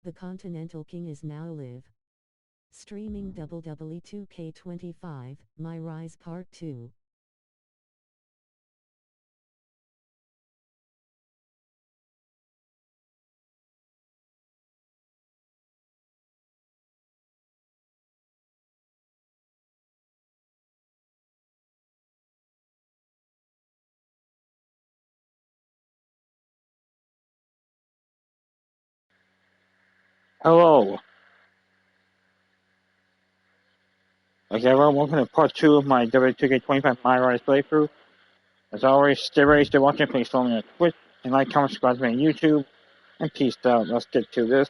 The Continental King is now live. Streaming WWE 2K25, Myrise Part 2. Hello. Like everyone, welcome to part 2 of my W2K25 Myrise playthrough. As always, stay ready, stay watching, please follow me on Twitch, and like, comment, subscribe to me on YouTube, and peace out. Let's get to this.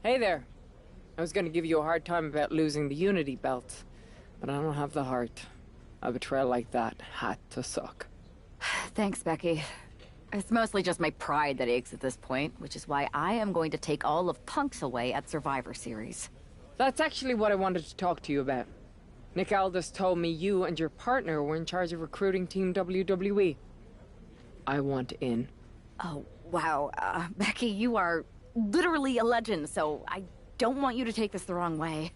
Hey there. I was gonna give you a hard time about losing the Unity belt, but I don't have the heart. A betrayal like that had to suck. Thanks, Becky. It's mostly just my pride that aches at this point, which is why I am going to take all of Punk's away at Survivor Series. That's actually what I wanted to talk to you about. Nick Aldis told me you and your partner were in charge of recruiting Team WWE. I want in. Oh, wow. Becky, you are literally a legend, so I don't want you to take this the wrong way.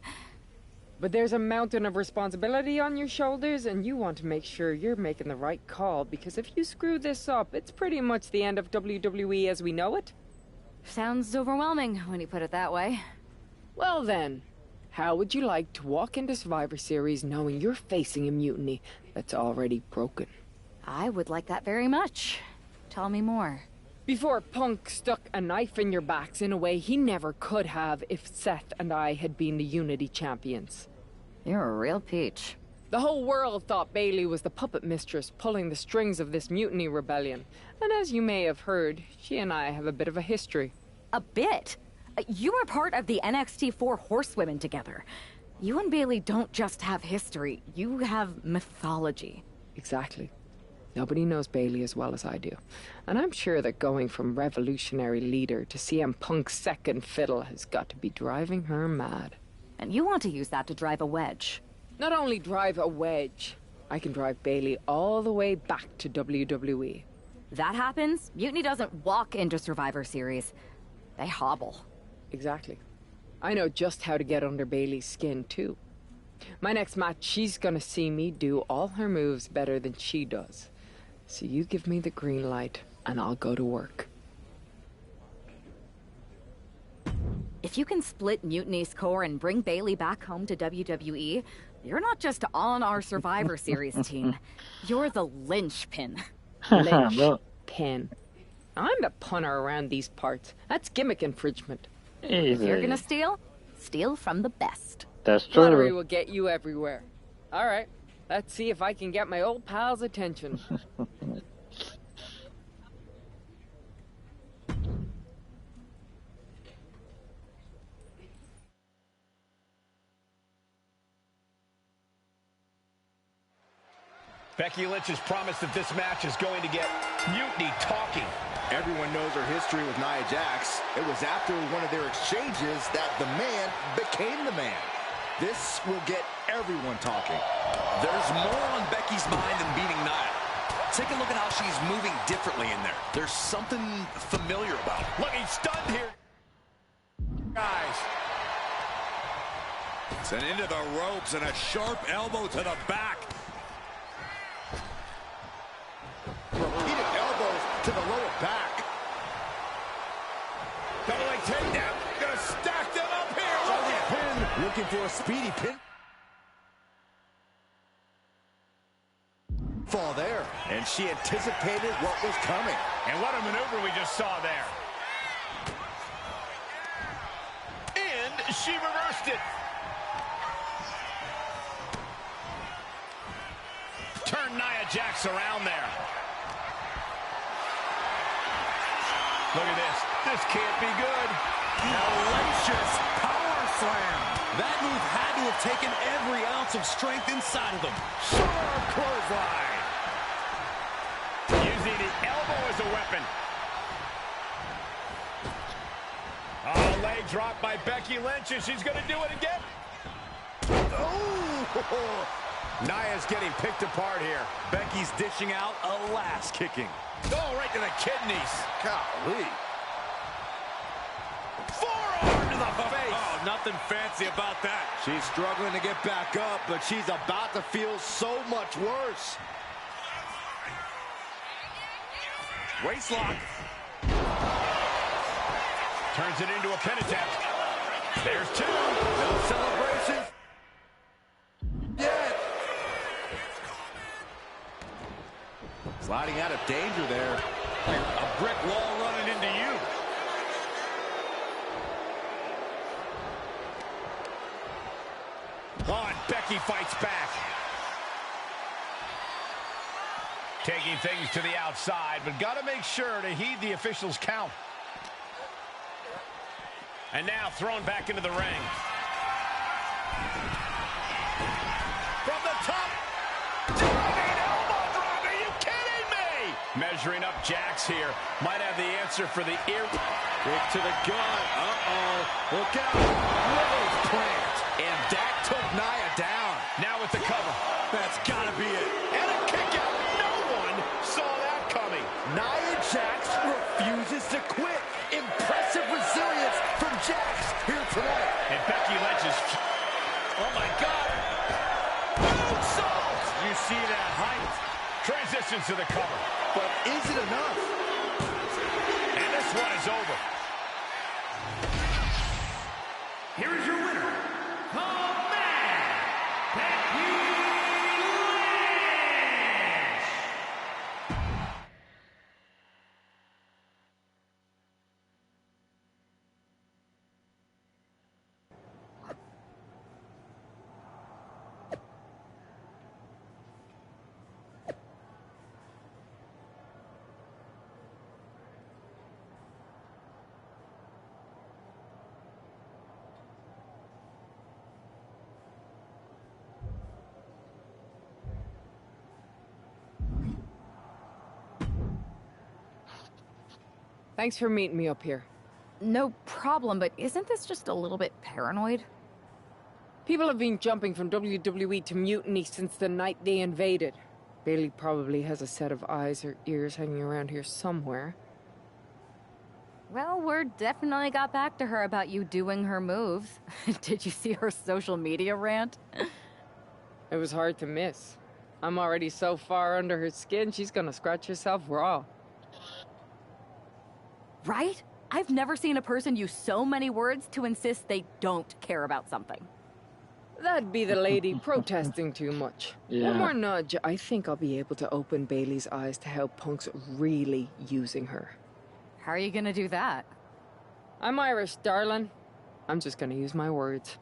But there's a mountain of responsibility on your shoulders, and you want to make sure you're making the right call, because if you screw this up, it's pretty much the end of WWE as we know it. Sounds overwhelming when you put it that way. Well then, how would you like to walk into Survivor Series knowing you're facing a mutiny that's already broken? I would like that very much. Tell me more. Before Punk stuck a knife in your backs in a way he never could have if Seth and I had been the Unity champions. You're a real peach. The whole world thought Bailey was the puppet mistress pulling the strings of this mutiny rebellion. And as you may have heard, she and I have a bit of a history. A bit? You were part of the NXT 4 Horsewomen together. You and Bailey don't just have history, you have mythology. Exactly. Nobody knows Bailey as well as I do. And I'm sure that going from revolutionary leader to CM Punk's second fiddle has got to be driving her mad. And you want to use that to drive a wedge. Not only drive a wedge, I can drive Bailey all the way back to WWE. That happens, Mutiny doesn't walk into Survivor Series. They hobble. Exactly. I know just how to get under Bailey's skin, too. My next match, she's gonna see me do all her moves better than she does. So you give me the green light, and I'll go to work. If you can split Mutiny's core and bring Bailey back home to WWE, you're not just on our Survivor Series team. You're the linchpin. Linchpin. I'm the punter around these parts. That's gimmick infringement. If you're gonna steal, steal from the best. That's true. Flattery will get you everywhere. All right. Let's see if I can get my old pal's attention. Becky Lynch has promised that this match is going to get Mutiny talking. Everyone knows her history with Nia Jax. It was after one of their exchanges that the man became the man. This will get everyone talking. There's more on Becky's mind than beating Nia. Take a look at how she's moving differently in there. There's something familiar about it. Look, he's stunned here. Guys. Sent into the ropes and a sharp elbow to the back. Repeated elbows to the lower back. Double leg takedown. Gonna stack them up here. Look at Pin. Looking for a speedy pin. Fall there. And she anticipated what was coming. And what a maneuver we just saw there. And she reversed it. Turn Nia Jax around there. Look at this. This can't be good. hellacious power slam. That move had to have taken every ounce of strength inside of them. Sharp clothesline. Using the elbow as a weapon. Oh, leg drop by Becky Lynch, and she's going to do it again. Oh! Nia's getting picked apart here. Becky's dishing out a last kicking. Oh, right to the kidneys. Golly. Forearm to the face. Oh, nothing fancy about that. She's struggling to get back up, but she's about to feel so much worse. Waistlock. Turns it into a pin attempt. There's two. No celebration. Yet. Sliding out of danger there. A brick wall running into you. Oh, and Becky fights back. Taking things to the outside, but got to make sure to heed the officials' count. And now thrown back into the ring. From the top. Diving elbow drop. Are you kidding me? Measuring up Jax here. Might have the answer for the ear. Kick to the gut. Uh-oh. Look out. Rose plant. And that took Nia down. Now with the cover. That's got to be it. And a kick out. No one saw that coming. Nia Jax refuses to quit. Impressive resilience from Jax here tonight. And Becky Lynch is... Oh, my God. Moonsault. You see that height. Transitions to the cover. But is it enough? And this one is over. Here is your winner, the man, Becky Lynch. Thanks for meeting me up here. No problem, but isn't this just a little bit paranoid? People have been jumping from WWE to Mutiny since the night they invaded. Bailey probably has a set of eyes or ears hanging around here somewhere. Well, word definitely got back to her about you doing her moves. Did you see her social media rant? It was hard to miss. I'm already so far under her skin, she's gonna scratch herself raw. Right? I've never seen a person use so many words to insist they don't care about something. That'd be the lady protesting too much. Yeah. One more nudge, I think I'll be able to open Bailey's eyes to how Punk's really using her. How are you gonna do that? I'm Irish, darling. I'm just gonna use my words.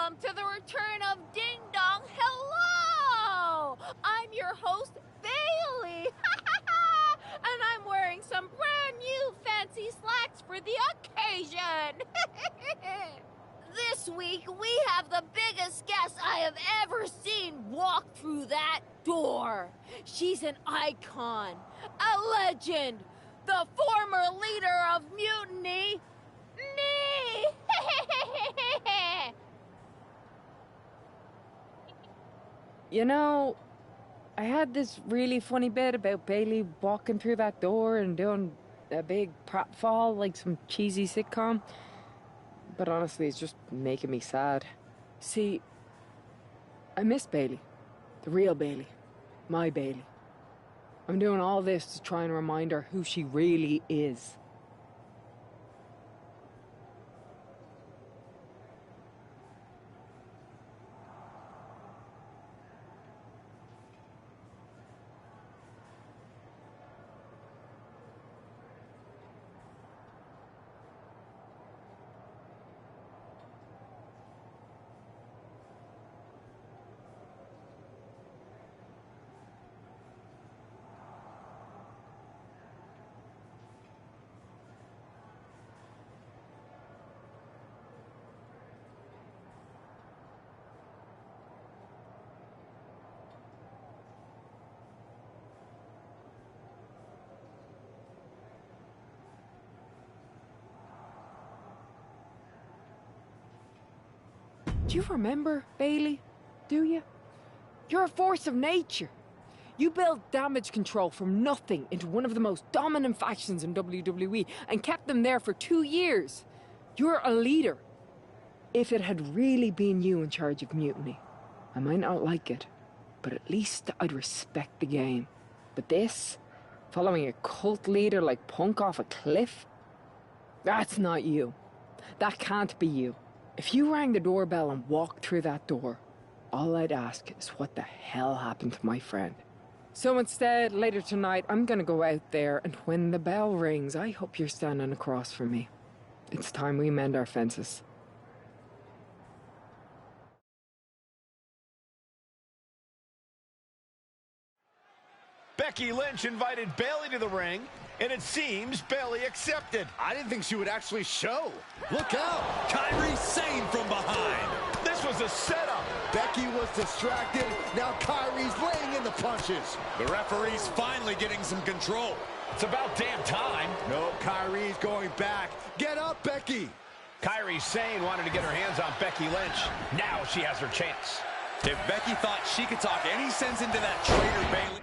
Welcome to the return of Ding Dong. Hello! I'm your host, Bailey. And I'm wearing some brand new fancy slacks for the occasion. This week, we have the biggest guest I have ever seen walk through that door. She's an icon, a legend, the former leader of Mutiny, me! You know, I had this really funny bit about Bailey walking through that door and doing a big pratfall like some cheesy sitcom. But honestly, it's just making me sad. See, I miss Bailey. The real Bailey. My Bailey. I'm doing all this to try and remind her who she really is. Do you remember, Bailey? Do you? You're a force of nature. You built damage control from nothing into one of the most dominant factions in WWE and kept them there for 2 years. You're a leader. If it had really been you in charge of Mutiny, I might not like it, but at least I'd respect the game. But this, following a cult leader like Punk off a cliff, that's not you. That can't be you. If you rang the doorbell and walked through that door, all I'd ask is what the hell happened to my friend. So instead, later tonight, I'm gonna go out there, and when the bell rings, I hope you're standing across from me. It's time we mend our fences. Becky Lynch invited Bailey to the ring, and it seems Bailey accepted. I didn't think she would actually show. Look out! Kyrie Sane from behind. This was a setup. Becky was distracted. Now Kyrie's laying in the punches. The referee's finally getting some control. It's about damn time. No, Kyrie's going back. Get up, Becky. Kyrie Sane wanted to get her hands on Becky Lynch. Now she has her chance. If Becky thought she could talk any sense into that traitor Bailey,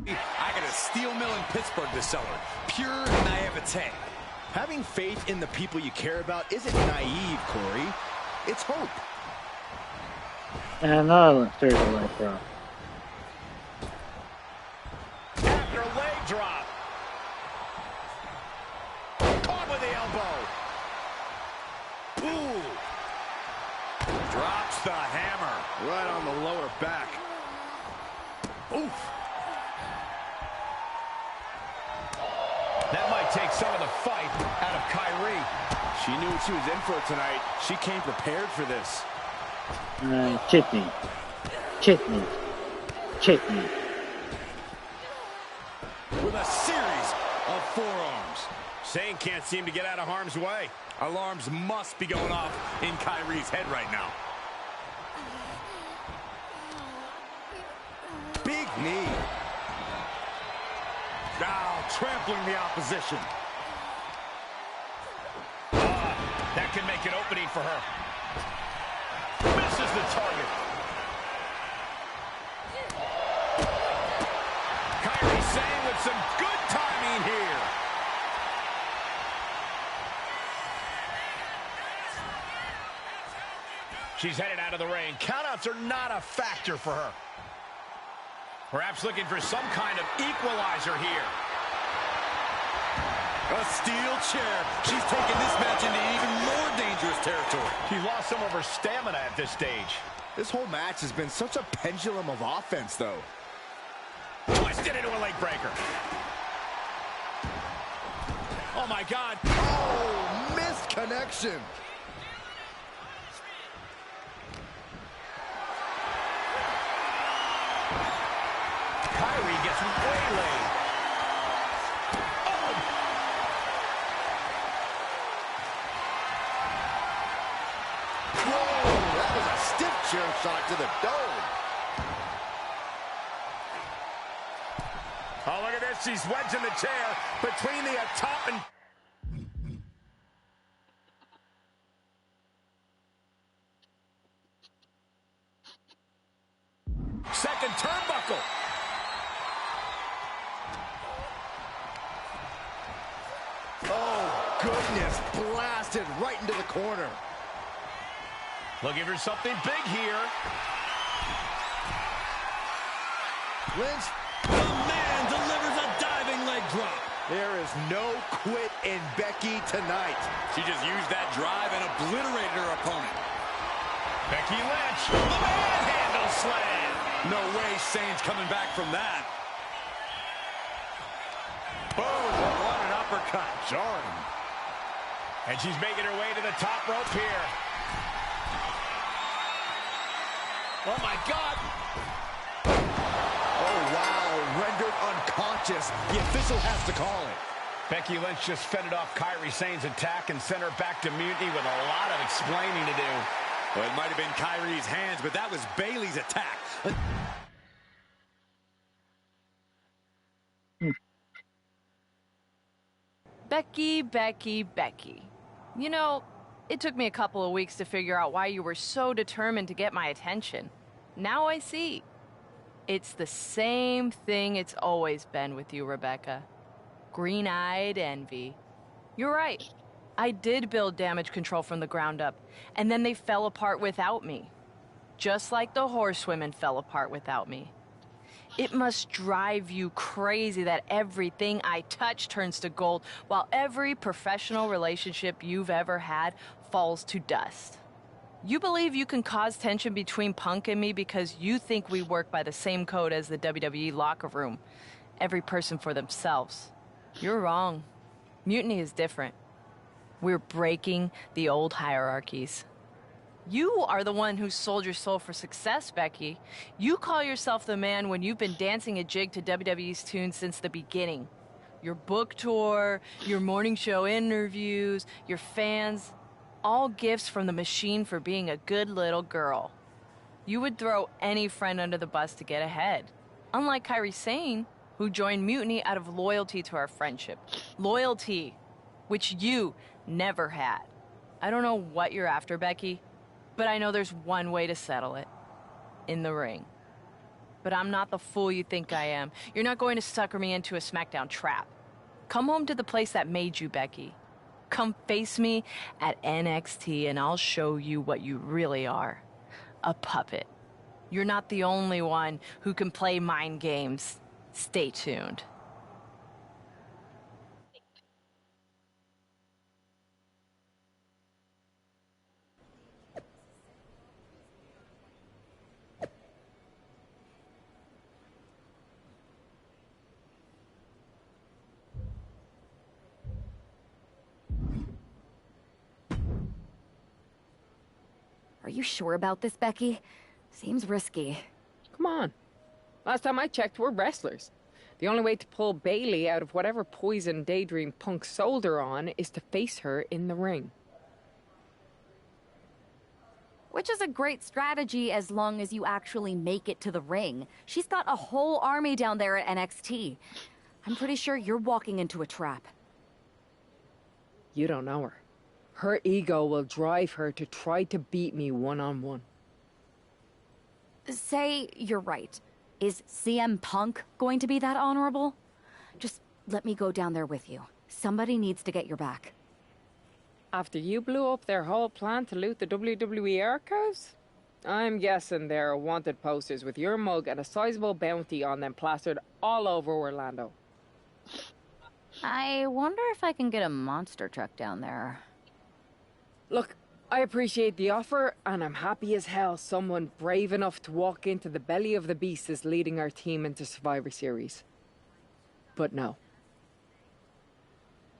I got a steel mill in Pittsburgh to sell her. Pure naivete. Having faith in the people you care about isn't naive, Corey. It's hope. And another there's a leg drop. After leg drop. Caught with the elbow. Ooh. Drops the hammer. Right on the lower back. Oof. That might take some of the fight out of Kyrie. She knew what she was in for tonight. She came prepared for this. Chitney. Chitney. Chitney. With a series of forearms. Sane can't seem to get out of harm's way. Alarms must be going off in Kyrie's head right now. Big knee. Now trampling the opposition. That can make an opening for her. Misses the target. Kyrie Sane with some good timing here. She's headed out of the ring. Countouts are not a factor for her. Perhaps looking for some kind of equalizer here. A steel chair. She's taken this match into even more dangerous territory. She's lost some of her stamina at this stage. This whole match has been such a pendulum of offense, though. Twisted into a leg breaker. Oh, my God. Oh, missed connection. gets waylaid. Oh! Whoa, that was a stiff chair shot to the dome. Oh, look at this. She's wedging the chair between the top and... Second turnbuckle. Oh, goodness. Blasted right into the corner. Looking for something big here. Lynch. The man delivers a diving leg drop. There is no quit in Becky tonight. She just used that drive and obliterated her opponent. Becky Lynch, the manhandle slam. No way Sane's coming back from that. Boom, what an uppercut. Jarring. And she's making her way to the top rope here. Oh, my God. Oh, wow. Rendered unconscious. The official has to call it. Becky Lynch just fended off Kairi Sane's attack and sent her back to mutiny with a lot of explaining to do. Well, it might have been Kairi's hands, but that was Bayley's attack. Becky, Becky, Becky. You know, it took me a couple of weeks to figure out why you were so determined to get my attention. Now I see. It's the same thing it's always been with you, Rebecca. Green-eyed envy. You're right. I did build damage control from the ground up, and then they fell apart without me. Just like the horsewomen fell apart without me. It must drive you crazy that everything I touch turns to gold, while every professional relationship you've ever had falls to dust. You believe you can cause tension between Punk and me because you think we work by the same code as the WWE locker room. Every person for themselves. You're wrong. Mutiny is different. We're breaking the old hierarchies. You are the one who sold your soul for success, Becky. You call yourself the man when you've been dancing a jig to WWE's tunes since the beginning. Your book tour, your morning show interviews, your fans, all gifts from the machine for being a good little girl. You would throw any friend under the bus to get ahead. Unlike Kairi Sane, who joined Mutiny out of loyalty to our friendship. Loyalty, which you never had. I don't know what you're after, Becky, but I know there's one way to settle it. In the ring. But I'm not the fool you think I am. You're not going to sucker me into a SmackDown trap. Come home to the place that made you, Becky. Come face me at NXT and I'll show you what you really are. A puppet. You're not the only one who can play mind games. Stay tuned. Are you sure about this, Becky? Seems risky. Come on. Last time I checked, we're wrestlers. The only way to pull Bayley out of whatever poison daydream Punk sold her on is to face her in the ring. Which is a great strategy as long as you actually make it to the ring. She's got a whole army down there at NXT. I'm pretty sure you're walking into a trap. You don't know her. Her ego will drive her to try to beat me one-on-one. Say you're right. Is CM Punk going to be that honorable? Just let me go down there with you. Somebody needs to get your back. After you blew up their whole plan to loot the WWE archives? I'm guessing there are wanted posters with your mug and a sizable bounty on them plastered all over Orlando. I wonder if I can get a monster truck down there. Look, I appreciate the offer, and I'm happy as hell someone brave enough to walk into the belly of the beast is leading our team into Survivor Series. But no.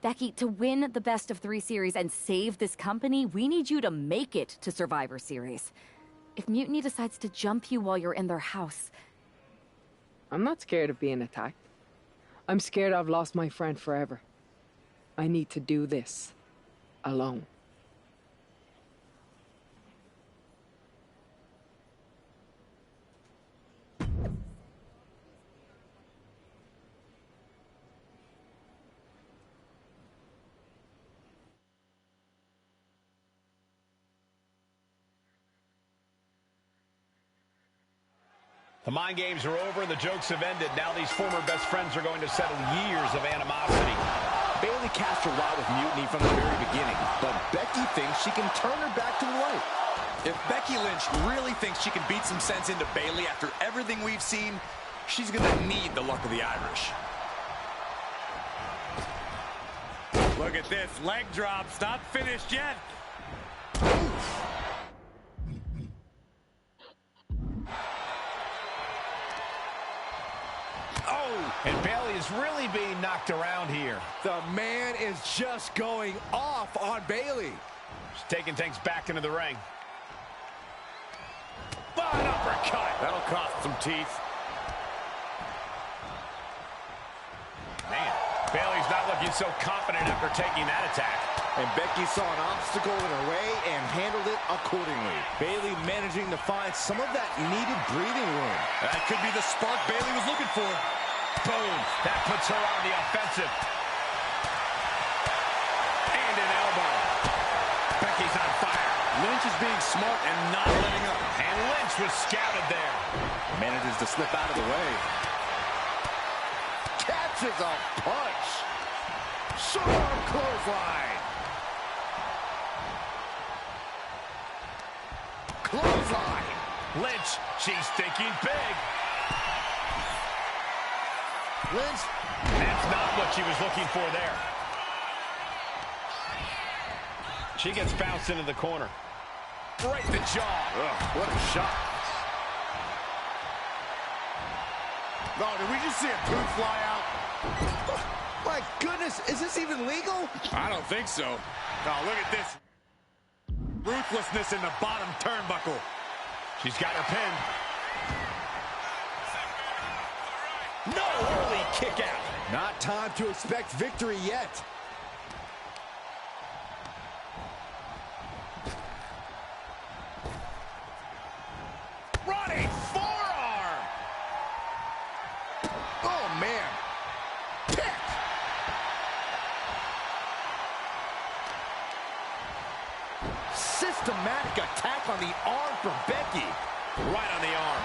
Becky, to win the best of 3 series and save this company, we need you to make it to Survivor Series. If Mutiny decides to jump you while you're in their house, I'm not scared of being attacked. I'm scared I've lost my friend forever. I need to do this alone. The mind games are over and the jokes have ended. Now these former best friends are going to settle years of animosity. Bayley cast her lot with mutiny from the very beginning, but Becky thinks she can turn her back to the light. If Becky Lynch really thinks she can beat some sense into Bayley after everything we've seen, she's going to need the luck of the Irish. Look at this, leg drops, not finished yet. And Bayley is really being knocked around here. The man is just going off on Bayley. She's taking things back into the ring. An uppercut. That'll cost some teeth. Man, Bayley's not looking so confident after taking that attack. And Becky saw an obstacle in her way and handled it accordingly. Bayley managing to find some of that needed breathing room. That could be the spark Bayley was looking for. Boom. That puts her on the offensive. And an elbow. Becky's on fire. Lynch is being smart and not letting up. And Lynch was scouted there. Manages to slip out of the way. Catches a punch. Short clothesline. Clothesline. Lynch, she's thinking big. Lynch. That's not what she was looking for there. She gets bounced into the corner. Right in the jaw. Ugh, what a shot. Oh, did we just see a tooth fly out? My goodness, is this even legal? I don't think so. Oh, look at this. Ruthlessness in the bottom turnbuckle. She's got her pinned. No early kick out. Not time to expect victory yet. Running forearm. Oh, man. Kick. Systematic attack on the arm from Becky. Right on the arm.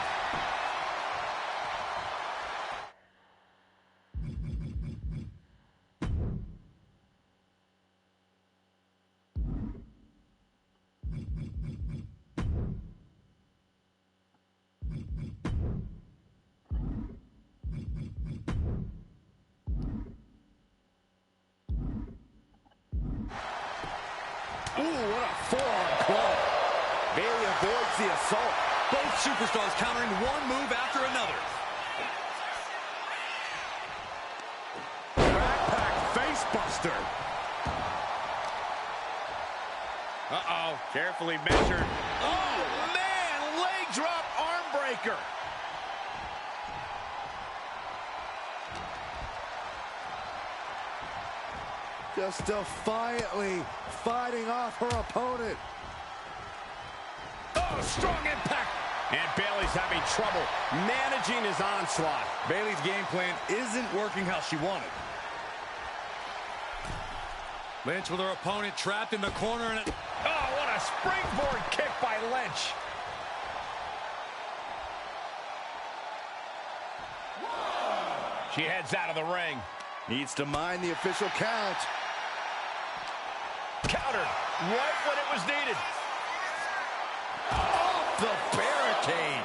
Ooh, what a forearm club. Bayley avoids the assault. Both superstars countering one move after another. Backpack facebuster. Uh-oh, carefully measured. Oh, man, leg drop arm breaker. Just defiantly fighting off her opponent. Oh, strong impact. And Bayley's having trouble managing his onslaught. Bayley's game plan isn't working how she wanted. Lynch with her opponent trapped in the corner. And oh, what a springboard kick by Lynch. She heads out of the ring. Needs to mind the official count. Countered right when it was needed. Off the barricade.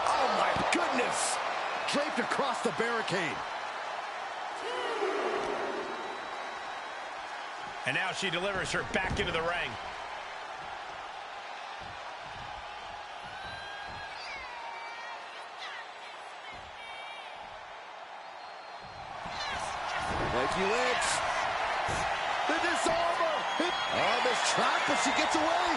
Oh, my goodness. Draped across the barricade. And now she delivers her back into the ring. Becky Lynch. The disarmer. Arm is trapped, but she gets away.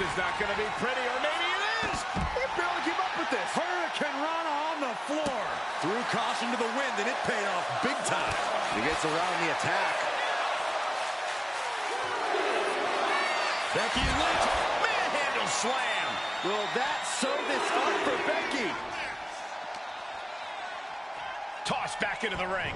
is not going to be pretty, or maybe it is. They barely keep up with this. Hurricane Rana on the floor. Threw caution to the wind, and it paid off big time. He gets around the attack. Becky Lynch, manhandle slam. Will that sew this up for Becky? Tossed back into the ring.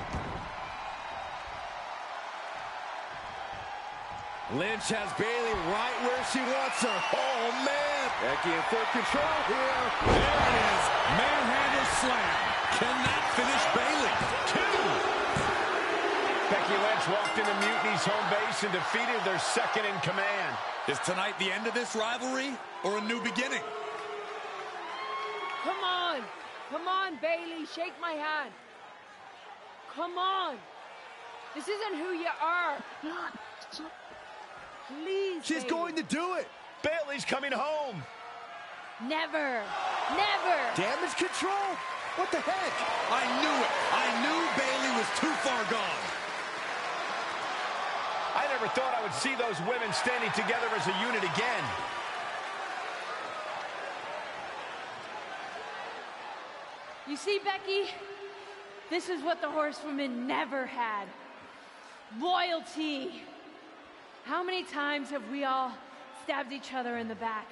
Lynch has Bayley right where she wants her. Oh, man. Becky in full control here. There it is. Manhandle slam. Can that finish Bayley? 2. Becky Lynch walked into Mutiny's home base and defeated their second in command. Is tonight the end of this rivalry or a new beginning? Come on. Come on, Bayley. Shake my hand. Come on. This isn't who you are. Please, she's Bayley. going to do it. Bayley's coming home. Never. Never. Damage control? What the heck? I knew it. I knew Bayley was too far gone. I never thought I would see those women standing together as a unit again. You see, Becky? This is what the horsewomen never had. Loyalty. How many times have we all stabbed each other in the back?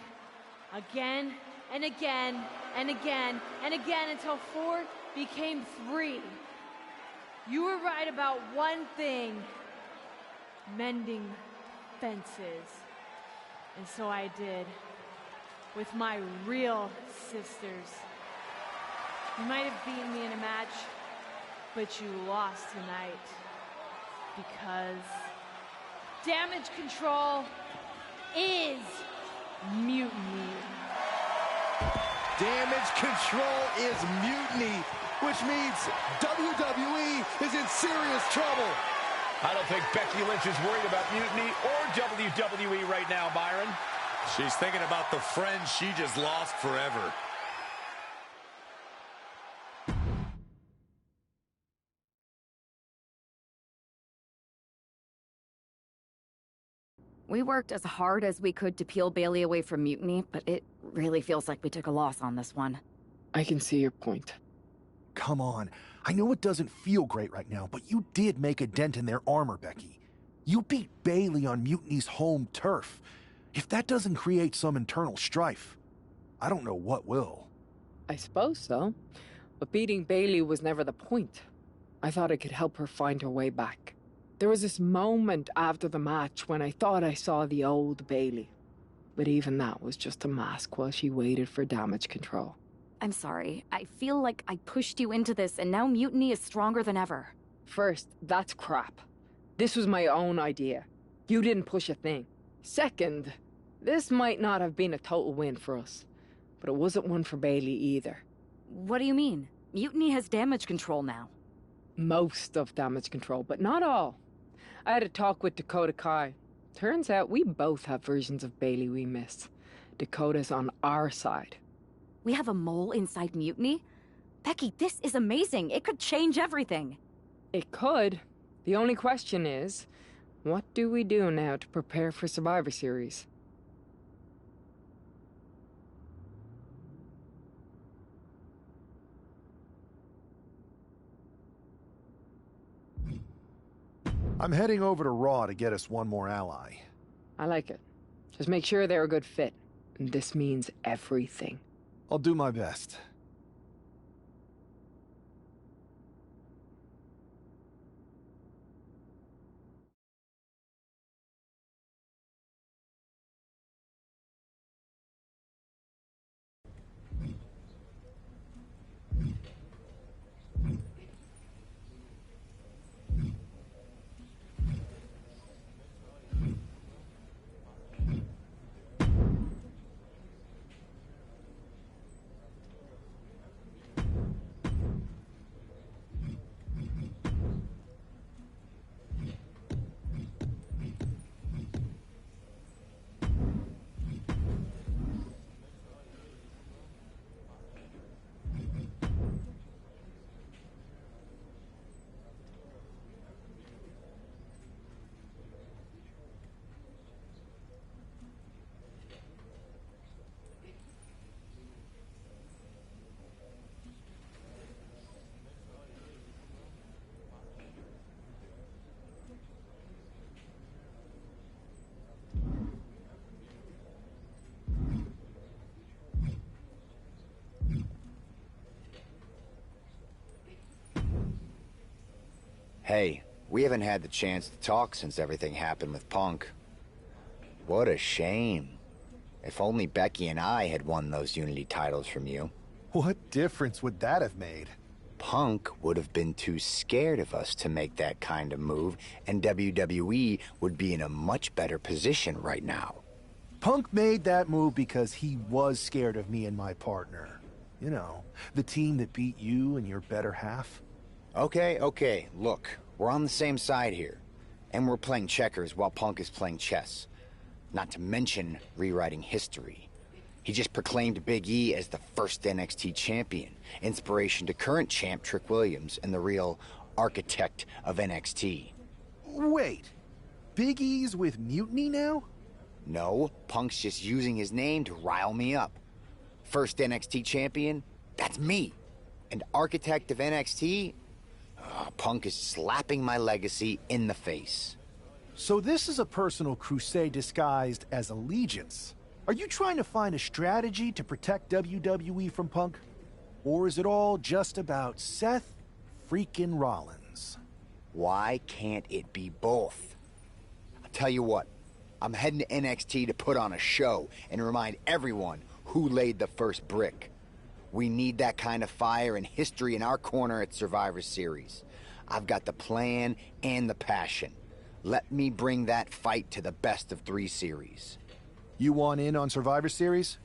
Again and again and again and again until 4 became 3. You were right about one thing. Mending fences. And so I did. With my real sisters. You might have beaten me in a match, but you lost tonight. Because damage control is mutiny. Damage control is mutiny, which means WWE is in serious trouble. I don't think Becky Lynch is worried about mutiny or WWE right now, Byron. She's thinking about the friends she just lost forever. We worked as hard as we could to peel Bayley away from mutiny, but it really feels like we took a loss on this one. I can see your point. Come on. I know it doesn't feel great right now, but you did make a dent in their armor, Becky. You beat Bayley on Mutiny's home turf. If that doesn't create some internal strife, I don't know what will. I suppose so. But beating Bayley was never the point. I thought I could help her find her way back. There was this moment after the match when I thought I saw the old Bayley. But even that was just a mask while she waited for damage control. I'm sorry. I feel like I pushed you into this, and now mutiny is stronger than ever. First, that's crap. This was my own idea. You didn't push a thing. Second, this might not have been a total win for us. But it wasn't one for Bayley either. What do you mean? Mutiny has damage control now. Most of damage control, but not all. I had a talk with Dakota Kai. Turns out we both have versions of Bayley we miss. Dakota's on our side. We have a mole inside mutiny? Becky, this is amazing. It could change everything. It could. The only question is, what do we do now to prepare for Survivor Series? I'm heading over to Raw to get us one more ally. I like it. Just make sure they're a good fit. And this means everything. I'll do my best. Hey, we haven't had the chance to talk since everything happened with Punk. What a shame. If only Becky and I had won those Unity titles from you. What difference would that have made? Punk would have been too scared of us to make that kind of move, and WWE would be in a much better position right now. Punk made that move because he was scared of me and my partner. You know, the team that beat you and your better half. Okay, look, we're on the same side here. And we're playing checkers while Punk is playing chess. Not to mention rewriting history. He just proclaimed Big E as the first NXT champion, inspiration to current champ Trick Williams and the real architect of NXT. Wait, Big E's with Mutiny now? No, Punk's just using his name to rile me up. First NXT champion? That's me. And architect of NXT? Punk is slapping my legacy in the face. So this is a personal crusade disguised as allegiance. Are you trying to find a strategy to protect WWE from Punk? Or is it all just about Seth freaking Rollins? Why can't it be both? I'll tell you what, I'm heading to NXT to put on a show and remind everyone who laid the first brick. We need that kind of fire and history in our corner at Survivor Series. I've got the plan and the passion. Let me bring that fight to the best of 3 series. You want in on Survivor Series?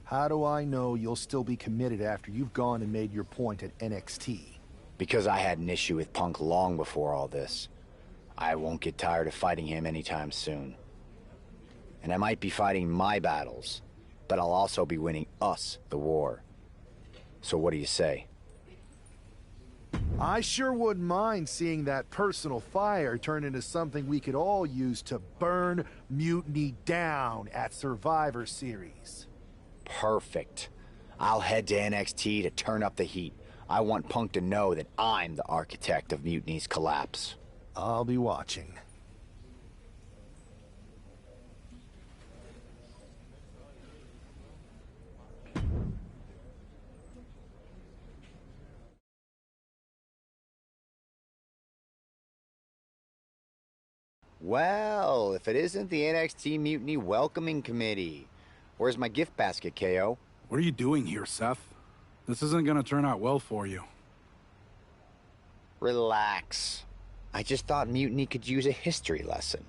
How do I know you'll still be committed after you've gone and made your point at NXT? Because I had an issue with Punk long before all this. I won't get tired of fighting him anytime soon. And I might be fighting my battles, but I'll also be winning us the war. So what do you say? I sure wouldn't mind seeing that personal fire turn into something we could all use to burn Mutiny down at Survivor Series. Perfect. I'll head to NXT to turn up the heat. I want Punk to know that I'm the architect of Mutiny's collapse. I'll be watching. Well, if it isn't the NXT Mutiny Welcoming Committee. Where's my gift basket, KO? What are you doing here, Seth? This isn't gonna turn out well for you. Relax. I just thought Mutiny could use a history lesson.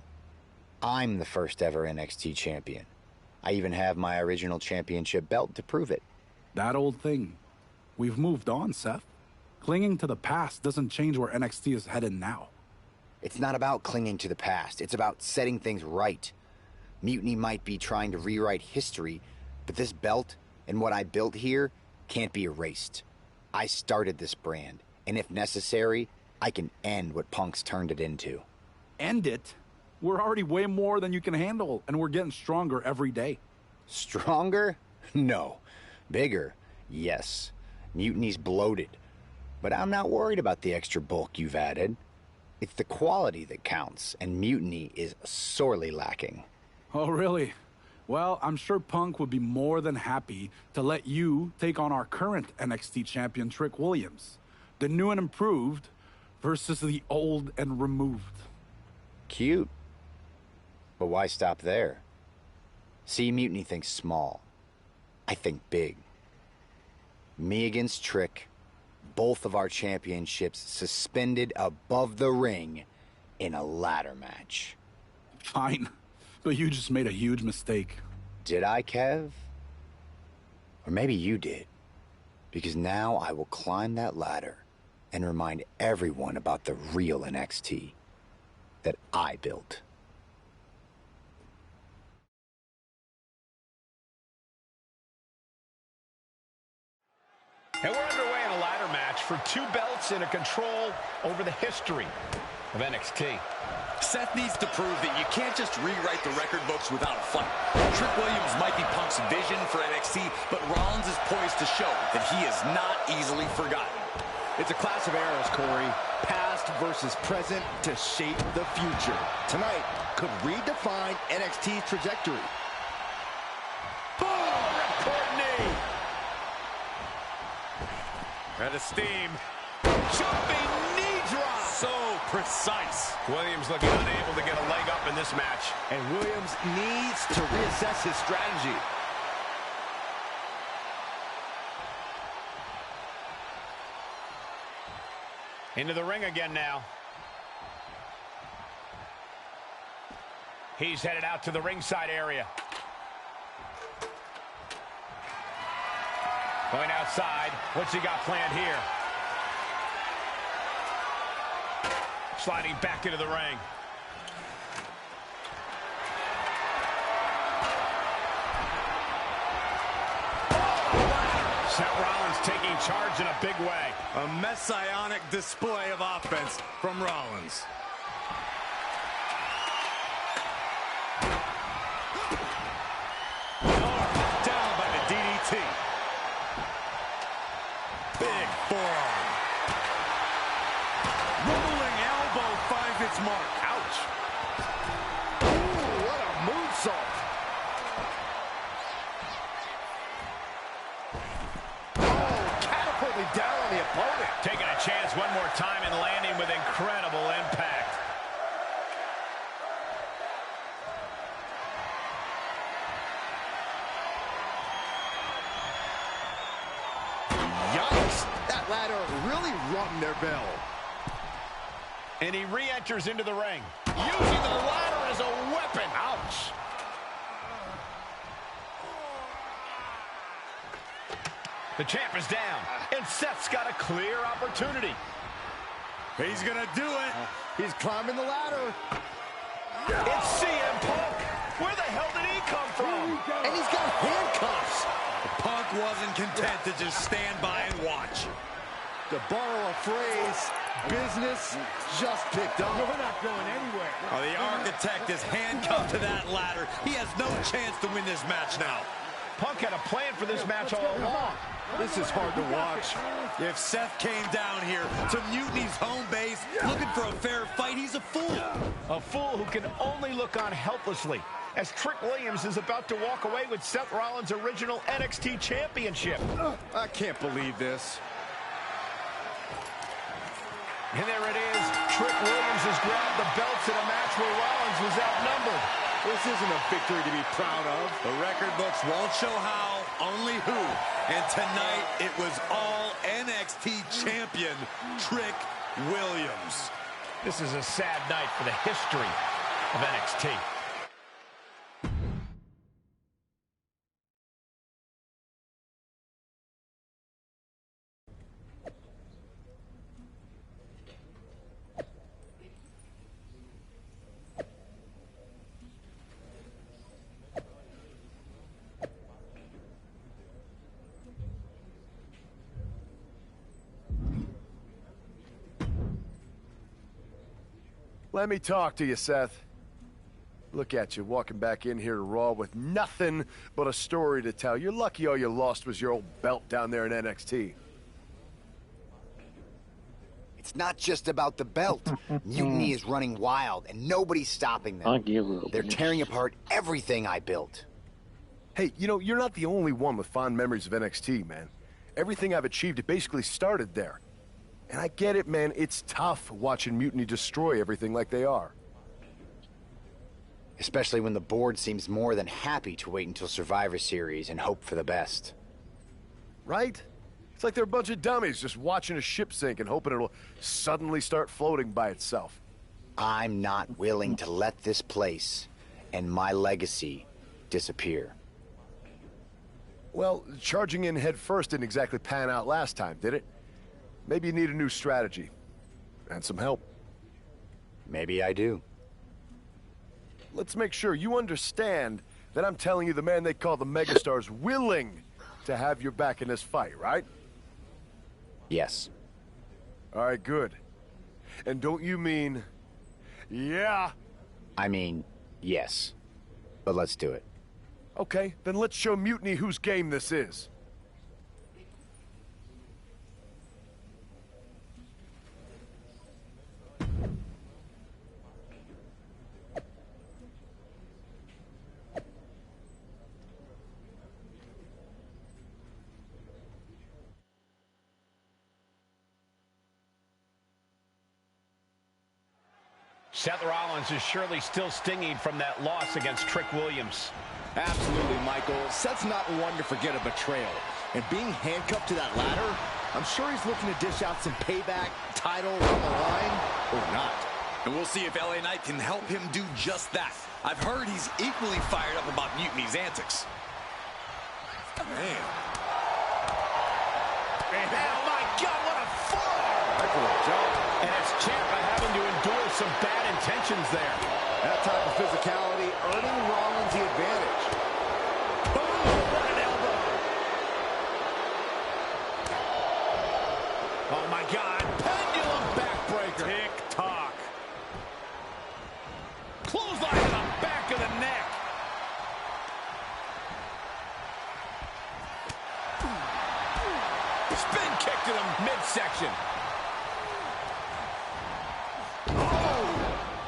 I'm the first ever NXT champion. I even have my original championship belt to prove it. That old thing. We've moved on, Seth. Clinging to the past doesn't change where NXT is headed now. It's not about clinging to the past. It's about setting things right. Mutiny might be trying to rewrite history, but this belt and what I built here can't be erased. I started this brand, and if necessary, I can end what Punk's turned it into. End it? We're already way more than you can handle, and we're getting stronger every day. Stronger? No. Bigger? Yes. Mutiny's bloated. But I'm not worried about the extra bulk you've added. It's the quality that counts, and Mutiny is sorely lacking. Oh, really? Well, I'm sure Punk would be more than happy to let you take on our current NXT champion, Trick Williams. The new and improved versus the old and removed. Cute. But why stop there? See, Mutiny thinks small. I think big. Me against Trick. Both of our championships suspended above the ring in a ladder match. Fine, but you just made a huge mistake. Did I, Kev? Or maybe you did. Because now I will climb that ladder and remind everyone about the real NXT that I built. And we're underway in a ladder match for 2 belts and a control over the history of NXT. Seth needs to prove that you can't just rewrite the record books without a fight. Trick Williams might be Punk's vision for NXT, but Rollins is poised to show that he is not easily forgotten. It's a clash of eras, Corey. Past versus present to shape the future. Tonight could redefine NXT's trajectory. Boom! Ripcord knee. And a steam. Jumping knee drop. so precise. Williams looking unable to get a leg up in this match. And Williams needs to reassess his strategy. Into the ring again now. He's headed out to the ringside area. Going outside. What's he got planned here? Sliding back into the ring. Seth Rollins taking charge in a big way. A messianic display of offense from Rollins. Down by the DDT. Big forearm. Rolling elbow finds its mark. Ouch. Ooh, what a moonsault. Down on the opponent. Taking a chance one more time and landing with incredible impact. Yikes! That ladder really rung their bell. And he re-enters into the ring, using the ladder as a weapon. Ouch! The champ is down, and Seth's got a clear opportunity. He's gonna do it. He's climbing the ladder. It's CM Punk. Where the hell did he come from? And he's got handcuffs. Punk wasn't content to just stand by and watch. To borrow a phrase, business just picked up. We're not going anywhere. Oh, the architect is handcuffed to that ladder. He has no chance to win this match now. Punk had a plan for this match all along. This is hard to watch. If Seth came down here to Mutiny's home base looking for a fair fight, he's a fool. A fool who can only look on helplessly as Trick Williams is about to walk away with Seth Rollins' original NXT championship. I can't believe this. And there it is. Trick Williams has grabbed the belts in a match where Rollins was outnumbered. This isn't a victory to be proud of. The record books won't show how, only who. And tonight, it was all NXT champion Trick Williams. This is a sad night for the history of NXT. Let me talk to you, Seth. Look at you, walking back in here to Raw with nothing but a story to tell. You're lucky all you lost was your old belt down there in NXT. It's not just about the belt. Mutiny is running wild, and nobody's stopping them. They're tearing apart everything I built. Hey, you know, you're not the only one with fond memories of NXT, man. Everything I've achieved, it basically started there. And I get it, man. It's tough watching Mutiny destroy everything like they are. Especially when the board seems more than happy to wait until Survivor Series and hope for the best. Right? It's like they're a bunch of dummies just watching a ship sink and hoping it'll suddenly start floating by itself. I'm not willing to let this place and my legacy disappear. Well, charging in head first didn't exactly pan out last time, did it? Maybe you need a new strategy. And some help. Maybe I do. Let's make sure you understand that I'm telling you the man they call the megastar's willing to have your back in this fight, right? Yes. All right, good. And don't you mean... yeah? I mean, yes. But let's do it. Okay, then let's show Mutiny whose game this is. Seth Rollins is surely still stinging from that loss against Trick Williams. Absolutely, Michael. Seth's not one to forget a betrayal. And being handcuffed to that ladder, I'm sure he's looking to dish out some payback, title on the line, or not. And we'll see if LA Knight can help him do just that. I've heard he's equally fired up about Mutiny's antics. Man. Oh my God, what a fall! And as champ, I having to endure some bad intentions there. That type of physicality earning Rollins the advantage. Boom! What an elbow! Oh my God! Pendulum backbreaker. Tick-tock. Clothesline to the back of the neck. Spin kick to the midsection.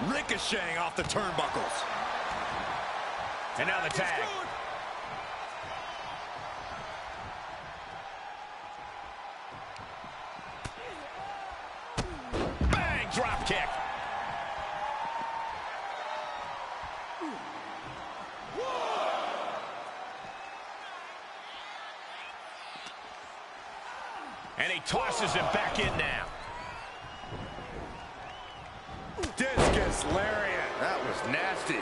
Ricocheting off the turnbuckles. And now the tag. Bang! Drop kick. And he tosses him back in now. Discus lariat. That was nasty.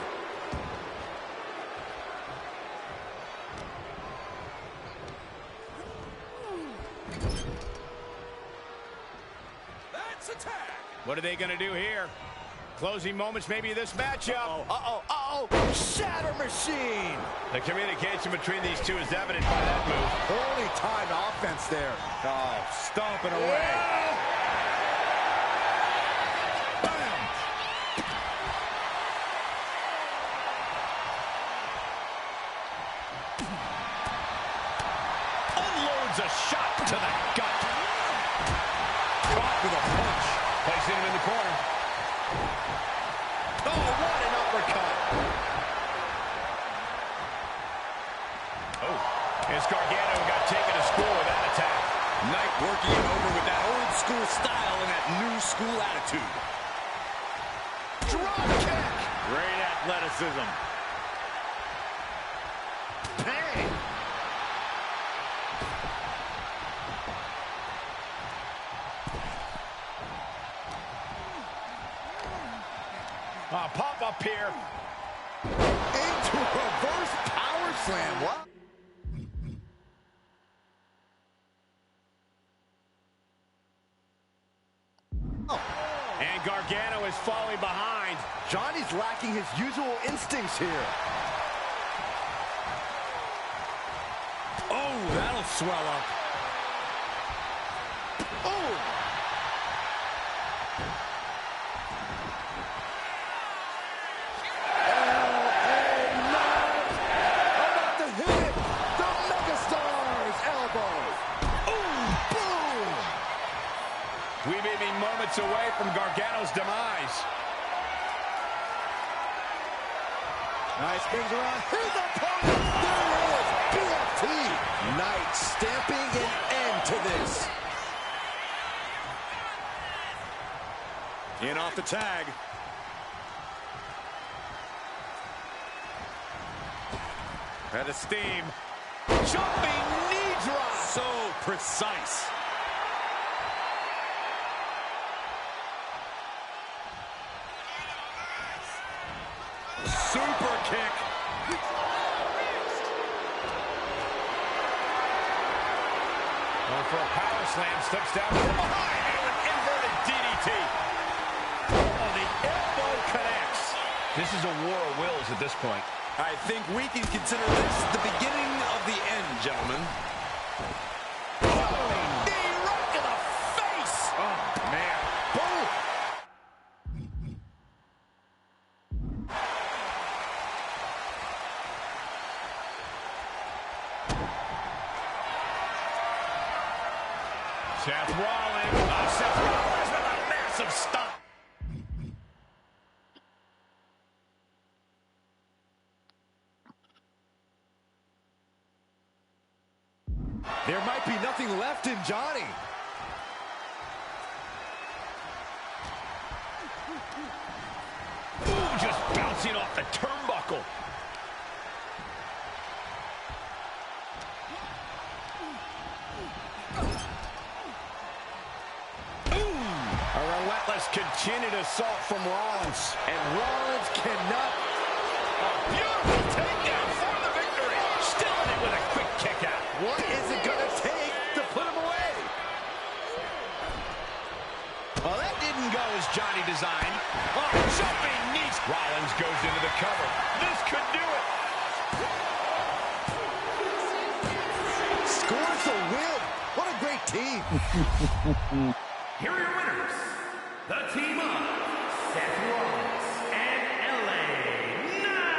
That's a tag. What are they going to do here? Closing moments maybe of this matchup. Shatter machine. The communication between these two is evident by that move. Only time offense there. Oh, stomping away. Bam! Unloads a shot to the gut. Caught with a punch. Placing him in the corner. Oh, what an uppercut. Oh, as Gargano got taken to school with that attack. Knight working it over with that old school style and that new school attitude. Drop kick. Great athleticism. Bang. Pop up here. Into reverse power slam. What? And Gargano is falling behind. Johnny's lacking his usual instincts here. Oh, that'll swell up. Oh! We may be moments away from Gargano's demise. Nice spins around. Here's the opponent. There it is. BFT. Knight stamping an end to this. In off the tag. And the steam. Jumping knee drop. So precise. Super kick. Going for a power slam. Slips down from behind. And an inverted DDT. Oh, the elbow connects. This is a war of wills at this point. I think we can consider this the beginning of the end, gentlemen. Knee right to the face. Oh, man. Boom. Seth Rollins with a massive stomp. There might be nothing left in Johnny. just bouncing off the turnbuckle. A relentless continued assault from Rollins. And Rollins cannot. A beautiful takedown for the victory. Still in it with a quick kick out. What is it going to take to put him away? Well, that didn't go as Johnny designed. Oh, jumping knees. Rollins goes into the cover. This could do it. Scores the win. What a great team. Here are your winners, the team of Seth Rollins and LA Knight.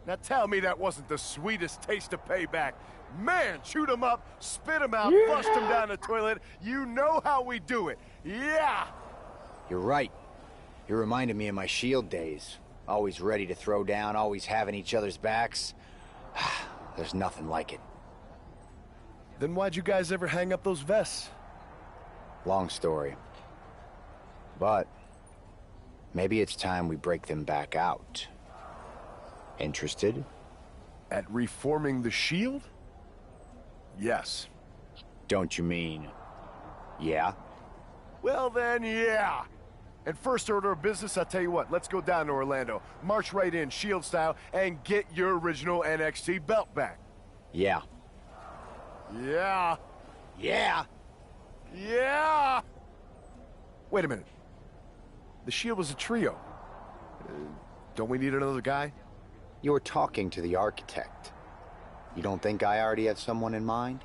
Now tell me that wasn't the sweetest taste of payback. Man, shoot him up, spit him out, flushed him down the toilet. You know how we do it. Yeah! You're right. You reminded me of my Shield days. Always ready to throw down, always having each other's backs. There's nothing like it. Then why'd you guys ever hang up those vests? Long story. But maybe it's time we break them back out. Interested? At reforming the Shield? Yes. Don't you mean, yeah? Well then, yeah. And first order of business, I'll tell you what, let's go down to Orlando, march right in, Shield style, and get your original NXT belt back. Yeah. Yeah. Yeah. Yeah! Wait a minute. The Shield was a trio. Don't we need another guy? You're talking to the architect. You don't think I already have someone in mind?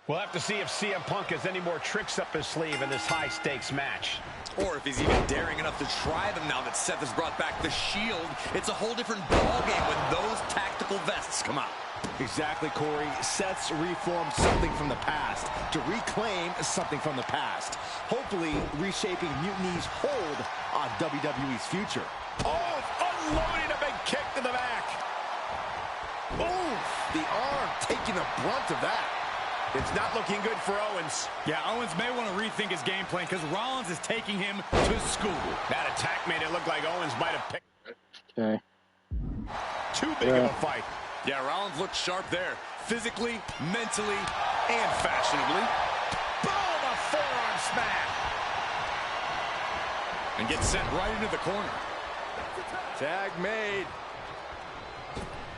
We'll have to see if CM Punk has any more tricks up his sleeve in this high-stakes match. Or if he's even daring enough to try them now that Seth has brought back the Shield. It's a whole different ballgame when those tactical vests come out. Exactly, Corey. Seth's reformed something from the past to reclaim something from the past. Hopefully reshaping Mutiny's hold on WWE's future. Oh, unloading a big kick to the back. Oof! The arm taking the brunt of that. It's not looking good for Owens. Yeah, Owens may want to rethink his game plan because Rollins is taking him to school. That attack made it look like Owens might have picked. Okay. Too big of a fight. Yeah, Rollins looked sharp there. Physically, mentally, and fashionably. Boom! A forearm smack. And gets sent right into the corner. Tag made.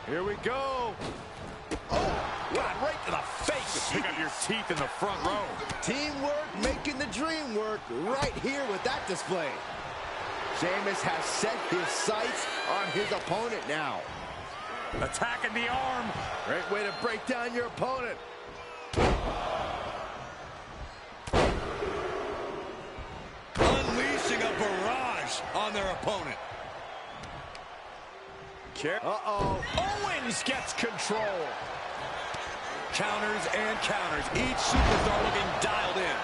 Here we go. Oh, God, right to the face. Pick up your teeth in the front row. Teamwork making the dream work right here with that display. Sheamus has set his sights on his opponent now. Attacking the arm. Great way to break down your opponent. Unleashing a barrage on their opponent. Uh-oh. Owens gets control. Counters and counters. Each superstar looking dialed in.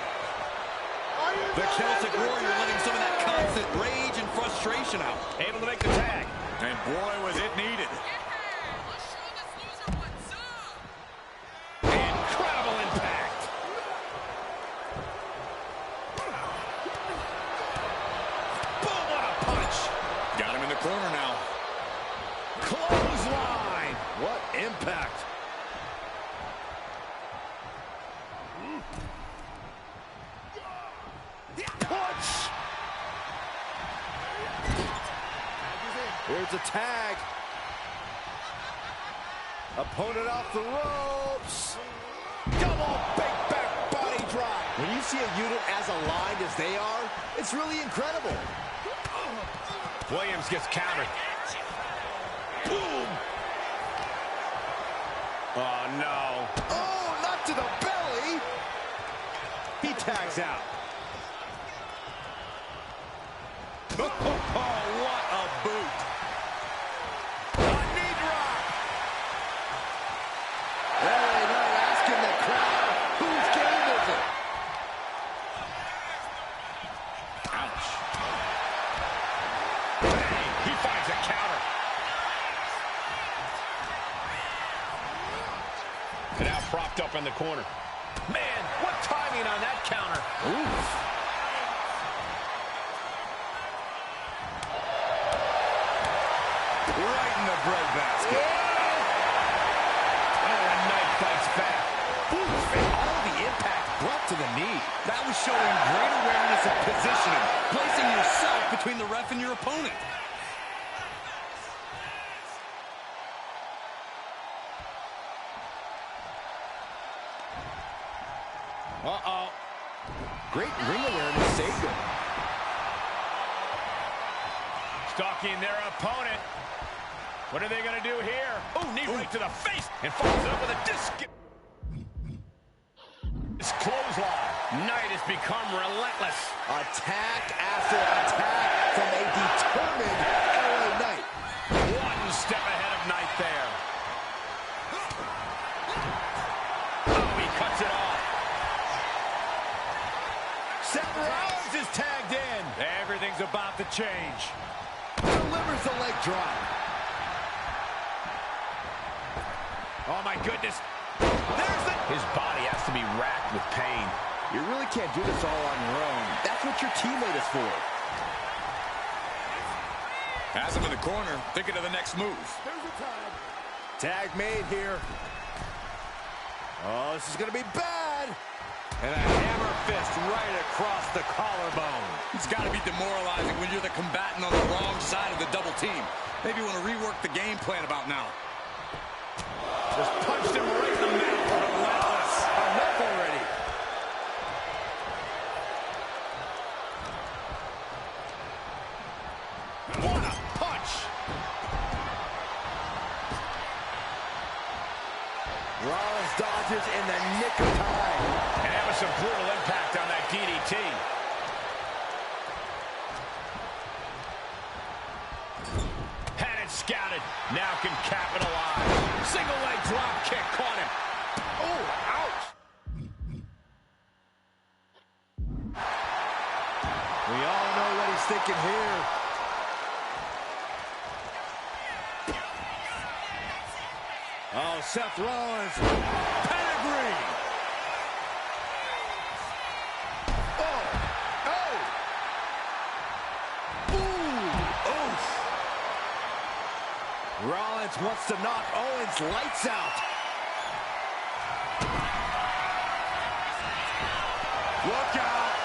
The Celtic Warrior letting some of that constant rage and frustration out. Able to make the tag. And boy, was it needed. Incredible impact. Boom, what a punch. Got him in the corner now. Clothesline. What impact. Punch. Here's a tag. Opponent off the ropes. Double big back body drop. When you see a unit as aligned as they are, it's really incredible. Williams gets countered. Boom. Oh, no. Oh, not to the belly. He tags out. Oh, what a boot. A knee drop. LA Knight asking the crowd, whose game is it? Ouch. Bang. He finds a counter. And now propped up in the corner. Man, what timing on that counter. Oof. Right in the breadbasket. Oh, and Knight fights back. Oof, and all the impact brought to the knee. That was showing great awareness of positioning, placing yourself between the ref and your opponent. Uh-oh. Great ring awareness saved him. Stalking their opponent. What are they going to do here? Oh, knee right to the face and follows up with a disc. This clothesline. Knight has become relentless. Attack after attack from a determined LA Knight. One step ahead of Knight there. Oh, he cuts it off. Seth Rollins is tagged in. Everything's about to change. Delivers the leg drop. Oh, my goodness. There's the... His body has to be racked with pain. You really can't do this all on your own. That's what your teammate is for. Has him in the corner, thinking of the next move. There's a tag. Tag made here. Oh, this is going to be bad. And a hammer fist right across the collarbone. It's got to be demoralizing when you're the combatant on the wrong side of the double team. Maybe you want to rework the game plan about now. Just punched him right in the mouth. Relentless. Enough already. What a punch. Rollins dodges in the nick of time. And that was some brutal impact on that DDT. Had it scouted. Now can capitalize. Single leg drop kick caught him. Oh, ouch. We all know what he's thinking here. Oh, Seth Rollins. Pedigree. Oh. Oh. Ooh. Oof. Rollins wants to knock Owens' lights out. Look out.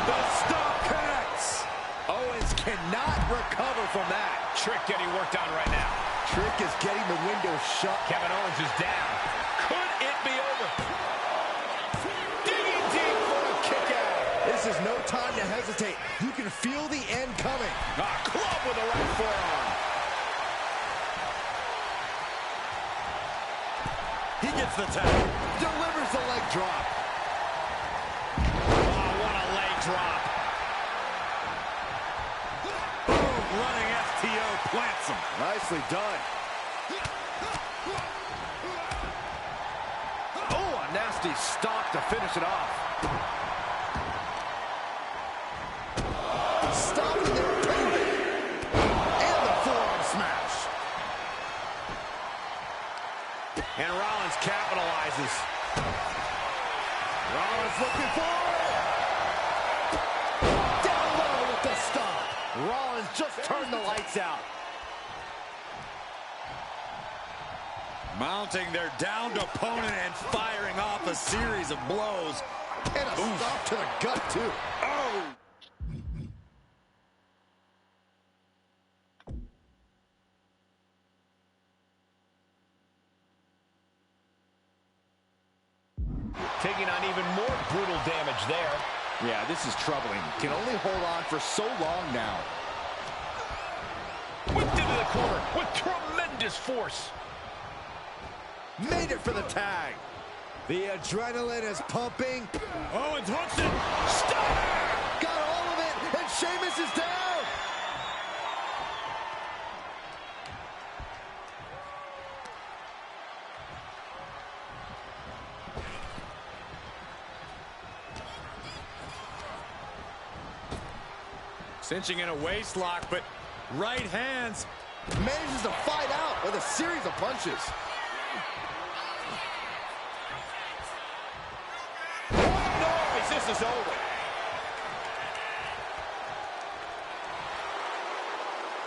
The stomp connects. Owens cannot recover from that. Trick getting worked on right now. Trick is getting the window shut. Kevin Owens is down. Could it be over? Digging deep for a kick out. This is no time to hesitate. You can feel the end coming. A club with the right forearm. He gets the tag. Delivers the leg drop. Oh, what a leg drop. Boom, running STO plants him. Nicely done. Oh, a nasty stomp to finish it off. Stopping their payback. And the forearm smash. And Rollins capitalizes. Rollins looking for it. Down low with the stomp. Rollins just turned the lights out. Mounting their downed opponent and firing off a series of blows. And a stomp to the gut, too. Oh! Taking on even more brutal damage there. Yeah, this is troubling. Can only hold on for so long now. Whipped into the corner with tremendous force. made it for the tag. The adrenaline is pumping. Owens hooks it. Stunner! Got all of it, and Sheamus is down. Cinching in a waist lock, but right hands. Manages to fight out with a series of punches. Noise, this is over.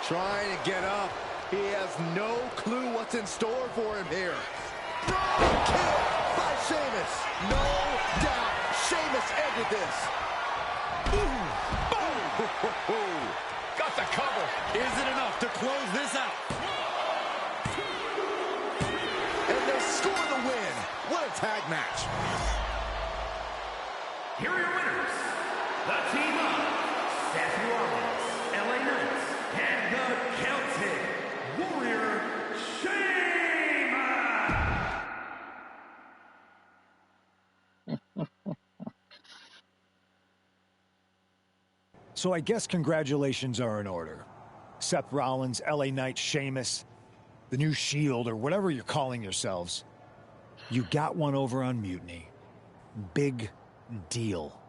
Trying to get up. He has no clue what's in store for him here. Broad kill by Sheamus. No doubt, Sheamus ended this. Boom! Got the cover. Is it enough to close this out? And they score the win. What a tag match. Here are your winners. The team of Seth Rollins, LA Knight, and the Celtic Warrior Sheamus. So I guess congratulations are in order. Seth Rollins, LA Knight, Sheamus, the new Shield, or whatever you're calling yourselves. You got one over on Mutiny. Big deal.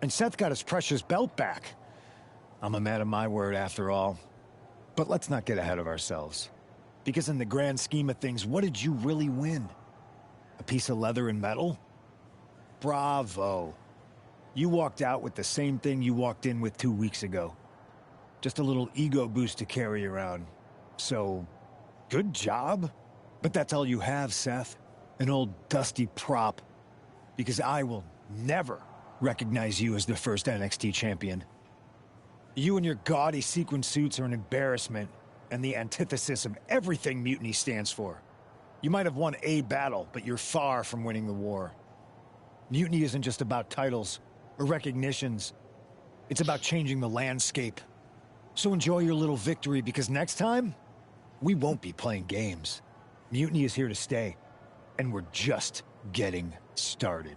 And Seth got his precious belt back. I'm a man of my word after all. But let's not get ahead of ourselves. Because in the grand scheme of things, what did you really win? A piece of leather and metal? Bravo. You walked out with the same thing you walked in with 2 weeks ago. Just a little ego boost to carry around. So, good job. But that's all you have, Seth. An old dusty prop. Because I will never recognize you as the first NXT champion. You and your gaudy sequin suits are an embarrassment and the antithesis of everything Mutiny stands for. You might have won a battle, but you're far from winning the war. Mutiny isn't just about titles or recognitions. It's about changing the landscape. So enjoy your little victory, because next time, we won't be playing games. Mutiny is here to stay, and we're just getting started.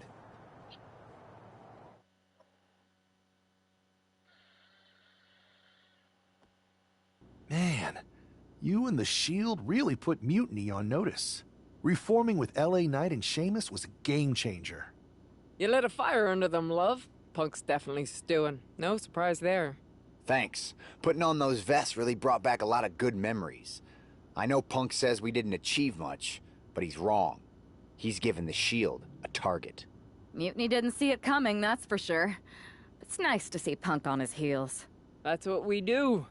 Man, you and the Shield really put Mutiny on notice. Reforming with LA Knight and Sheamus was a game changer. You lit a fire under them, love. Punk's definitely stewing. No surprise there. Thanks. Putting on those vests really brought back a lot of good memories. I know Punk says we didn't achieve much, but he's wrong. He's given the Shield a target. Mutiny didn't see it coming, that's for sure. It's nice to see Punk on his heels. That's what we do.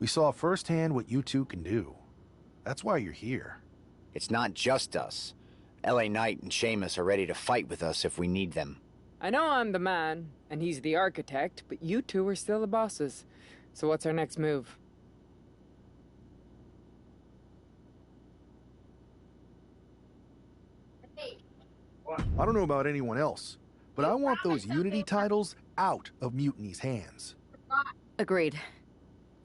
We saw firsthand what you two can do. That's why you're here. It's not just us. LA Knight and Sheamus are ready to fight with us if we need them. I know I'm the man, and he's the architect, but you two are still the bosses. So what's our next move? I don't know about anyone else, but I want those Unity titles out of Mutiny's hands. Agreed.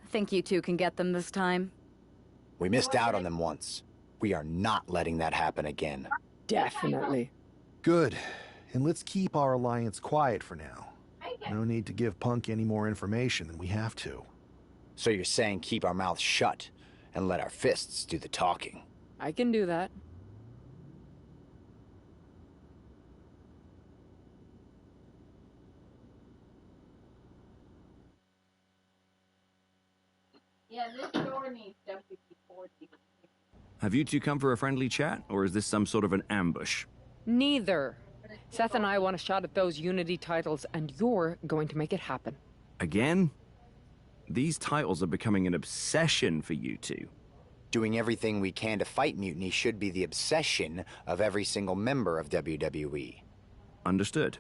Think you two can get them this time? We missed out on them once. We are not letting that happen again. Definitely. Good. And let's keep our alliance quiet for now. No need to give Punk any more information than we have to. So you're saying keep our mouths shut and let our fists do the talking? I can do that. Yeah, this door needs WD-40. Have you two come for a friendly chat, or is this some sort of an ambush? Neither. Seth and I want a shot at those Unity titles, and you're going to make it happen. Again? These titles are becoming an obsession for you two. Doing everything we can to fight Mutiny should be the obsession of every single member of WWE. Understood.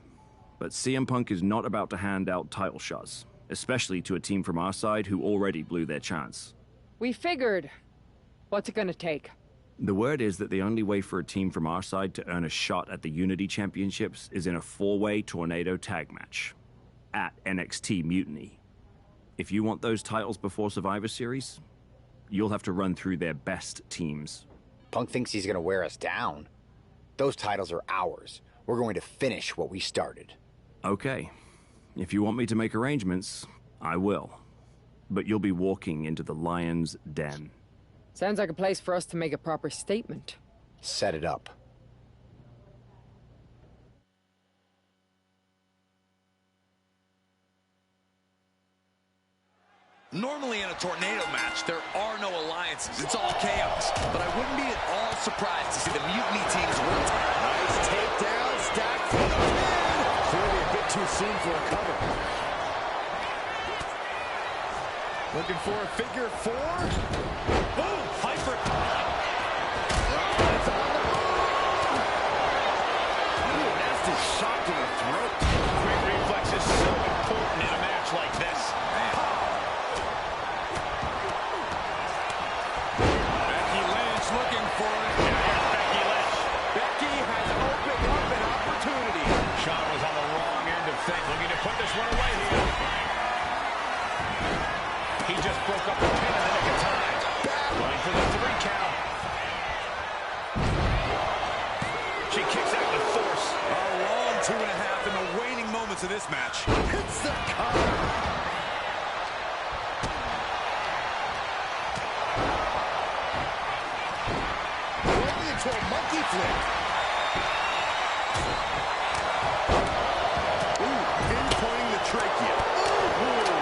But CM Punk is not about to hand out title shots, especially to a team from our side who already blew their chance. We figured. What's it gonna take? The word is that the only way for a team from our side to earn a shot at the Unity Championships is in a 4-way tornado tag match at NXT Mutiny. If you want those titles before Survivor Series, you'll have to run through their best teams. Punk thinks he's gonna wear us down. Those titles are ours. We're going to finish what we started. Okay. If you want me to make arrangements, I will. But you'll be walking into the lion's den. Sounds like a place for us to make a proper statement. Set it up. Normally in a tornado match, there are no alliances. It's all chaos. But I wouldn't be at all surprised to see the Mutiny teams work together. Nice takedown, stacked for the pin. Clearly a bit too soon for a cover. Looking for a figure four. Boom! Hyper. Rollins on the move. Ooh, nasty shot to the throat. Quick reflex is so important in a match like this. Looking for it. Now here's Becky Lynch. Becky has opened up an opportunity. Shawn was on the wrong end of things, looking to put this one away here. He just broke up the pin in the nick of time. Going for the 3 count. She kicks out with force. A long 2.5 in the waning moments of this match. Hits the cover. To a monkey flip. Ooh, pinpointing the trachea. Ooh.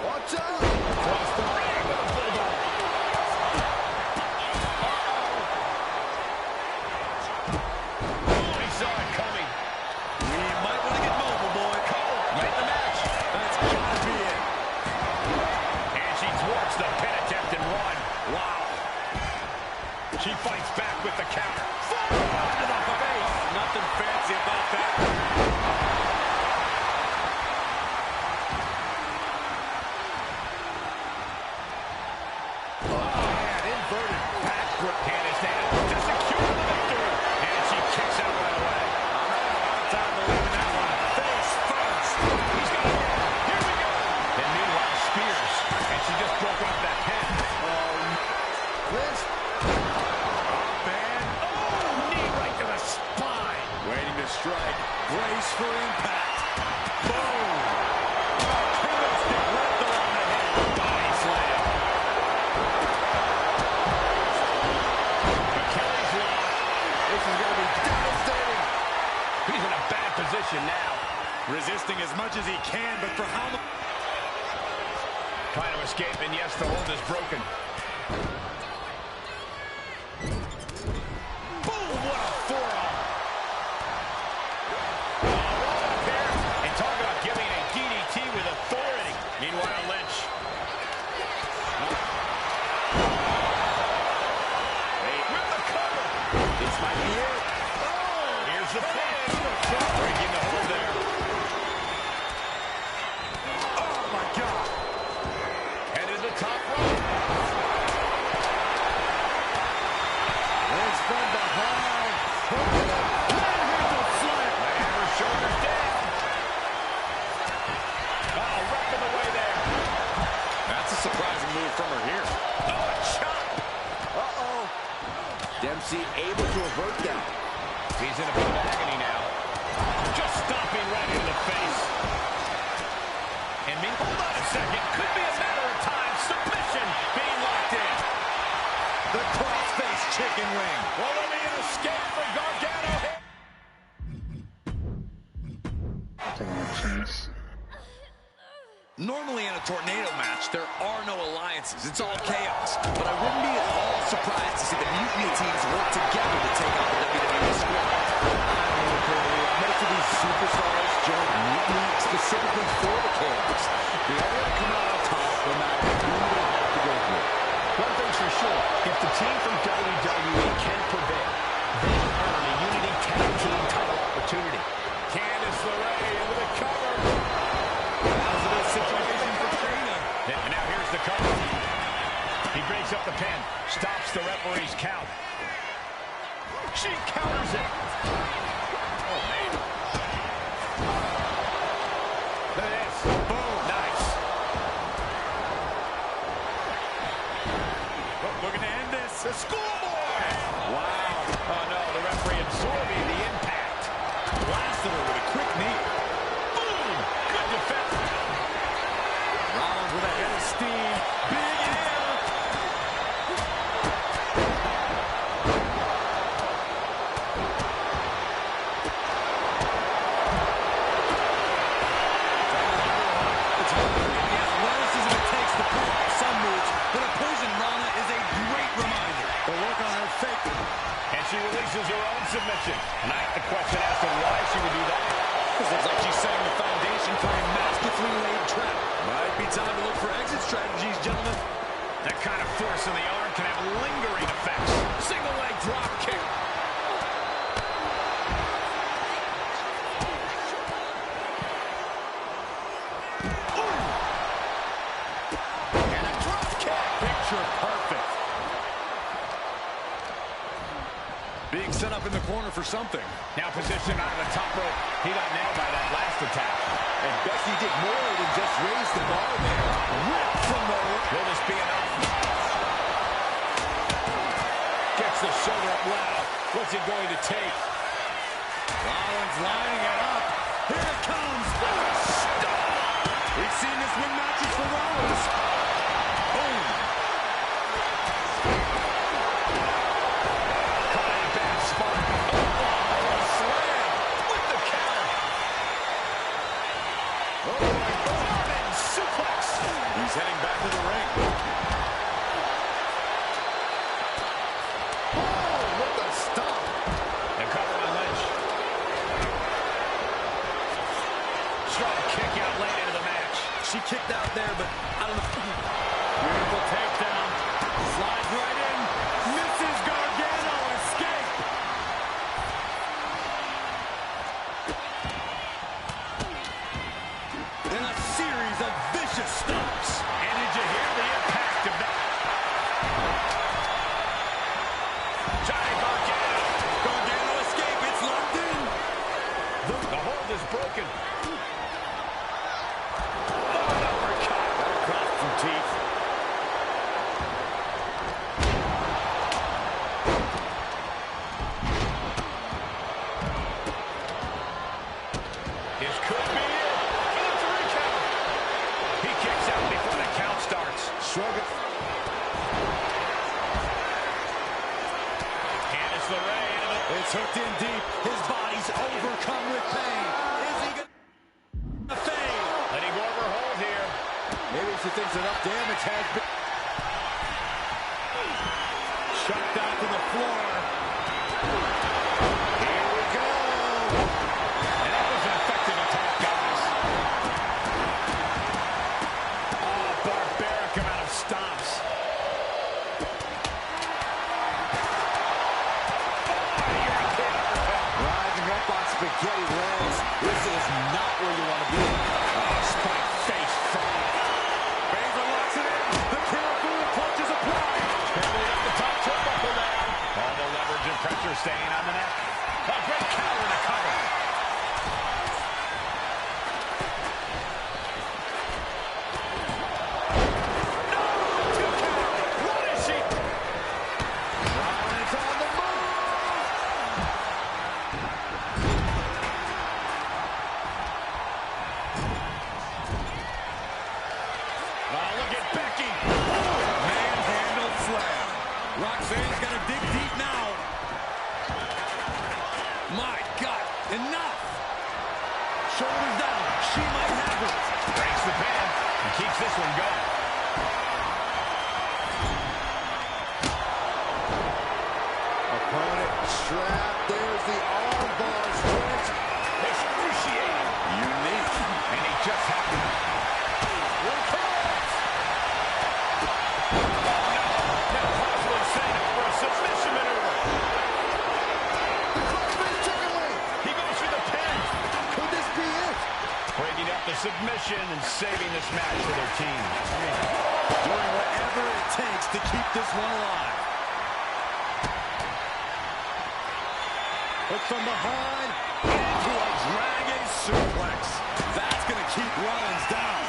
Watch out! Across the ring with a bulldog. Oh, he saw it coming. We might want to get mobile, boy. Right in the match. That's gotta be it. And she thwarts the pin attempt and one. Wow. She fights back with the counter. Forward to the face. Nothing fancy about that. Oh, man, inverted backbrook handstand to secure the victory. And she kicks out right away. I'm having a hard time believing that one. Face first. He's got it. Here we go. And meanwhile, Spears. And she just broke up that pin. Lynch. Man. Oh, knee right to the spine. Waiting to strike. Brace for impact. Boom. Kendo stick wrapped around the head. Body slam. Achilles lock. This is going to be devastating. He's in a bad position now. Resisting as much as he can, but for how much? Trying to escape, and yes, the hold is broken. Boom, what a forearm. Roll up there, and talk about giving a DDT with authority. Meanwhile, Lynch. With the cover. This might be it. Oh, here's the pin. Breaking the hold there. Oh, my God. Headed to the top rope. Lynch from behind. Manhandle slam. Laying her shoulders down. Oh, wrapping the way there. That's a surprising move from her here. Oh, a chop. Uh-oh. Dempsey able to avert that. He's in a bit of agony now. Just stomping right into the face. And hold on a second. Could be a matter of time. Submission being locked in. The cross-face chicken wing. Will there be an escape for Gargano? Normally in a tornado match, there are no alliances. It's all chaos. But I wouldn't be at all surprised to see the Mutiny teams work together to take out the WWE squad. Most of these superstars join Mutiny specifically for the chaos. They all want to come out on top no matter who they have to go through. One thing's for sure, if the team from WWE can prevail, they earn a Unity Tag Team title opportunity. Candice LeRae into the cover. Positive situation for Trina. And now here's the cover. He breaks up the pin, stops the referee's count. She counters it. Oh, man. Look at this. Boom. Nice. The schoolboy! Wow. Oh, no, the referee absorbing the impact. Blasted her with a quick knee. Boom! Good defense. Rollins with a head of steam. Big air. It's hard to get the athleticism it takes to pull off some moves, but opposing Rana is a great reminder. The look on her face. And she releases her own submission. And I have to question as to why she would do that. This looks like she's setting the foundation for a masterfully laid trap. Might be time to look for exit strategies, gentlemen. That kind of force in the arm can have lingering effects. Single leg drop kick. And a drop kick. Picture perfect. Being set up in the corner for something. Now positioned on the top rope. He got nailed by that last attack. And Becky did more than just raise the bar there. Ripped from the... Will this be enough? Gets the shoulder up loud. What's it going to take? Rollins lining it up. Here it comes. Stop. We've seen this win matches for Rollins. Boom. Caught in a bad spot. Oh, slam with the counter. Oh, my God. Suplex. He's heading back to the ring. Oh, what the stop. The cover on Lynch. Strong kick out late into the match. She kicked out there, but I don't know. Beautiful takedown. Slides right in. Misses Gargano. Escape. And a series of vicious stomps. And did you hear the impact of that? Johnny Gargano. Gargano escape. It's locked in. The hold is broken. Oh, an uppercut. That'll cost some teeth. This could be it. For the 3 count. He kicks out before the count starts. Shrugging. Candice LeRae into the... It's hooked in deep. His body's overcome with pain. Is he going to fade? Letting go of her hold here. Maybe she thinks enough damage has been... Shot down to the floor. Here we go. And that was an effective attack, guys. Oh, barbaric amount of stomps. Rising up on spaghetti legs. This is not where you want to be. Oh, spike face front. Baszler locks it in. The Kirifuda clutch is applied. Barely up the top turnbuckle now. All the leverage and pressure staying on the neck. A great counter to cover. No! 2 count. What is she? Rollins on the move. Oh, look at Becky. Manhandle slam. Roxanne's got to dig deep now. My God, enough. Shoulders down. She might have it. Breaks the pin and keeps this one going. Opponent strapped. There's the arm bar stretch. Excruciating. Unique. And he just happened. Here it comes. Oh, no. Now possibly setting up for a submission maneuver. The crossface chicken wing. He goes for the pin. Could this be it? Breaking up the submission and saving this match for their team. Doing whatever it takes to keep this one alive. Look from behind into a dragon suplex. That's going to keep Rollins down.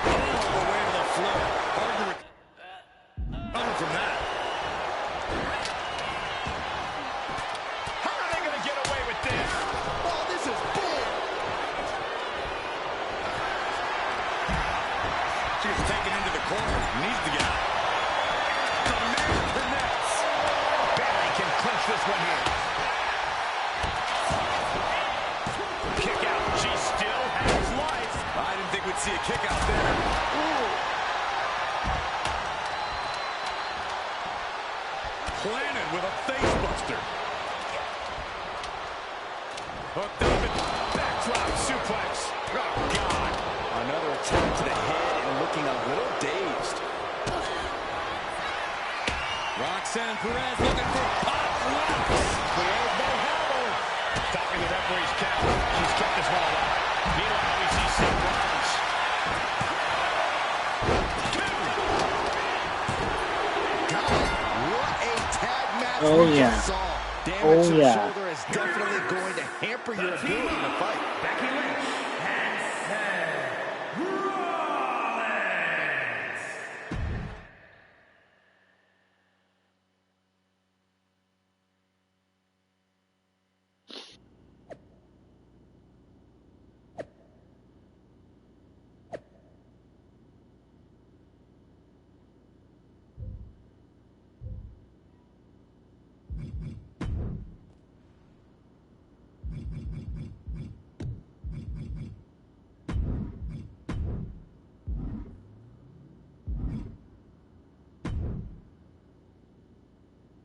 All the way to the floor. Hard to recover from that. planted with a facebuster. Hooked up and backdrop suplex. Oh, God. Another attack to the head and looking a little dazed. Roxanne Perez looking for pop locks. There's no hammer. Stopping the referee's count. She's kept this one alive. Meanwhile, we see Seth Rollins. What a tag match Oh, we yeah. just saw. Damage Oh, to the yeah. shoulder is definitely going to hamper your ability to fight. Becky Lynch and Seth Rollins.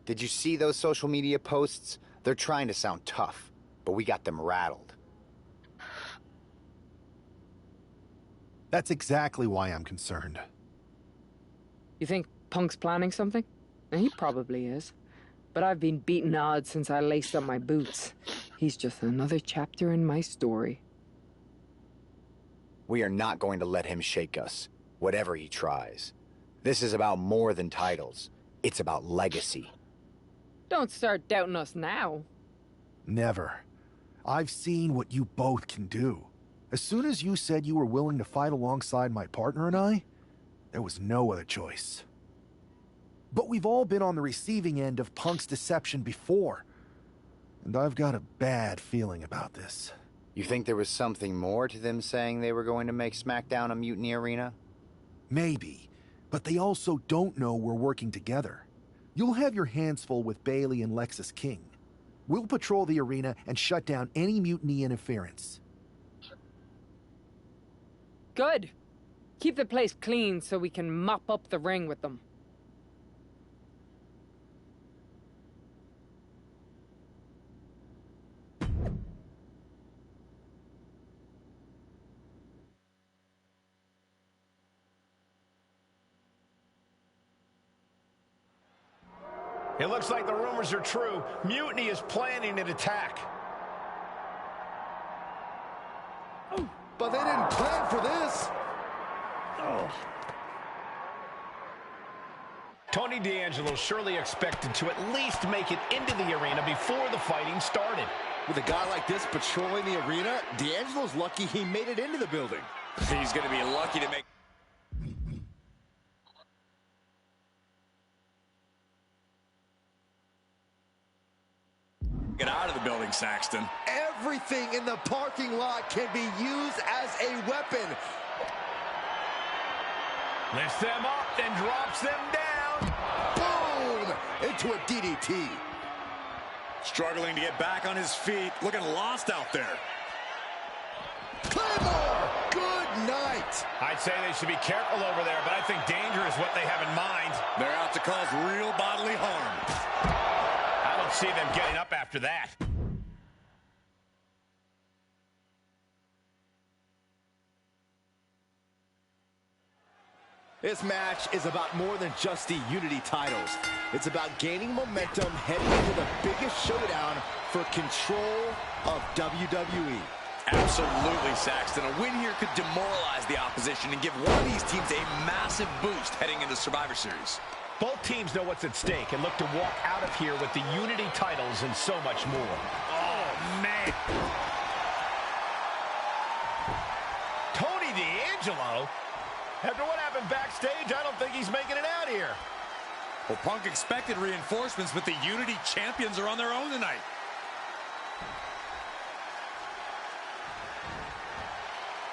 Did you see those social media posts? They're trying to sound tough, but we got them rattled. That's exactly why I'm concerned. You think Punk's planning something? He probably is. But I've been beating odds since I laced up my boots. He's just another chapter in my story. We are not going to let him shake us, whatever he tries. This is about more than titles. It's about legacy. Don't start doubting us now. Never. I've seen what you both can do. As soon as you said you were willing to fight alongside my partner and I, there was no other choice. But we've all been on the receiving end of Punk's deception before. And I've got a bad feeling about this. You think there was something more to them saying they were going to make SmackDown a mutiny arena? Maybe, but they also don't know we're working together. You'll have your hands full with Bayley and Lexis King. We'll patrol the arena and shut down any mutiny interference. Good. Keep the place clean so we can mop up the ring with them. It looks like the rumors are true. Mutiny is planning an attack. But they didn't plan for this. Tony D'Angelo surely expected to at least make it into the arena before the fighting started. With a guy like this patrolling the arena, D'Angelo's lucky he made it into the building. He's going to be lucky to make... Get out of the building, Saxton. Everything in the parking lot can be used as a weapon. Lifts them up, then drops them down. Boom! Into a DDT. Struggling to get back on his feet. Looking lost out there. Claymore! Good night. I'd say they should be careful over there, but I think danger is what they have in mind. They're out to cause real bodily harm. I don't see them getting up after that. This match is about more than just the Unity titles. It's about gaining momentum heading into the biggest showdown for control of WWE. Absolutely, Saxton. A win here could demoralize the opposition and give one of these teams a massive boost heading into Survivor Series. Both teams know what's at stake and look to walk out of here with the Unity titles and so much more. Oh, man. Tony D'Angelo? After what happened backstage, I don't think he's making it out here. Well, Punk expected reinforcements, but the Unity champions are on their own tonight.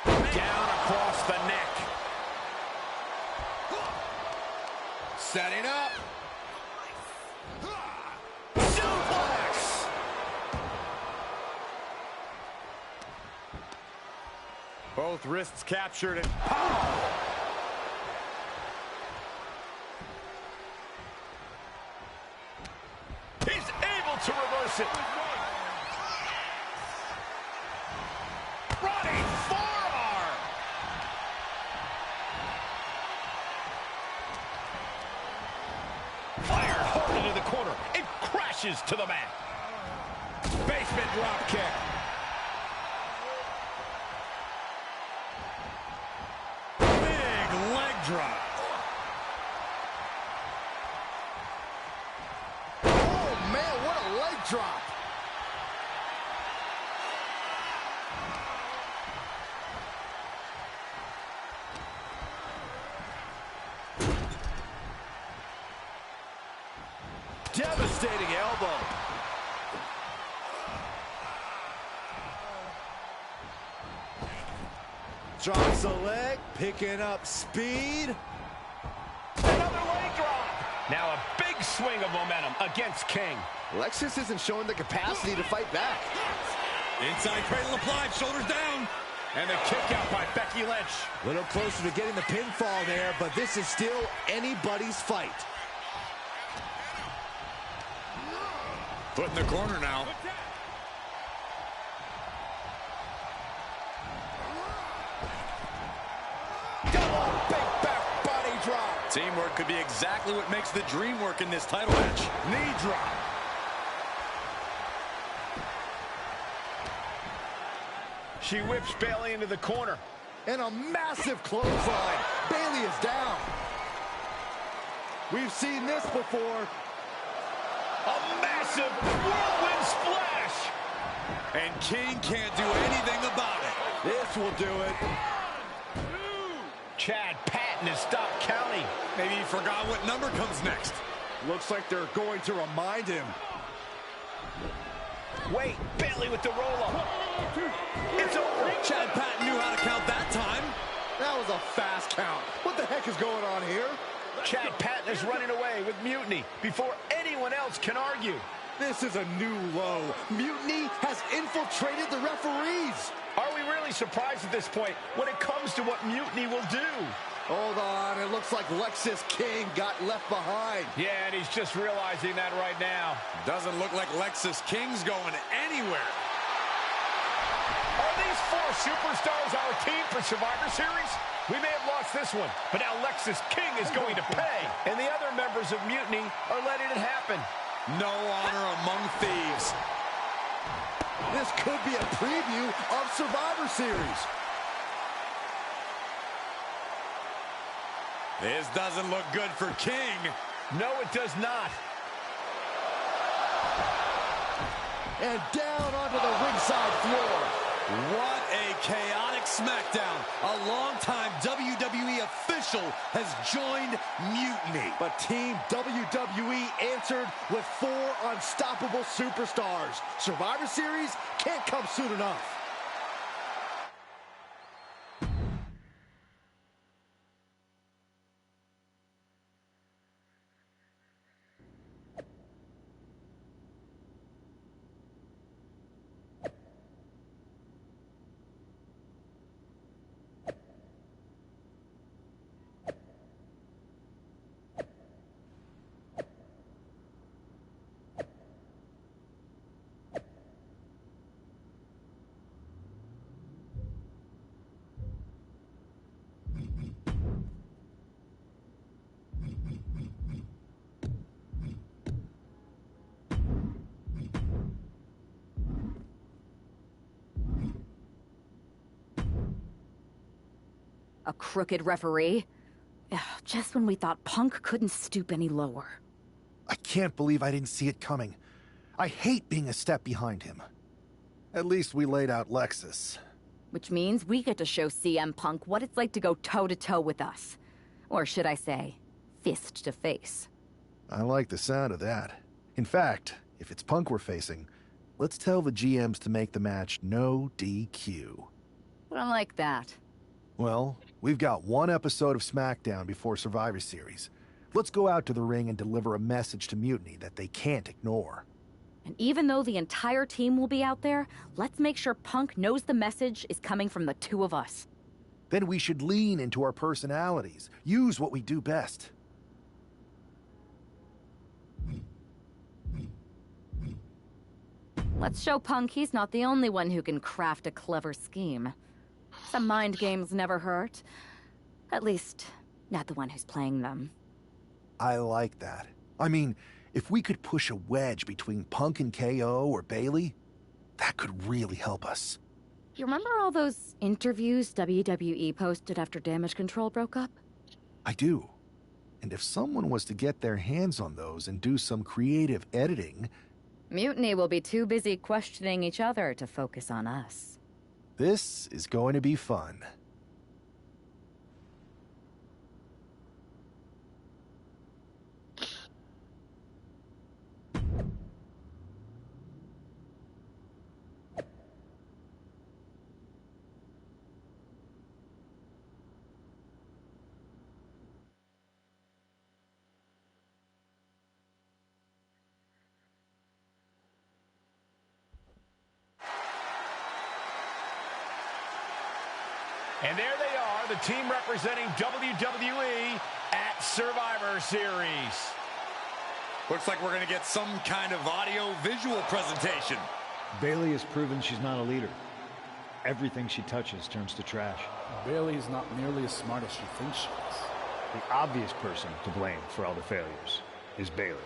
Down across the neck. Setting up. Suplex! Both wrists captured and pow! force it. Running forearm. Fired hard into the corner. It crashes to the mat. Basement drop kick. Big leg drop. Oh, man, what a leg drop. Devastating elbow. Drops the leg, picking up speed. Another leg drop. Now a big swing of momentum against King. Lexus isn't showing the capacity to fight back. Inside cradle applied, shoulders down. And the kick out by Becky Lynch. A little closer to getting the pinfall there, but this is still anybody's fight. Foot in the corner now. Double big back body drop. Teamwork could be exactly what makes the dream work in this title match. Knee drop. She whips Bayley into the corner. And a massive clothesline. Bayley is down. We've seen this before. A massive whirlwind splash. And King can't do anything about it. This will do it. Chad Patton has stopped counting. Maybe he forgot what number comes next. Looks like they're going to remind him. Wait, Bayley with the roll-up. It's over. Chad Patton knew how to count that time. That was a fast count. What the heck is going on here? Chad Patton is running away with Mutiny before anyone else can argue. This is a new low. Mutiny has infiltrated the referees. Are we really surprised at this point when it comes to what Mutiny will do? Hold on, it looks like Lexus King got left behind. Yeah, and he's just realizing that right now. Doesn't look like Lexus King's going anywhere. Are these four superstars our team for Survivor Series? We may have lost this one, but now Lexus King is going to pay. And the other members of Mutiny are letting it happen. No honor among thieves. This could be a preview of Survivor Series. This doesn't look good for King. No, it does not. And down onto the ringside floor. What a chaotic SmackDown. A longtime WWE official has joined Mutiny. But Team WWE answered with 4 unstoppable superstars. Survivor Series can't come soon enough. A crooked referee? Ugh, just when we thought Punk couldn't stoop any lower. I can't believe I didn't see it coming. I hate being a step behind him. At least we laid out Lexus. Which means we get to show CM Punk what it's like to go toe-to-toe with us. Or should I say, fist to face. I like the sound of that. In fact, if it's Punk we're facing, let's tell the GMs to make the match no DQ. I like that. Well, we've got one episode of SmackDown before Survivor Series. Let's go out to the ring and deliver a message to Mutiny that they can't ignore. And even though the entire team will be out there, let's make sure Punk knows the message is coming from the two of us. Then we should lean into our personalities, use what we do best. Let's show Punk he's not the only one who can craft a clever scheme. Some mind games never hurt. At least, not the one who's playing them. I like that. I mean, if we could push a wedge between Punk and KO or Bayley, that could really help us. You remember all those interviews WWE posted after Damage Control broke up? I do. And if someone was to get their hands on those and do some creative editing... Mutiny will be too busy questioning each other to focus on us. This is going to be fun. And there they are, the team representing WWE at Survivor Series. Looks like we're going to get some kind of audio-visual presentation. Bayley has proven she's not a leader. Everything she touches turns to trash. Bayley is not nearly as smart as she thinks she is. The obvious person to blame for all the failures is Bayley.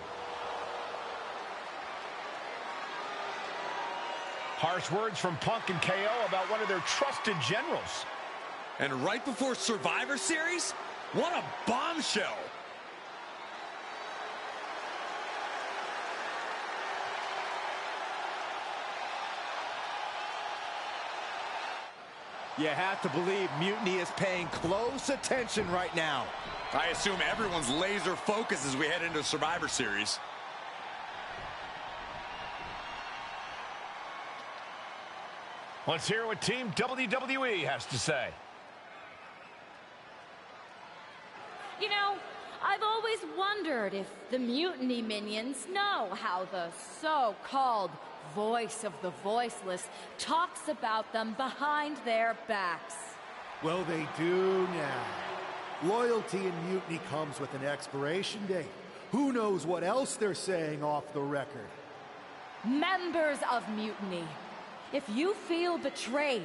Harsh words from Punk and KO about one of their trusted generals. And right before Survivor Series? What a bombshell! You have to believe Mutiny is paying close attention right now. I assume everyone's laser focused as we head into Survivor Series. Let's hear what Team WWE has to say. You know, I've always wondered if the Mutiny minions know how the so-called voice of the voiceless talks about them behind their backs. Well, they do now. Loyalty in Mutiny comes with an expiration date. Who knows what else they're saying off the record? Members of Mutiny, if you feel betrayed,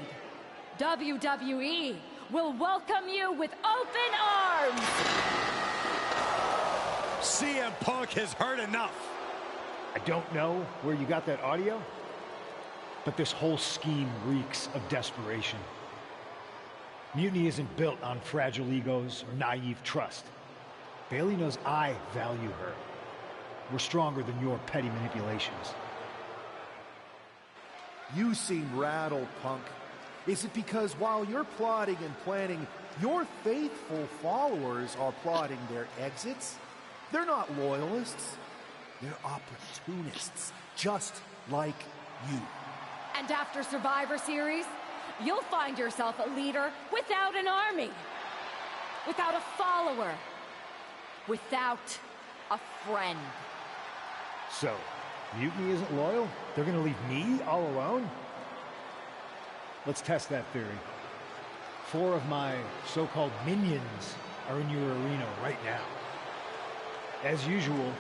WWE will welcome you with open arms! CM Punk has heard enough. I don't know where you got that audio, but this whole scheme reeks of desperation. Mutiny isn't built on fragile egos or naive trust. Bayley knows I value her. We're stronger than your petty manipulations. You seem rattled, Punk. Is it because while you're plotting and planning, your faithful followers are plotting their exits? They're not loyalists. They're opportunists, just like you. And after Survivor Series, you'll find yourself a leader without an army, without a follower, without a friend. So, Mutiny isn't loyal? They're gonna leave me all alone? Let's test that theory. 4 of my so-called minions are in your arena right now. As usual,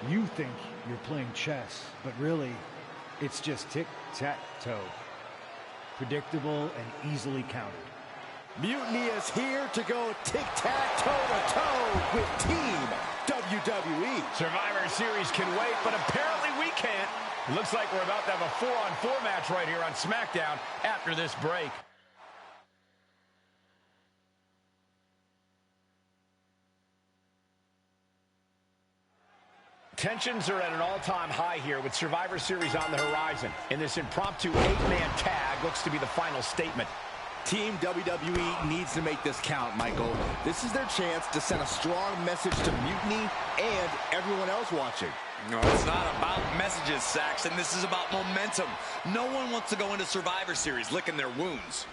you think you're playing chess, but really, it's just tic-tac-toe. Predictable and easily countered. Mutiny is here to go tic-tac-toe-to-toe with Team WWE. Survivor Series can wait, but apparently we can't. Looks like we're about to have a 4-on-4 match right here on SmackDown after this break. Tensions are at an all-time high here with Survivor Series on the horizon. And this impromptu 8-man tag looks to be the final statement. Team WWE needs to make this count, Michael. This is their chance to send a strong message to Mutiny and everyone else watching. No, it's not about messages, Saxon. This is about momentum. No one wants to go into Survivor Series licking their wounds.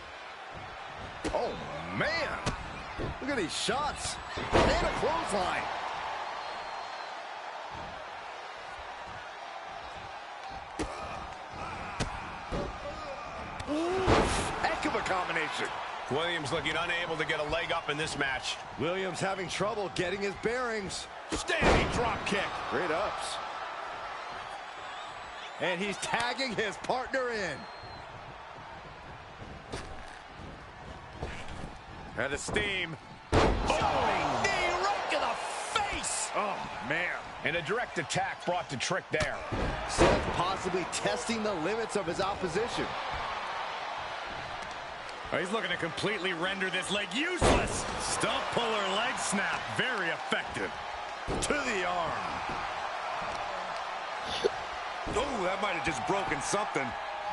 Oh, man. Look at these shots. And a clothesline. Heck of a combination. Williams looking unable to get a leg up in this match. Williams having trouble getting his bearings. Standing drop kick. Great ups. And he's tagging his partner in. Had a steam. Oh, knee right to the face. Oh, man. And a direct attack brought to Trick there. Seth possibly testing the limits of his opposition. Oh, he's looking to completely render this leg useless. Stump puller leg snap. Very effective. To the arm. Oh, that might have just broken something.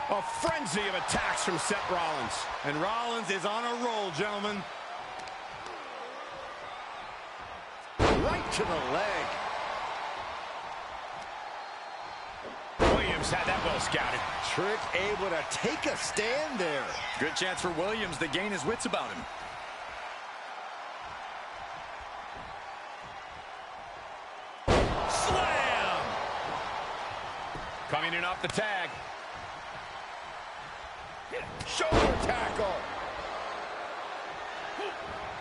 A frenzy of attacks from Seth Rollins. And Rollins is on a roll, gentlemen. Right to the leg. Williams had that well scouted. Trick able to take a stand there. Good chance for Williams to gain his wits about him. Slam! Coming in off the tag. Shoulder tackle.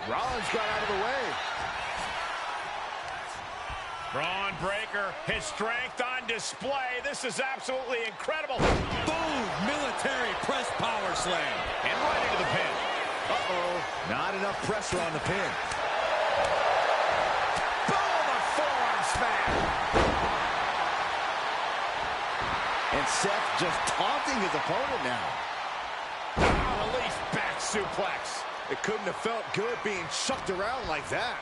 Rollins got out of the way. Braun breaker, his strength on display. This is absolutely incredible. Boom! Military press power slam. And right into the pin. Uh-oh. Not enough pressure on the pin. Boom! A forearm smash. And Seth just taunting his opponent now. Release back suplex. It couldn't have felt good being chucked around like that.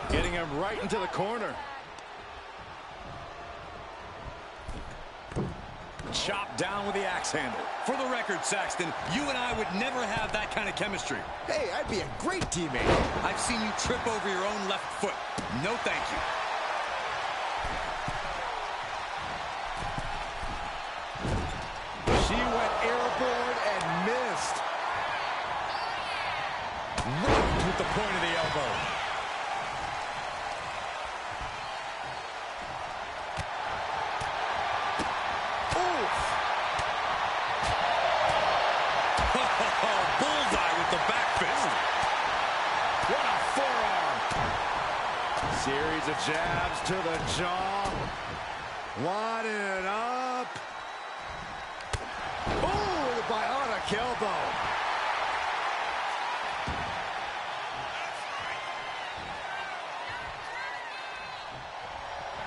Getting him right into the corner. Chopped down with the axe handle. For the record, Saxton, you and I would never have that kind of chemistry. Hey, I'd be a great teammate. I've seen you trip over your own left foot. No thank you. She went airborne and missed. Right with the point of the elbow. Bullseye with the back fist. What a forearm. Series of jabs to the jaw. Winding up. Ooh, the bionic elbow.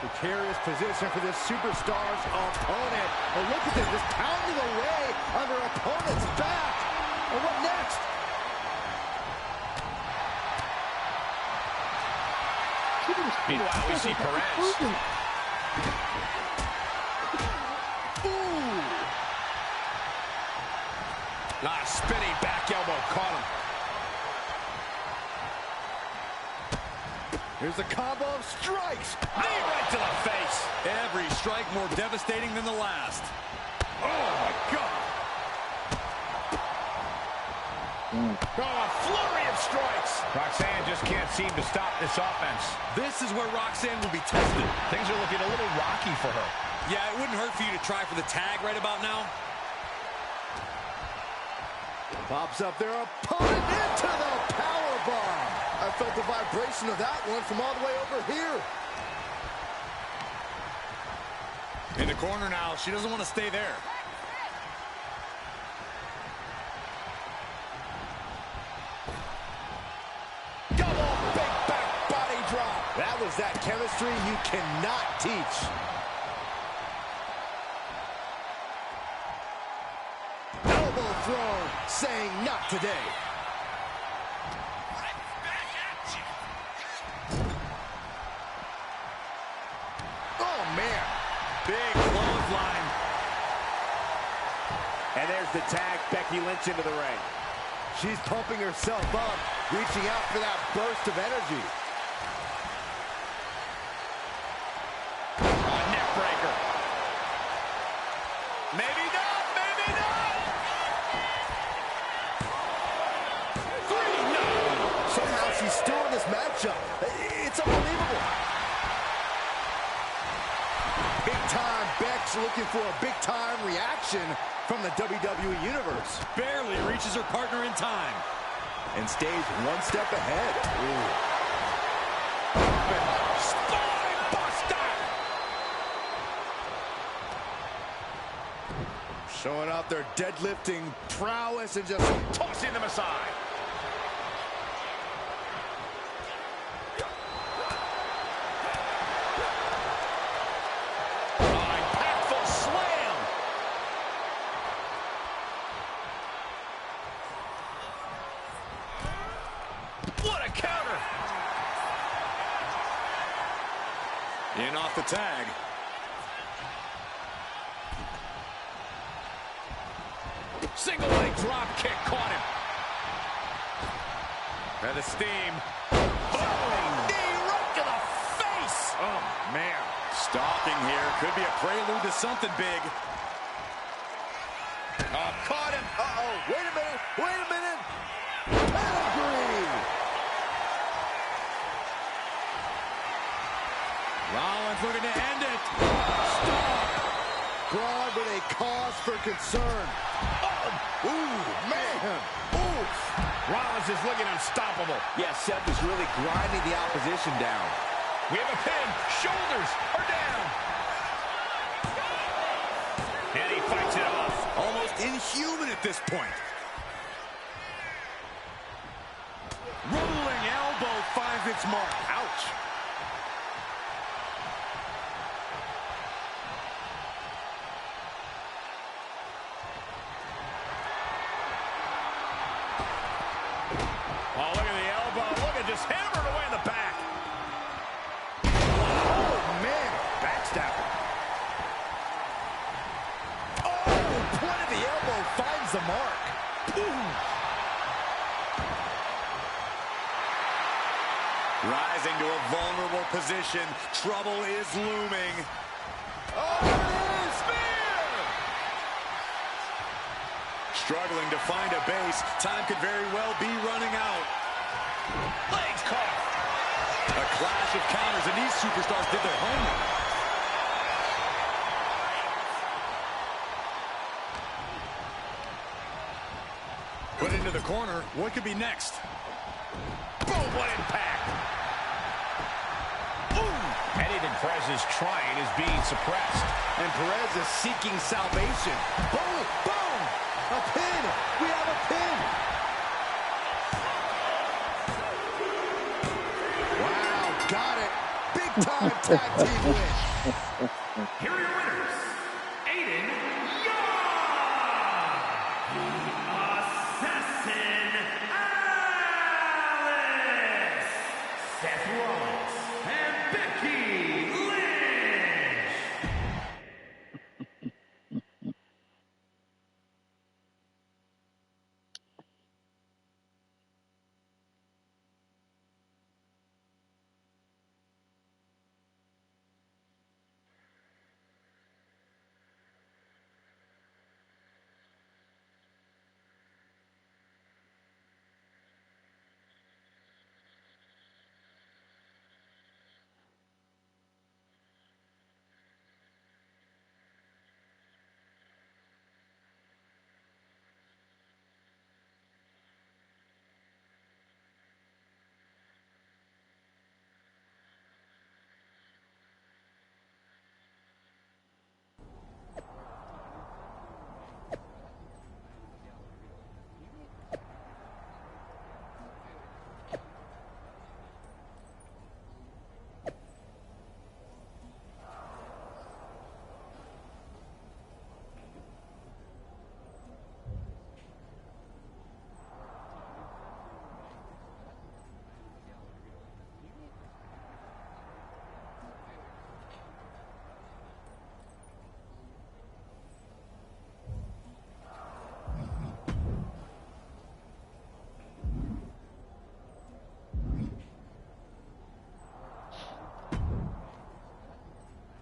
Precarious position for this superstar's opponent. And look at this, just pounding away on their opponent's back. And what next? Meanwhile, we see Perez. Ooh. Spinning back elbow caught him. Here's a combo of strikes. Knee right to the face. Every strike more devastating than the last. Oh, my God. Oh, a flurry of strikes. Roxanne just can't seem to stop this offense. This is where Roxanne will be tested. Things are looking a little rocky for her. Yeah, it wouldn't hurt for you to try for the tag right about now. Pops up their opponent into the powerbomb. I felt the vibration of that one from all the way over here. In the corner now, she doesn't want to stay there. Double big back body drop. That was that chemistry you cannot teach. Elbow throw, saying not today. Oh, man. Big clothesline. And there's the tag, Becky Lynch into the ring. She's pumping herself up, reaching out for that burst of energy. Neck breaker. Maybe not, maybe not. 3-0. Somehow she's still in this matchup. It's unbelievable. Big-time Beck's looking for a big-time reaction from the WWE Universe. Barely reaches her partner in time. And stays one step ahead. Spine buster. Showing off their deadlifting prowess and just tossing them aside. Impactful slam. What a counter. In off the tag. Single leg drop kick caught him. And the steam. Knee right to the face. Oh, man. Stalking here. Could be a prelude to something big. Caught him. Uh-oh. Wait a minute. Wait a minute. Pedigree. Rollins looking to end it. Stop. Braun with a cause for concern. Oh, ooh, man. Ooh. Rollins is looking unstoppable. Yeah, Seth is really grinding the opposition down. We have a pin. Shoulders are down. And he fights it off. Almost inhuman at this point. Rolling elbow finds its mark. Ouch. Oh, look at the elbow. Look at just hammered away in the back. Oh, man. Backstabber. Oh, point of the elbow finds the mark. Ooh. Rising to a vulnerable position. Trouble is looming. Oh, there it is. Spear! Struggling to find a base. Time could very well be running out. Legs caught. A clash of counters, and these superstars did their homework. Put into the corner. What could be next? Boom, what impact. Ooh. Anything Perez is trying is being suppressed. And Perez is seeking salvation. Boom, boom. A pin. We have a pin. Wow, got it. Big time tag team win. Here are your winners, Aiden the Assassin Alex, Seth Rollins, and Becky Lynch.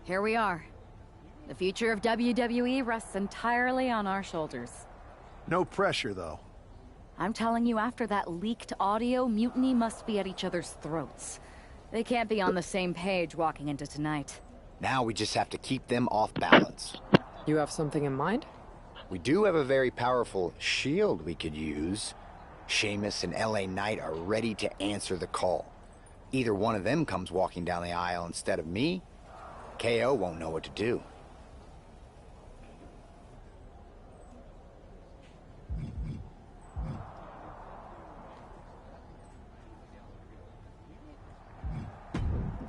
Here we are. The future of WWE rests entirely on our shoulders. No pressure, though. I'm telling you, after that leaked audio, Mutiny must be at each other's throats. They can't be on the same page walking into tonight. Now we just have to keep them off balance. You have something in mind? We do have a very powerful shield we could use. Sheamus and LA Knight are ready to answer the call. Either one of them comes walking down the aisle instead of me, KO won't know what to do.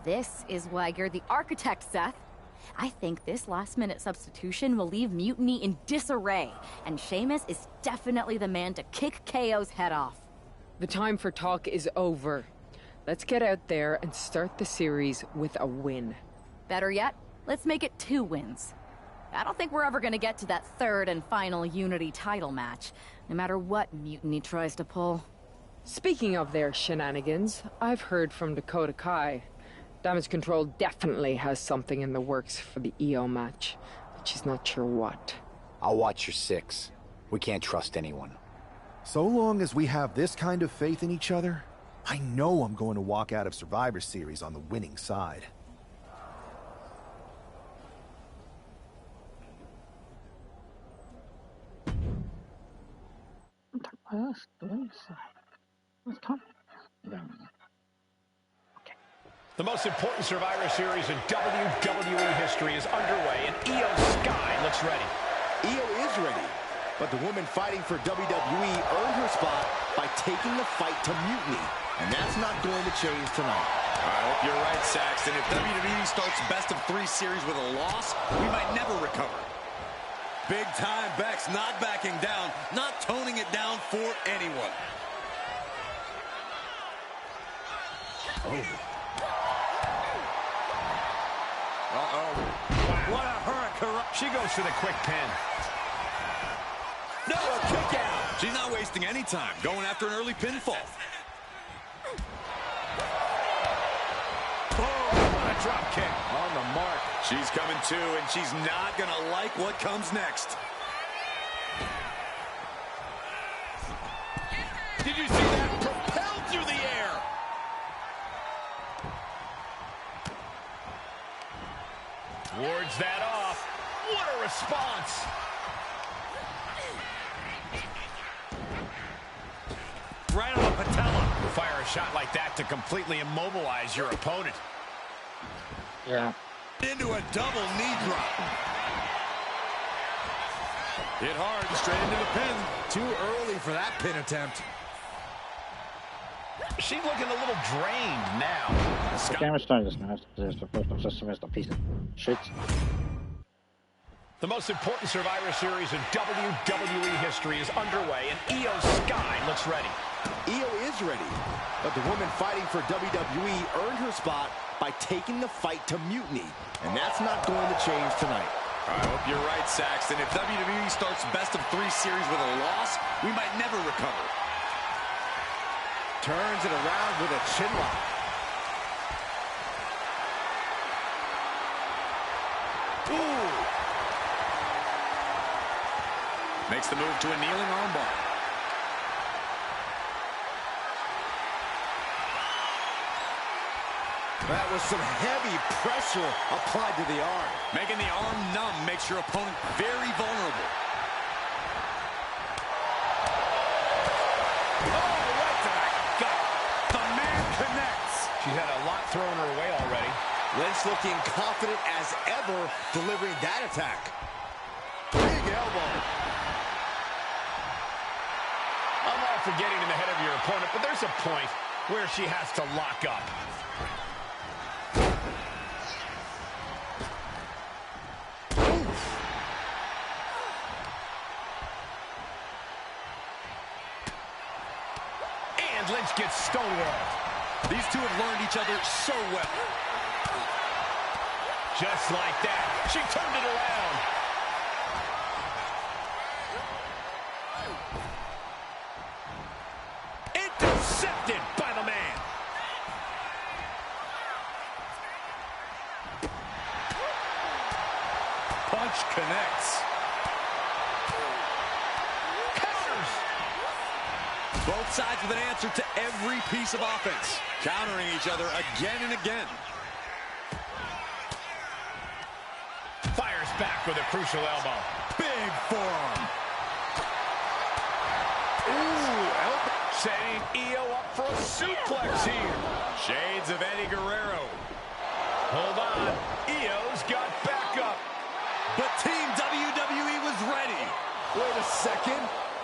This is why you're the architect, Seth. I think this last-minute substitution will leave Mutiny in disarray, and Sheamus is definitely the man to kick KO's head off. The time for talk is over. Let's get out there and start the series with a win. Better yet, let's make it 2 wins. I don't think we're ever gonna get to that third and final Unity title match, no matter what Mutiny tries to pull. Speaking of their shenanigans, I've heard from Dakota Kai. Damage Control definitely has something in the works for the EO match, but she's not sure what. I'll watch your 6. We can't trust anyone. So long as we have this kind of faith in each other, I know I'm going to walk out of Survivor Series on the winning side. The most important Survivor Series in WWE history is underway, and Io Sky looks ready. Io is ready, but the woman fighting for WWE earned her spot by taking the fight to Mutiny, and that's not going to change tonight. I hope you're right, Saxton. If WWE starts best of 3 series with a loss, we might never recover. Big time Bex not backing down, not toning it down for anyone. Uh-oh. What a hurricane. She goes for the quick pin. No, a kick out. She's not wasting any time, going after an early pinfall. Oh, what a drop kick. On the mark. She's coming too, and she's not going to like what comes next. Did you see that? Propelled through the air. Wards that off. What a response. Right on the patella. You fire a shot like that to completely immobilize your opponent. Yeah. Into a double knee drop. Hit hard, straight into the pin. Too early for that pin attempt. She's looking a little drained now. The camera's starting to smash. There's the first one, just a piece of shit. The most important Survivor Series in WWE history is underway, and Io Sky looks ready. Io is ready, but the woman fighting for WWE earned her spot by taking the fight to Mutiny, and that's not going to change tonight. I hope you're right, Saxton. If WWE starts best of 3 series with a loss, we might never recover. Turns it around with a chin lock. Ooh. Makes the move to a kneeling armbar. That was some heavy pressure applied to the arm. Making the arm numb makes your opponent very vulnerable. Oh, right to the gut. The man connects. She's had a lot thrown her way already. Lynch looking confident as ever, delivering that attack. Big elbow. I'm all for getting in the head of your opponent, but there's a point where she has to lock up. And Lynch gets stonewalled. These two have learned each other so well. Just like that, she turned it around. Intercepted by the man. Punch connects. Counters. Both sides with an answer to every piece of offense. Countering each other again and again. Fires back with a crucial elbow. Big forearm. Ooh, elbow. Setting Io up for a suplex here. Shades of Eddie Guerrero. Hold on. Io's got backup. But Team WWE was ready. Wait a second.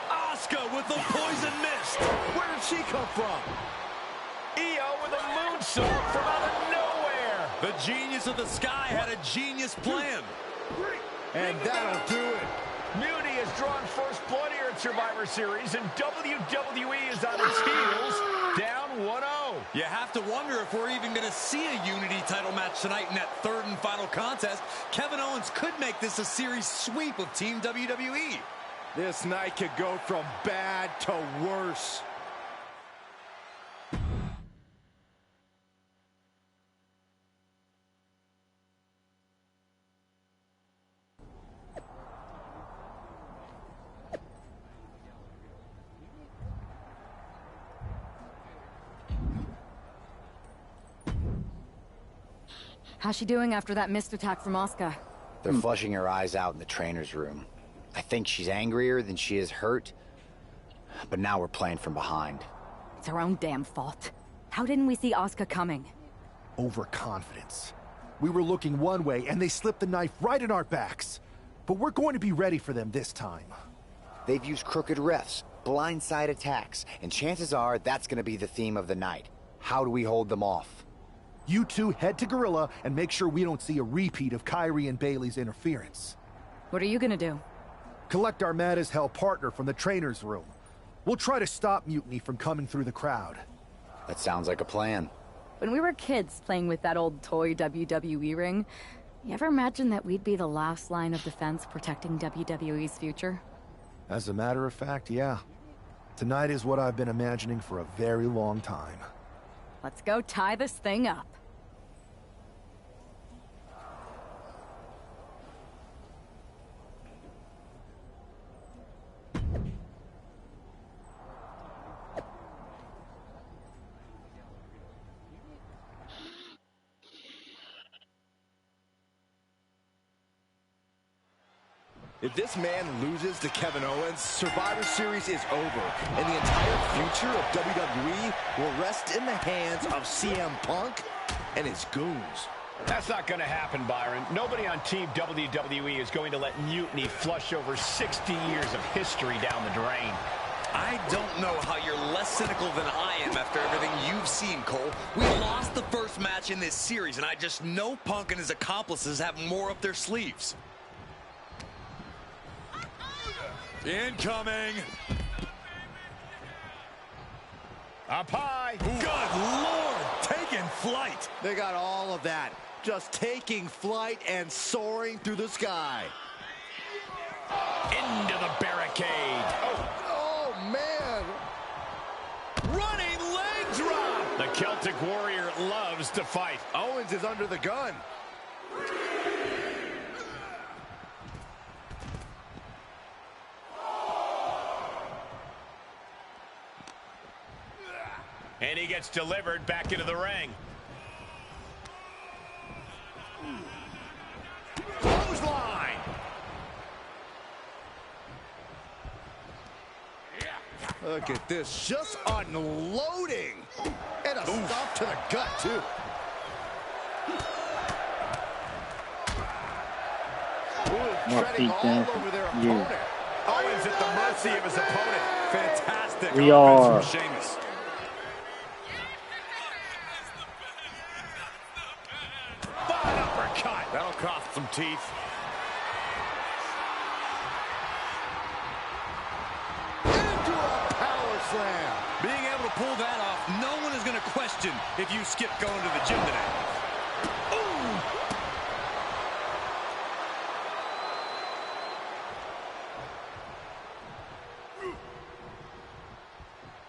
Asuka with the poison mist. Where did she come from? Io with a moonsault from out of nowhere. The genius of the sky had a genius plan. And that'll do it. Mutiny has drawn first blood here at Survivor Series, and WWE is on its heels, down 1-0. You have to wonder if we're even going to see a Unity title match tonight in that third and final contest. Kevin Owens could make this a series sweep of Team WWE. This night could go from bad to worse. How's she doing after that missed attack from Asuka? They're flushing her eyes out in the trainer's room. I think she's angrier than she is hurt, but now we're playing from behind. It's her own damn fault. How didn't we see Asuka coming? Overconfidence. We were looking one way and they slipped the knife right in our backs. But we're going to be ready for them this time. They've used crooked refs, blindside attacks, and chances are that's going to be the theme of the night. How do we hold them off? You two head to Gorilla and make sure we don't see a repeat of Kyrie and Bailey's interference. What are you gonna do? Collect our mad-as-hell partner from the trainer's room. We'll try to stop Mutiny from coming through the crowd. That sounds like a plan. When we were kids playing with that old toy WWE ring, you ever imagine that we'd be the last line of defense protecting WWE's future? As a matter of fact, yeah. Tonight is what I've been imagining for a very long time. Let's go tie this thing up. If this man loses to Kevin Owens, Survivor Series is over, and the entire future of WWE will rest in the hands of CM Punk and his goons. That's not going to happen, Byron. Nobody on Team WWE is going to let Mutiny flush over 60 years of history down the drain. I don't know how you're less cynical than I am after everything you've seen, Cole. We lost the first match in this series, and I just know Punk and his accomplices have more up their sleeves. Incoming. Up high. Good Lord, taking flight. They got all of that, just taking flight and soaring through the sky. Into the barricade. Oh man. Running leg drop. The Celtic Warrior loves to fight. Owens is under the gun. And he gets delivered back into the ring. Clothesline. Look at this, just unloading. And a stop to the gut, too. Treading all over their opponent. Owens at the mercy of his opponent. Fantastic We are. offense from Sheamus. Fine uppercut. That'll cost some teeth. Into a power slam. Being able to pull that off, no one is going to question if you skip going to the gym today. Ooh.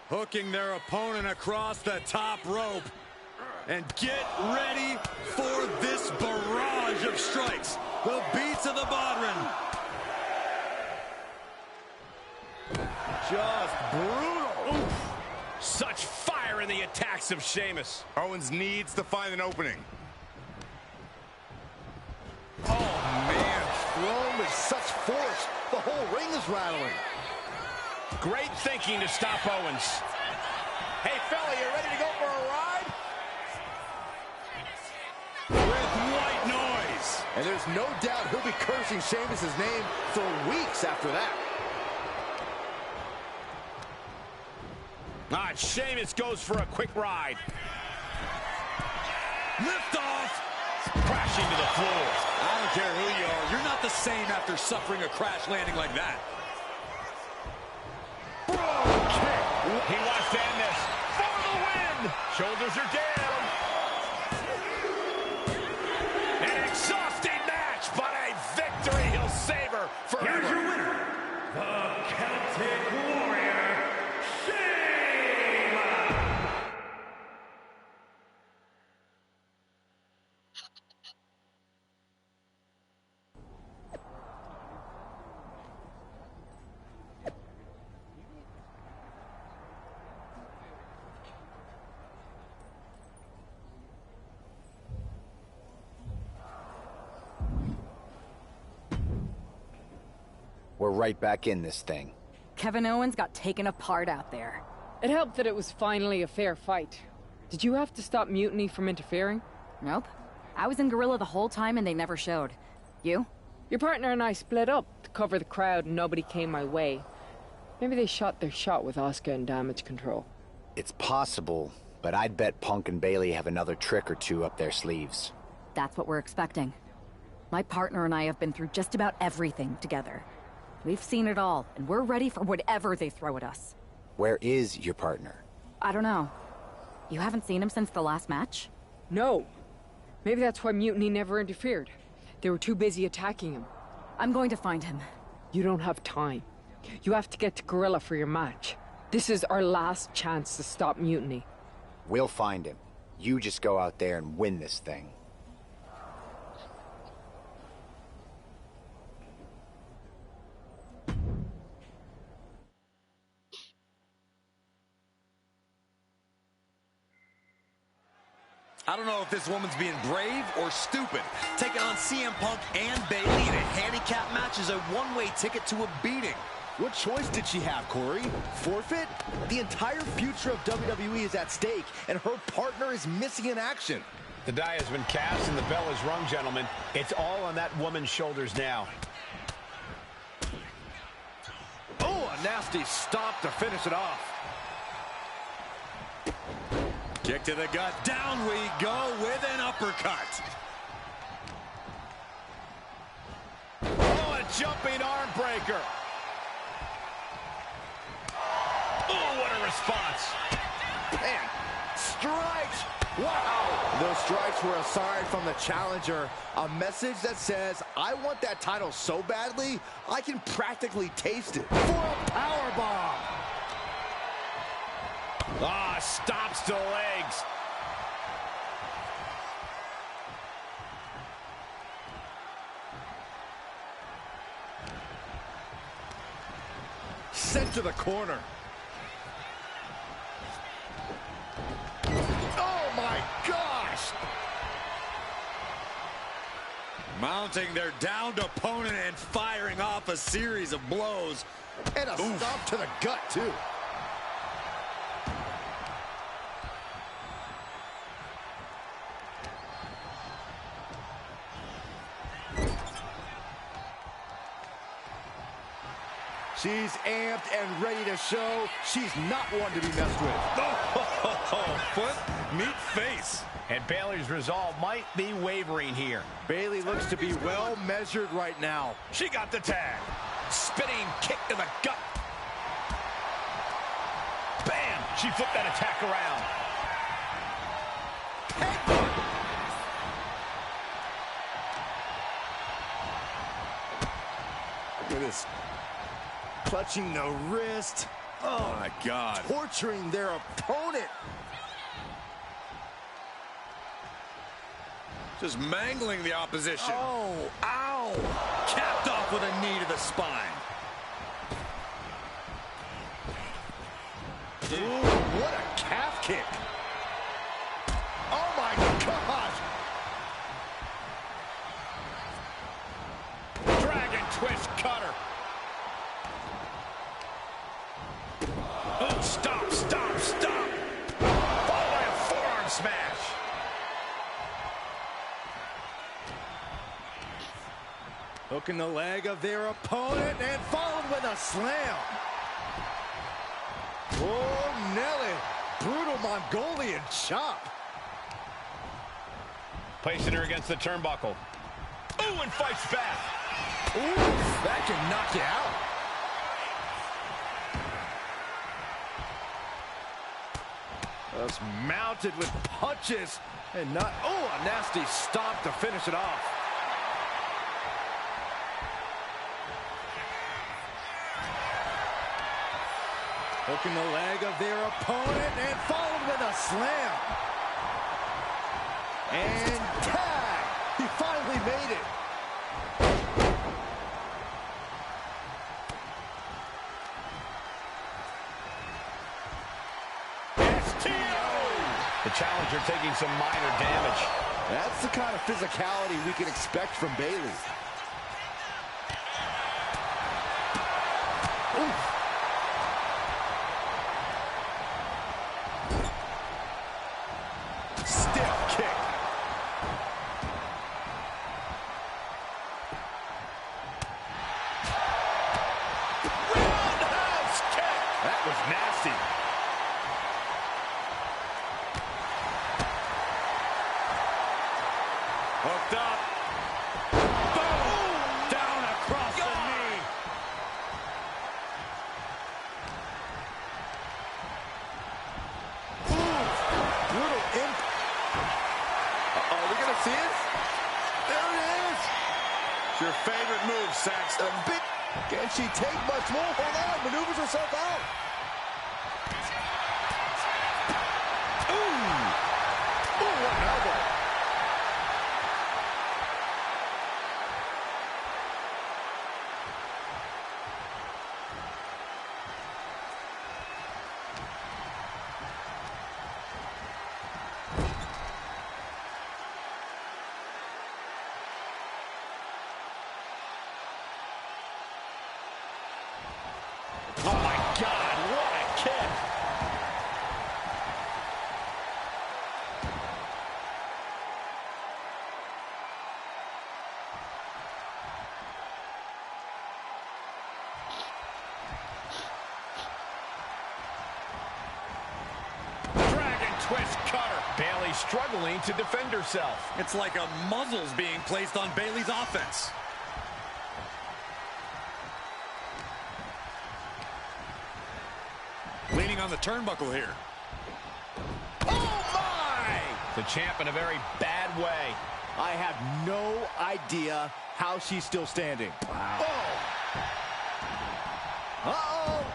Hooking their opponent across the top rope. And get ready for this barrage of strikes. The beats of the Bodhrán. Just brutal. Oof. Such fire in the attacks of Sheamus. Owens needs to find an opening. Oh, man. Thrown with such force, the whole ring is rattling. Great thinking to stop Owens. Hey, fella, you ready to go for a ride? With white noise. And there's no doubt he'll be cursing Sheamus' name for weeks after that. Sheamus goes for a quick ride. Lift off. crashing to the floor. I don't care who you are. You're not the same after suffering a crash landing like that. He wants to end this for the win. Shoulders are down. An exhausting match, but a victory he'll savor forever. Here's your winner, the Celtic Warrior, We're right back in this thing. Kevin Owens got taken apart out there. It helped that it was finally a fair fight. Did you have to stop Mutiny from interfering? Nope. I was in Gorilla the whole time and they never showed. You? Your partner and I split up to cover the crowd and nobody came my way. Maybe they shot their shot with Asuka and Damage Control. It's possible, but I'd bet Punk and Bayley have another trick or two up their sleeves. That's what we're expecting. My partner and I have been through just about everything together. We've seen it all, and we're ready for whatever they throw at us. Where is your partner? I don't know. You haven't seen him since the last match? No. Maybe that's why Mutiny never interfered. They were too busy attacking him. I'm going to find him. You don't have time. You have to get to Gorilla for your match. This is our last chance to stop Mutiny. We'll find him. You just go out there and win this thing. I don't know if this woman's being brave or stupid. Taking on CM Punk and Bayley in a handicap match is a one-way ticket to a beating. What choice did she have, Corey? Forfeit? The entire future of WWE is at stake, and her partner is missing in action. The die has been cast and the bell is rung, gentlemen. It's all on that woman's shoulders now. Oh, a nasty stop to finish it off. Kick to the gut. Down we go with an uppercut. Oh, a jumping arm breaker. Oh, what a response. Man, strikes. Wow. Those strikes were a sign from the challenger. A message that says, I want that title so badly, I can practically taste it. For a powerbomb. Ah, stops to legs. Sent to the corner. Oh my gosh! Mounting their downed opponent and firing off a series of blows. And a stomp to the gut, too. She's amped and ready to show she's not one to be messed with. Oh, foot, meet face. And Bayley's resolve might be wavering here. Bayley looks to be well measured right now. She got the tag. Spinning kick to the gut. Bam! She flipped that attack around. Look at this. Clutching the wrist. Oh, my God. Torturing their opponent. Just mangling the opposition. Oh, ow. Capped off with a knee to the spine. Ooh, what a calf kick. Oh, my God. Dragon twist cutter. Oh, stop, stop, stop. Followed by a forearm smash. Hooking the leg of their opponent and followed with a slam. Oh, Nelly. Brutal Mongolian chop. Placing her against the turnbuckle. Ooh, and fights back. Ooh, that can knock you out. Just mounted with punches and not. Oh, a nasty stomp to finish it off. Hooking the leg of their opponent and followed with a slam. And tag! He finally made it. The challenger taking some minor damage. That's the kind of physicality we can expect from Bayley. Oof. Stiff kick. Roundhouse kick. That was nasty. Hooked up. Boom! Down across the knee. Brutal impact. Are we going to see it? There it is. It's your favorite move, Saxton. Can she take much more? Hold on. Maneuvers herself out. Ooh. Ooh, what an elbow. Oh, my God, what a kick. Dragon twist cutter. Bayley struggling to defend herself. It's like a muzzle's being placed on Bayley's offense. Leaning on the turnbuckle here. Oh, my! The champ in a very bad way. I have no idea how she's still standing. Wow. Oh. Uh-oh.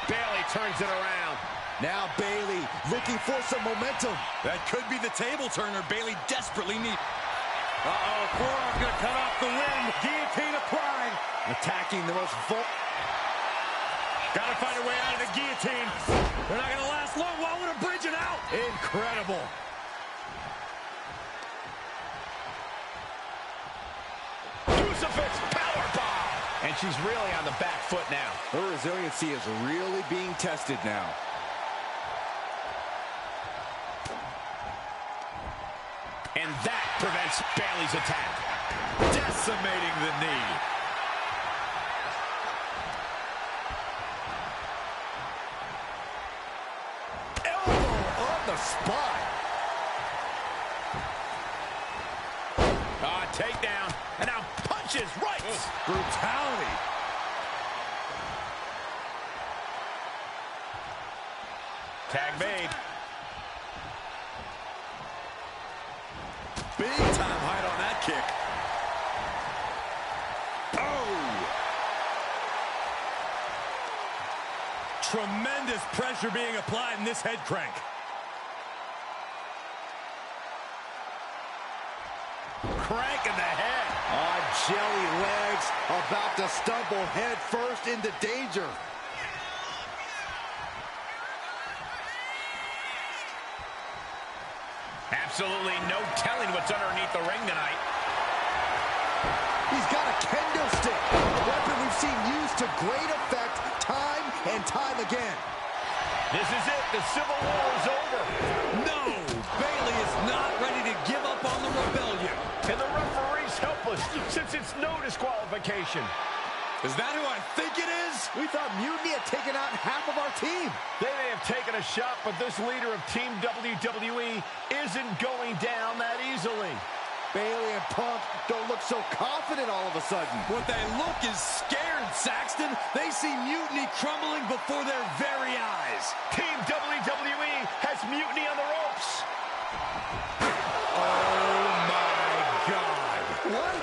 Bayley turns it around. Now Bayley looking for some momentum. That could be the table turner Bayley desperately needs. Uh-oh, forearm gonna cut off the wind. Guillotine applied. Attacking the most Gotta find a way out of the guillotine. They're not gonna last long. Why would a bridge it out? incredible. Crucifix powerbomb. And she's really on the back foot now. Her resiliency is really being tested now. And that prevents Bayley's attack. Decimating the knee. Elbow on the spot. Takedown. And now punches right. Brutality. Tag made. Big time height on that kick. Oh! Tremendous pressure being applied in this head crank. Crank in the head. On jelly legs, about to stumble head first into danger. Absolutely no telling what's underneath the ring tonight. He's got a kendo stick, a weapon we've seen used to great effect time and time again. This is it. The Civil War is over. No! Bayley is not ready to give up on the rebellion. And the referee's helpless since it's no disqualification. Is that who I think it is? We thought Mutiny had taken out half of our team. They may have taken a shot, but this leader of Team WWE isn't going down that easily. Bayley and Punk don't look so confident all of a sudden. What they look is scared, Saxton. They see Mutiny crumbling before their very eyes. Team WWE has Mutiny on the ropes. Oh, my God. What?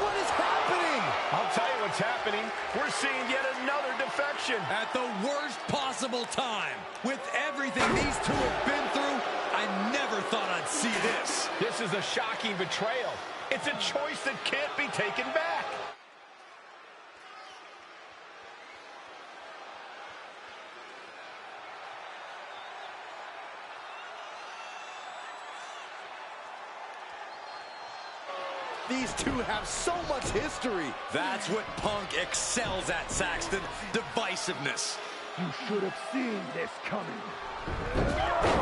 What is happening? I'll tell you what's happening. We're seeing yet another defection. At the worst possible time. With everything these two have been through, I never thought I'd see this. This is a shocking betrayal. It's a choice that can't be taken back. These two have so much history. That's what Punk excels at, Saxton. Divisiveness. You should have seen this coming.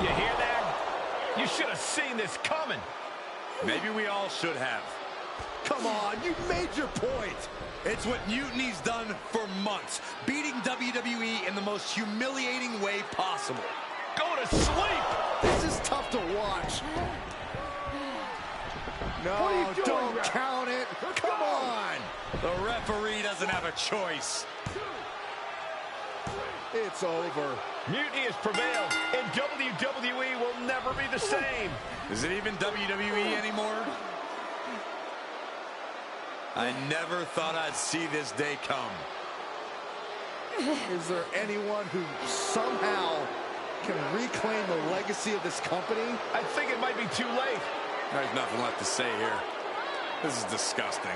You hear that? You should have seen this coming. Maybe we all should have. Come on, you made your point. It's what Mutiny's done for months, beating WWE in the most humiliating way possible. Go to sleep. This is tough to watch. No, don't count it. Come on. The referee doesn't have a choice. It's over. Mutiny has prevailed, and WWE will never be the same. Is it even WWE anymore? I never thought I'd see this day come. Is there anyone who somehow can reclaim the legacy of this company? I think it might be too late. There's nothing left to say here. This is disgusting.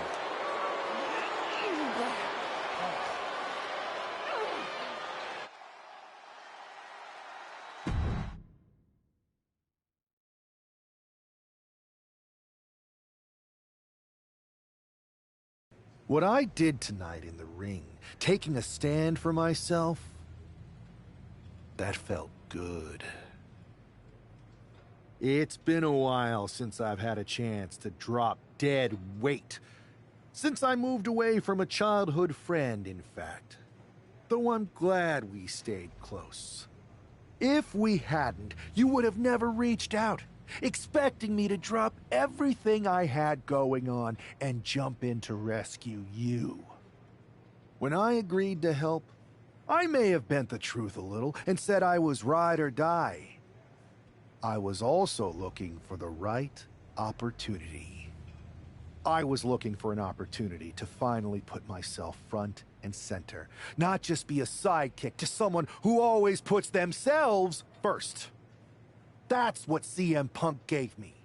What I did tonight in the ring, taking a stand for myself, that felt good. It's been a while since I've had a chance to drop dead weight. Since I moved away from a childhood friend, in fact. Though I'm glad we stayed close. If we hadn't, you would have never reached out, expecting me to drop everything I had going on and jump in to rescue you. When I agreed to help, I may have bent the truth a little and said I was ride or die. I was also looking for the right opportunity. I was looking for an opportunity to finally put myself front and center, not just be a sidekick to someone who always puts themselves first. That's what CM Punk gave me.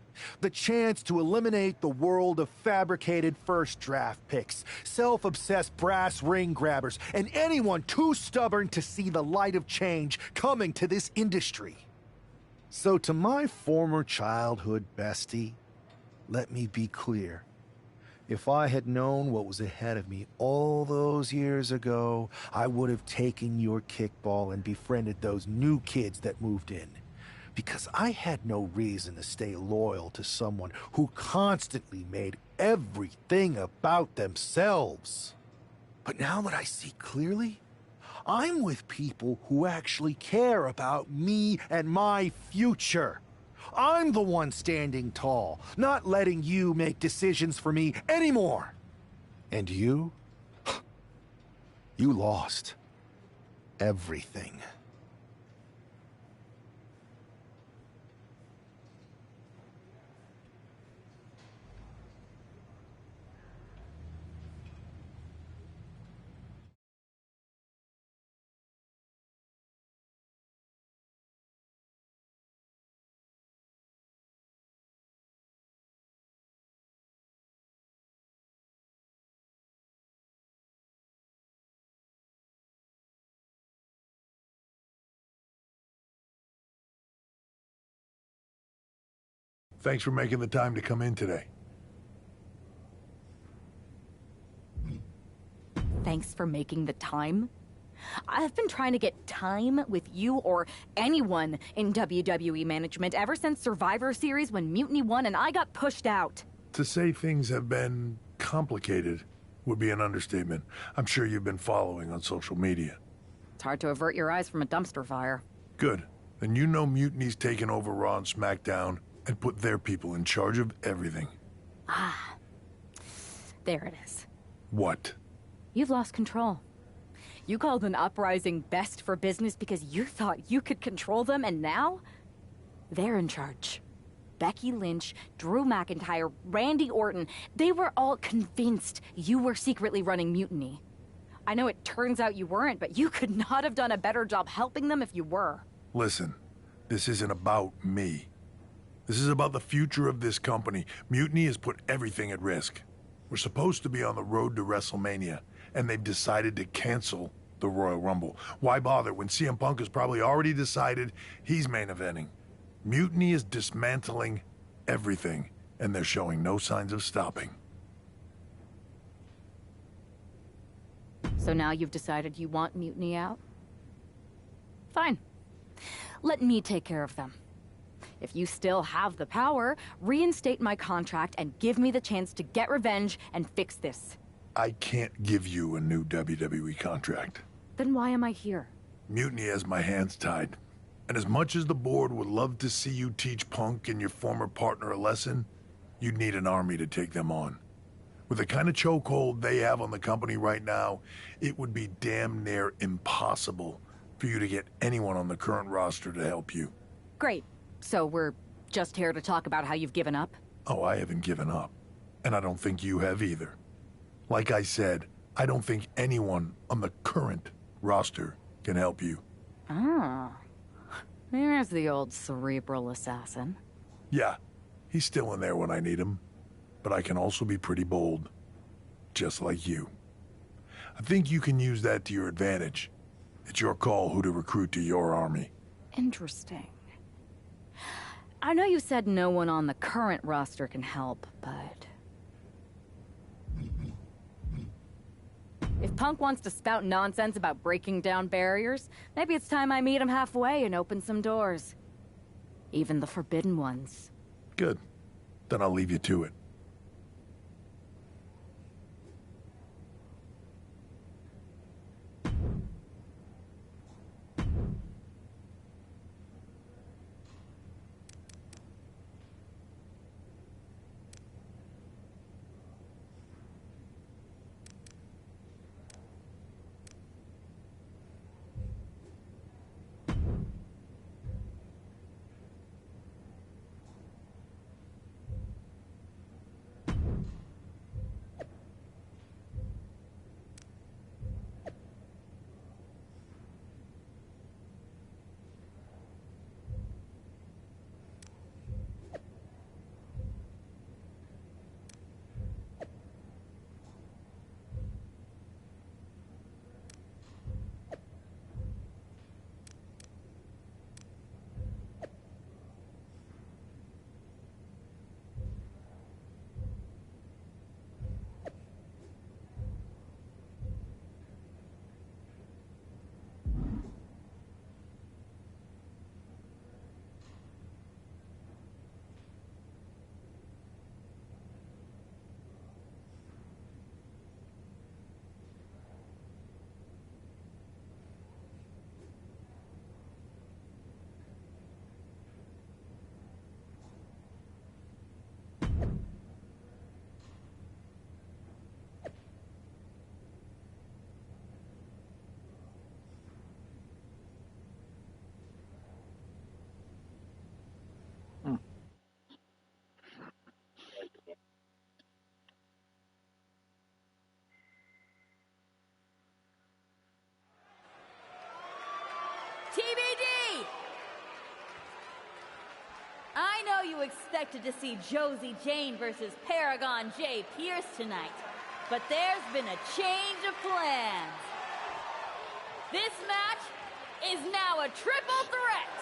The chance to eliminate the world of fabricated first draft picks, self-obsessed brass ring grabbers, and anyone too stubborn to see the light of change coming to this industry. So to my former childhood bestie, let me be clear. If I had known what was ahead of me all those years ago, I would have taken your kickball and befriended those new kids that moved in. Because I had no reason to stay loyal to someone who constantly made everything about themselves. But now that I see clearly, I'm with people who actually care about me and my future. I'm the one standing tall, not letting you make decisions for me anymore. And you? You lost everything. Thanks for making the time to come in today. Thanks for making the time. I've been trying to get time with you or anyone in WWE management ever since Survivor Series when Mutiny won and I got pushed out. To say things have been complicated would be an understatement. I'm sure you've been following on social media. It's hard to avert your eyes from a dumpster fire. Good. Then you know Mutiny's taken over Raw and SmackDown and put their people in charge of everything. Ah. There it is. What? You've lost control. You called an uprising best for business because you thought you could control them, and now they're in charge. Becky Lynch, Drew McIntyre, Randy Orton, they were all convinced you were secretly running Mutiny. I know it turns out you weren't, but you could not have done a better job helping them if you were. Listen, this isn't about me. This is about the future of this company. Mutiny has put everything at risk. We're supposed to be on the road to WrestleMania, and they've decided to cancel the Royal Rumble. Why bother when CM Punk has probably already decided he's main eventing? Mutiny is dismantling everything, and they're showing no signs of stopping. So now you've decided you want Mutiny out? Fine. Let me take care of them. If you still have the power, reinstate my contract and give me the chance to get revenge and fix this. I can't give you a new WWE contract. Then why am I here? Mutiny has my hands tied. And as much as the board would love to see you teach Punk and your former partner a lesson, you'd need an army to take them on. With the kind of chokehold they have on the company right now, it would be damn near impossible for you to get anyone on the current roster to help you. Great. So we're just here to talk about how you've given up? Oh, I haven't given up. And I don't think you have either. Like I said, I don't think anyone on the current roster can help you. Ah. There's the old cerebral assassin. Yeah, he's still in there when I need him. But I can also be pretty bold. Just like you. I think you can use that to your advantage. It's your call who to recruit to your army. Interesting. I know you said no one on the current roster can help, but... if Punk wants to spout nonsense about breaking down barriers, maybe it's time I meet him halfway and open some doors. Even the forbidden ones. Good. Then I'll leave you to it. TBD! I know you expected to see Josie Jane versus Paragon J. Pierce tonight, but there's been a change of plans. This match is now a triple threat.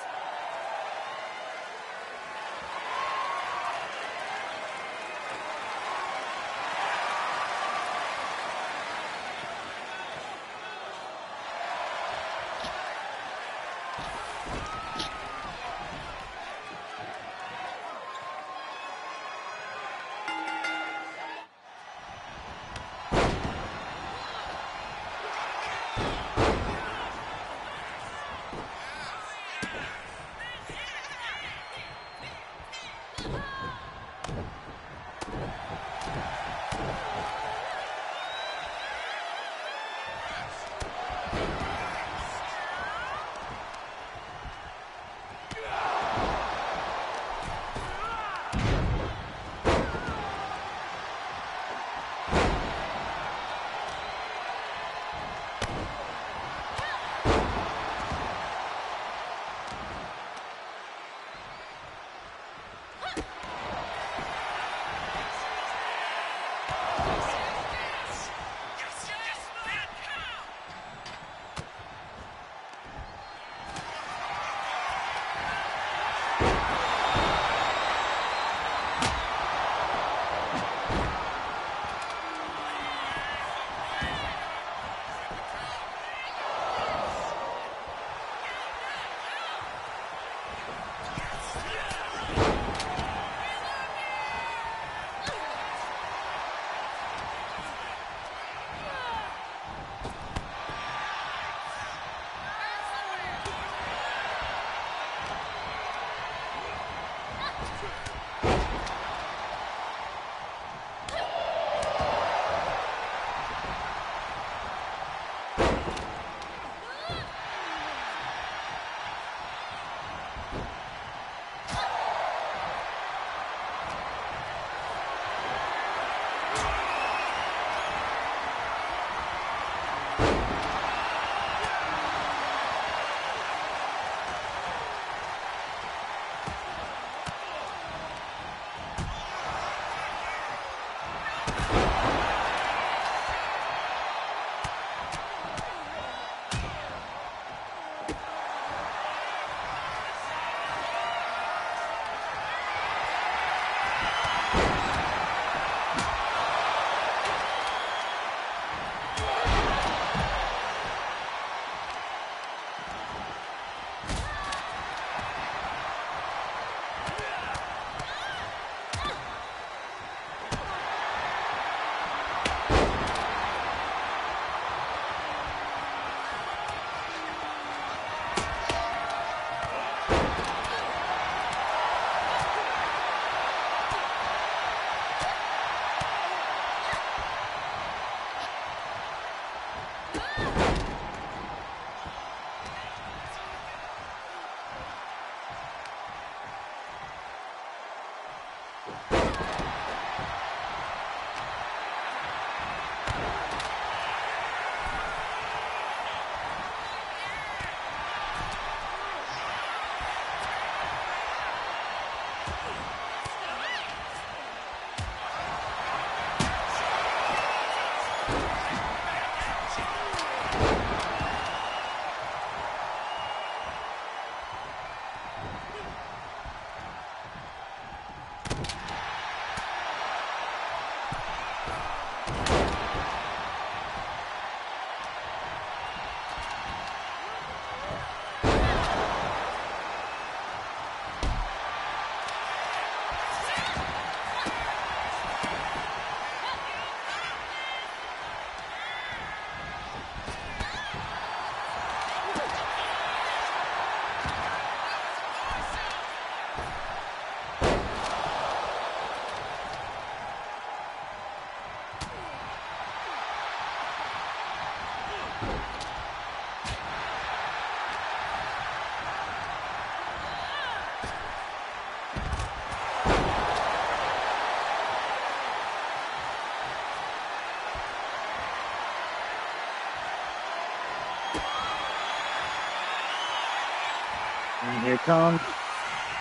And here comes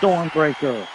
Stormbreaker.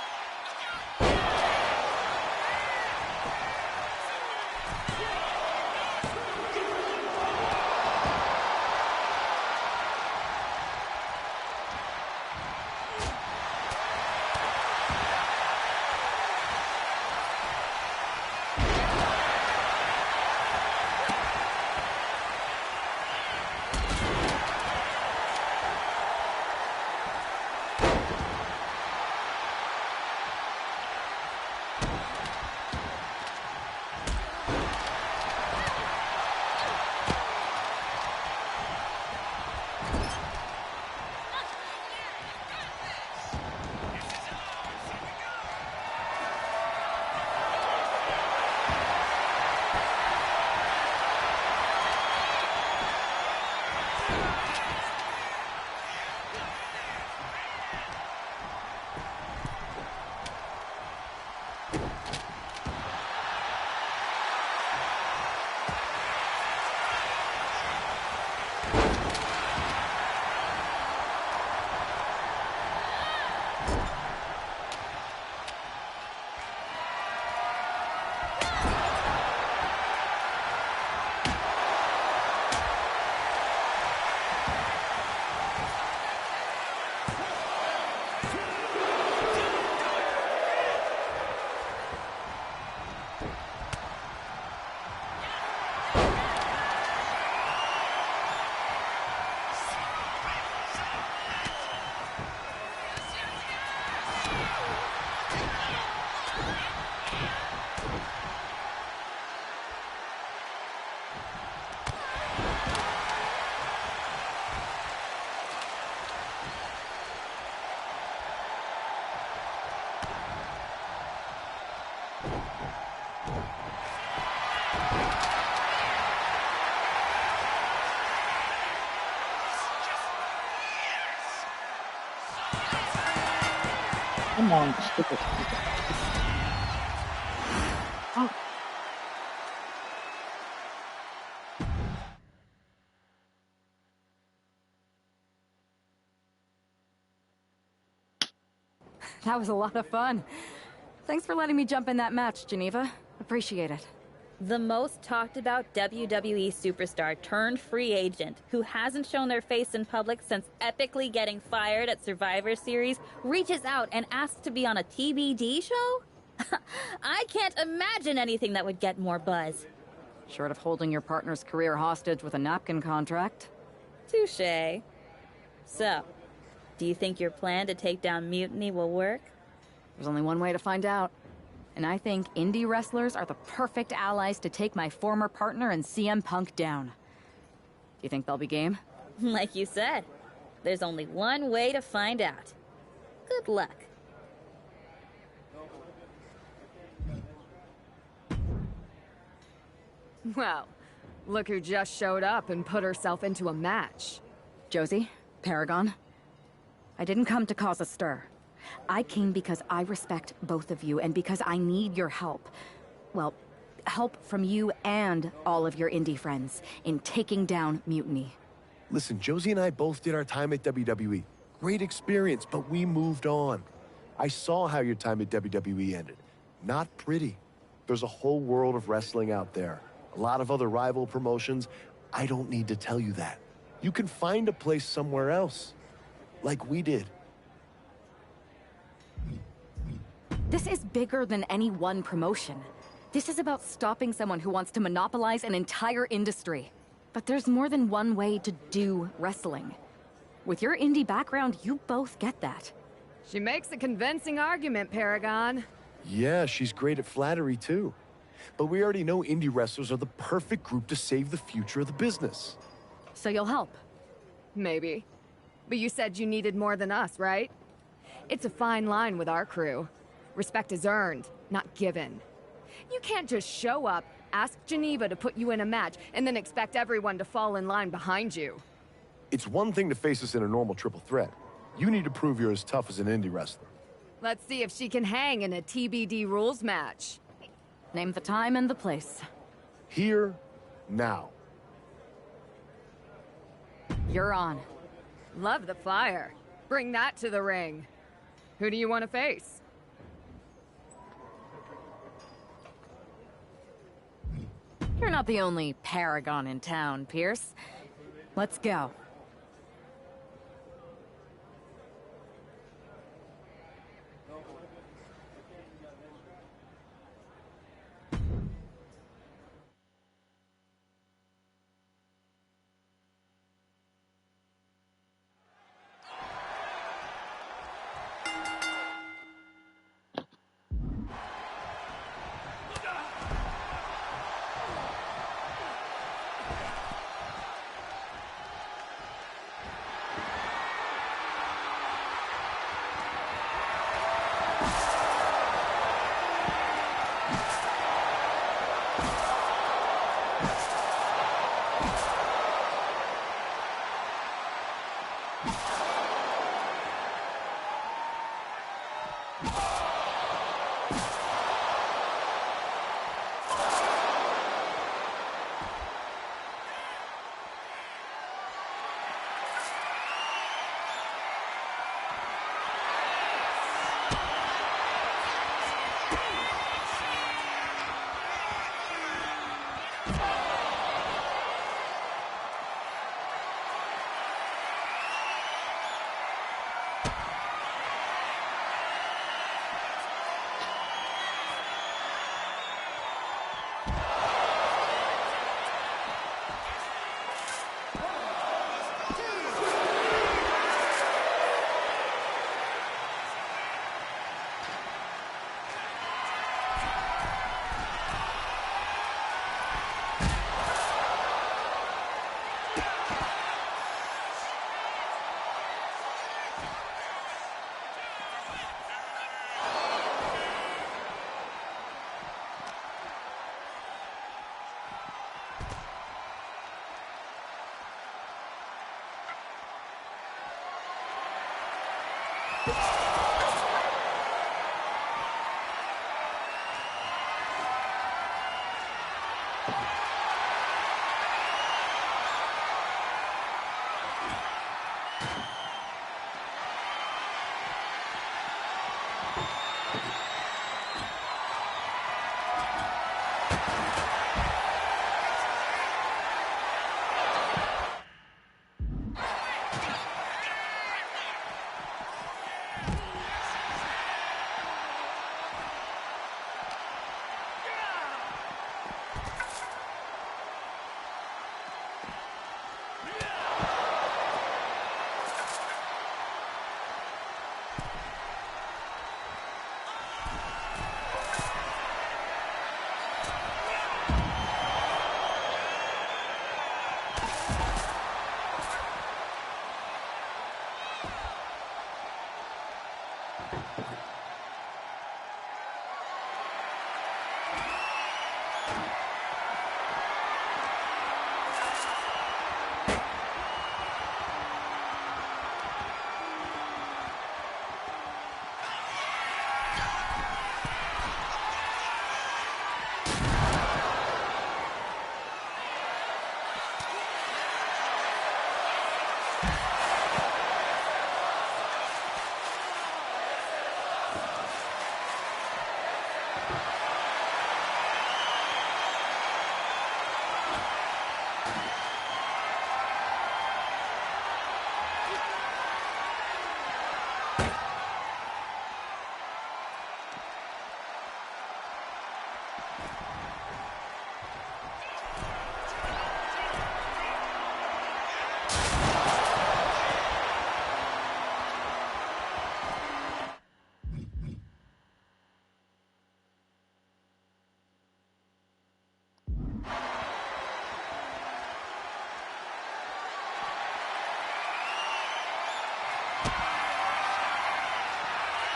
Come on, stupid. Oh. That was a lot of fun. Thanks for letting me jump in that match, Geneva. Appreciate it. The most talked about WWE superstar turned free agent who hasn't shown their face in public since epically getting fired at Survivor Series reaches out and asks to be on a TBD show? I can't imagine anything that would get more buzz. Short of holding your partner's career hostage with a napkin contract. Touché. So, do you think your plan to take down Mutiny will work? There's only one way to find out. And I think indie wrestlers are the perfect allies to take my former partner and CM Punk down. Do you think they'll be game? Like you said, there's only one way to find out. Good luck. Well, look who just showed up and put herself into a match. Josie, Paragon, I didn't come to cause a stir. I came because I respect both of you and because I need your help. Well, help from you and all of your indie friends in taking down Mutiny. Listen, Josie and I both did our time at WWE. Great experience, but we moved on. I saw how your time at WWE ended. Not pretty. There's a whole world of wrestling out there. A lot of other rival promotions. I don't need to tell you that. You can find a place somewhere else. Like we did. This is bigger than any one promotion. This is about stopping someone who wants to monopolize an entire industry. But there's more than one way to do wrestling. With your indie background, you both get that. She makes a convincing argument, Paragon. Yeah, she's great at flattery too. But we already know indie wrestlers are the perfect group to save the future of the business. So you'll help? Maybe. But you said you needed more than us, right? It's a fine line with our crew. Respect is earned, not given. You can't just show up, ask Geneva to put you in a match, and then expect everyone to fall in line behind you. It's one thing to face us in a normal triple threat. You need to prove you're as tough as an indie wrestler. Let's see if she can hang in a TBD rules match. Name the time and the place. Here, now. You're on. Love the fire. Bring that to the ring. Who do you want to face? You're not the only Paragon in town, Pierce. Let's go.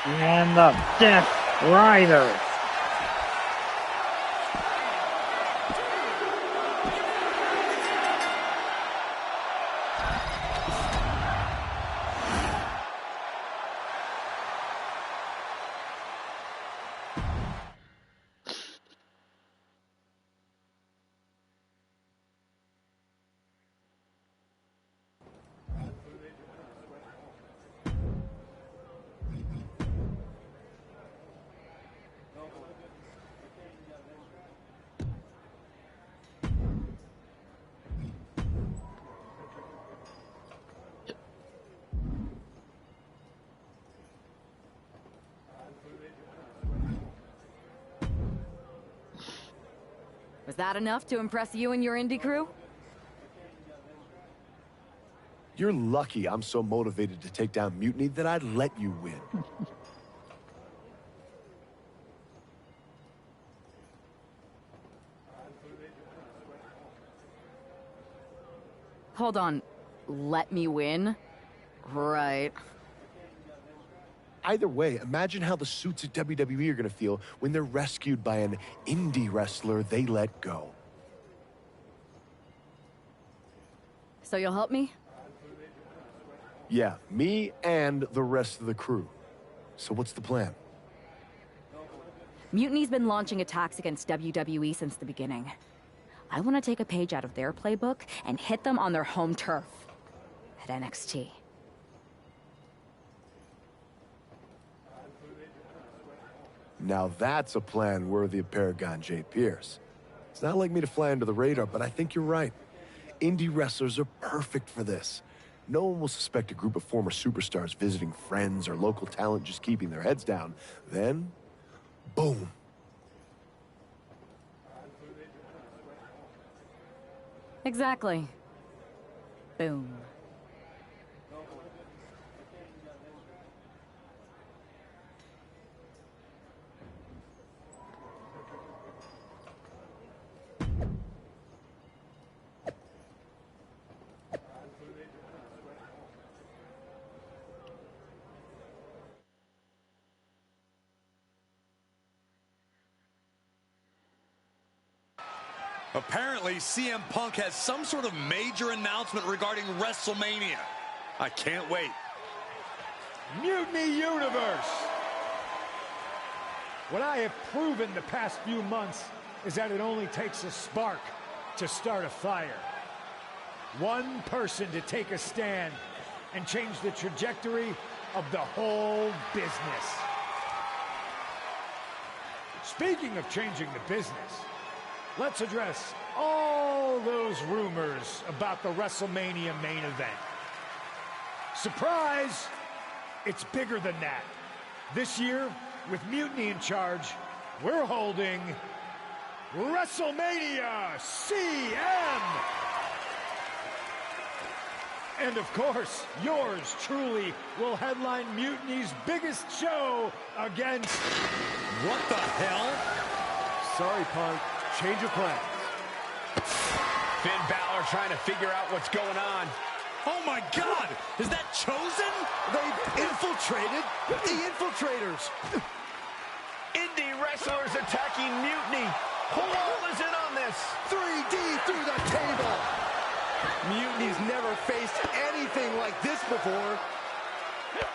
And the Death Rider. Was that enough to impress you and your indie crew? You're lucky I'm so motivated to take down Mutiny that I'd let you win. Hold on. Let me win? Right. Either way, imagine how the suits at WWE are going to feel when they're rescued by an indie wrestler they let go. So you'll help me? Yeah, me and the rest of the crew. So what's the plan? Mutiny's been launching attacks against WWE since the beginning. I want to take a page out of their playbook and hit them on their home turf at NXT. Now that's a plan worthy of Paragon J. Pierce. It's not like me to fly under the radar, but I think you're right. Indie wrestlers are perfect for this. No one will suspect a group of former superstars visiting friends or local talent just keeping their heads down. Then, boom. Exactly. Boom. Apparently, CM Punk has some sort of major announcement regarding WrestleMania. I can't wait. Mutiny Universe! What I have proven the past few months is that it only takes a spark to start a fire. One person to take a stand and change the trajectory of the whole business. Speaking of changing the business, let's address all those rumors about the WrestleMania main event. Surprise! It's bigger than that. This year, with Mutiny in charge, we're holding WrestleMania CM! And of course, yours truly will headline Mutiny's biggest show against... What the hell? Sorry, Punk. Change of plans. Finn Balor trying to figure out what's going on. Oh my God! Is that Chosen? They've infiltrated the infiltrators. Indie wrestlers attacking Mutiny. Who all is in on this? 3D through the table. Mutiny's never faced anything like this before.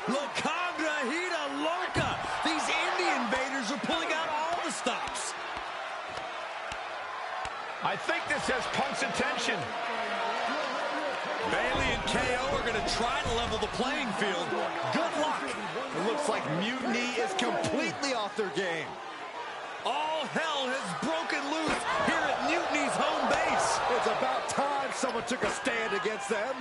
La Cabra Hida Loca! These indie invaders are pulling out all the stops. I think this has Punk's attention. Bailey and KO are going to try to level the playing field. Good luck. It looks like Mutiny is completely off their game. All hell has broken loose here at Mutiny's home base. It's about time someone took a stand against them.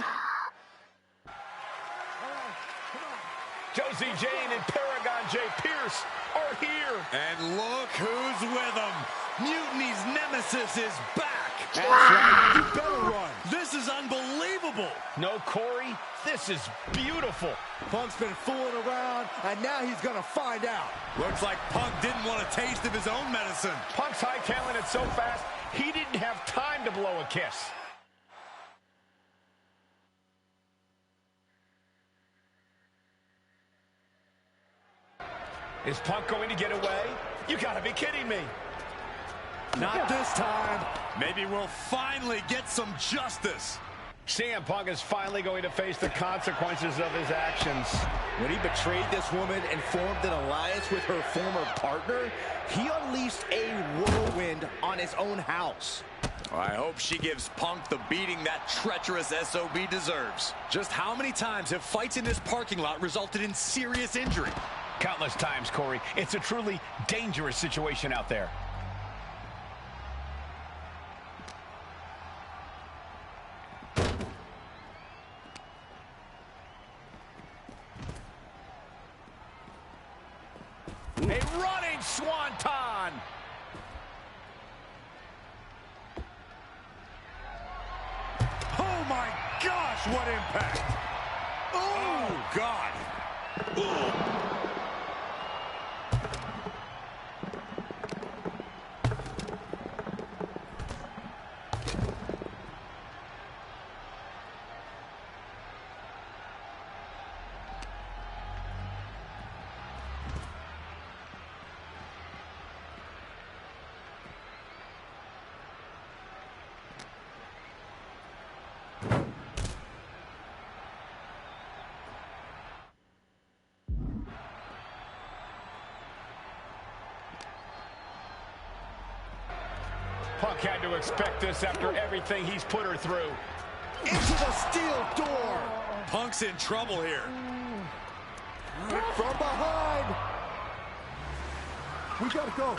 Josie Jane and Paragon J. Pierce are here. And look who's with them. Mutiny's nemesis is back. That's right. You better run. This is unbelievable. No, Corey, this is beautiful. Punk's been fooling around, and now he's going to find out. Looks like Punk didn't want a taste of his own medicine. Punk's high-talented so fast, he didn't have time to blow a kiss. Is Punk going to get away? You gotta be kidding me. Not this time. Maybe we'll finally get some justice. CM Punk is finally going to face the consequences of his actions. When he betrayed this woman and formed an alliance with her former partner, he unleashed a whirlwind on his own house. I hope she gives Punk the beating that treacherous SOB deserves. Just how many times have fights in this parking lot resulted in serious injury? Countless times, Corey. It's a truly dangerous situation out there. A running swanton! Oh my gosh, what impact! Oh, God! Ooh. Punk had to expect this after everything he's put her through. Into the steel door. Punk's in trouble here. From behind. We gotta go.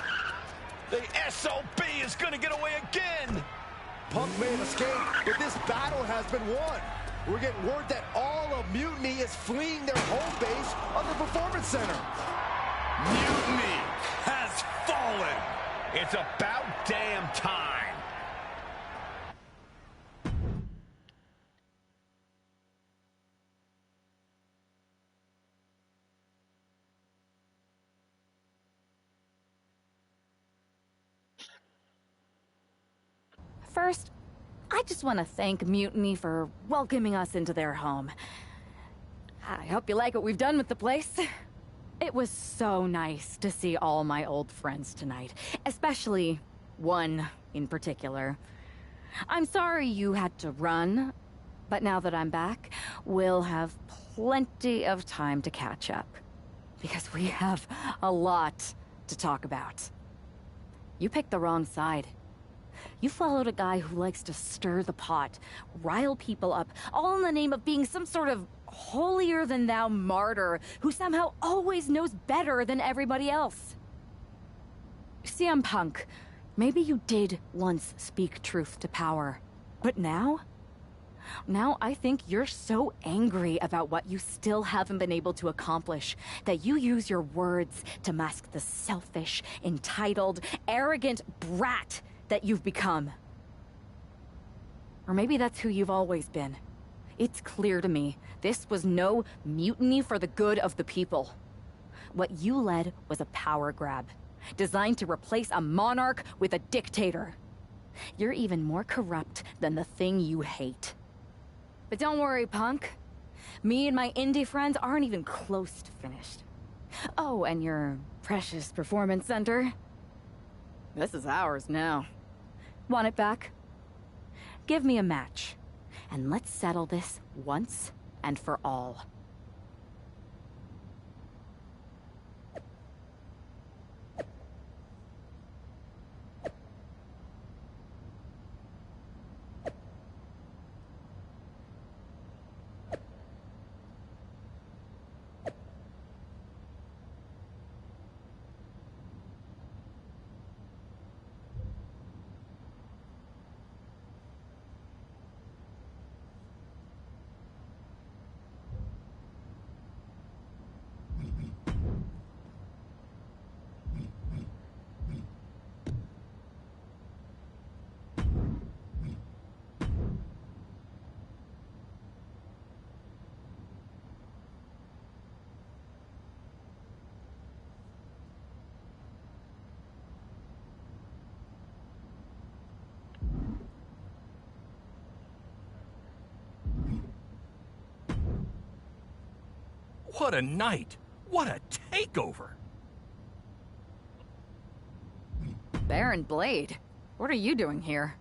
The SOB is gonna get away again. Punk may have escaped, but this battle has been won. We're getting word that all of Mutiny is fleeing their home base of the Performance Center. Mutiny has fallen. It's about damn time. First, I just want to thank Mutiny for welcoming us into their home. I hope you like what we've done with the place. It was so nice to see all my old friends tonight, especially one in particular. I'm sorry you had to run, but now that I'm back, we'll have plenty of time to catch up. Because we have a lot to talk about. You picked the wrong side. You followed a guy who likes to stir the pot, rile people up, all in the name of being some sort of holier-than-thou martyr who somehow always knows better than everybody else. CM Punk, maybe you did once speak truth to power, but now? Now I think you're so angry about what you still haven't been able to accomplish that you use your words to mask the selfish, entitled, arrogant brat that you've become. Or maybe that's who you've always been. It's clear to me, this was no mutiny for the good of the people. What you led was a power grab, designed to replace a monarch with a dictator. You're even more corrupt than the thing you hate. But don't worry, Punk. Me and my indie friends aren't even close to finished. Oh, and your precious performance center? This is ours now. Want it back? Give me a match, and let's settle this once and for all. What a night! What a takeover! Baron Blade, what are you doing here?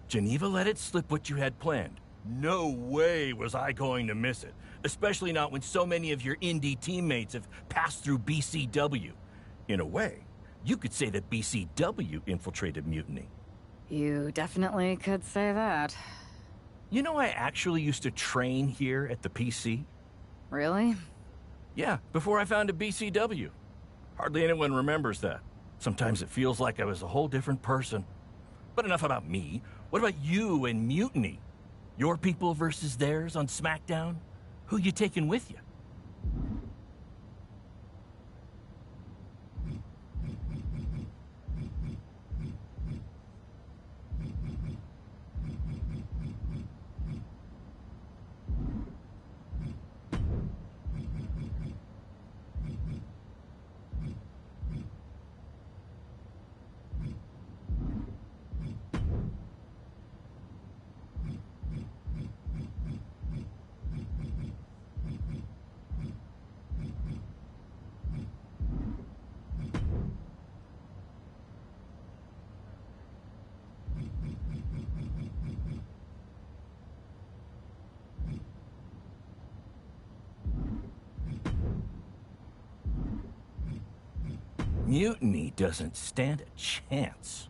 Geneva let it slip what you had planned. No way was I going to miss it. Especially not when so many of your indie teammates have passed through BCW. In a way, you could say that BCW infiltrated Mutiny. You definitely could say that. You know, I actually used to train here at the PC. Really? Yeah, before I founded BCW. Hardly anyone remembers that. Sometimes it feels like I was a whole different person. But enough about me. What about you and Mutiny? Your people versus theirs on SmackDown? Who you taking with you? Mutiny doesn't stand a chance.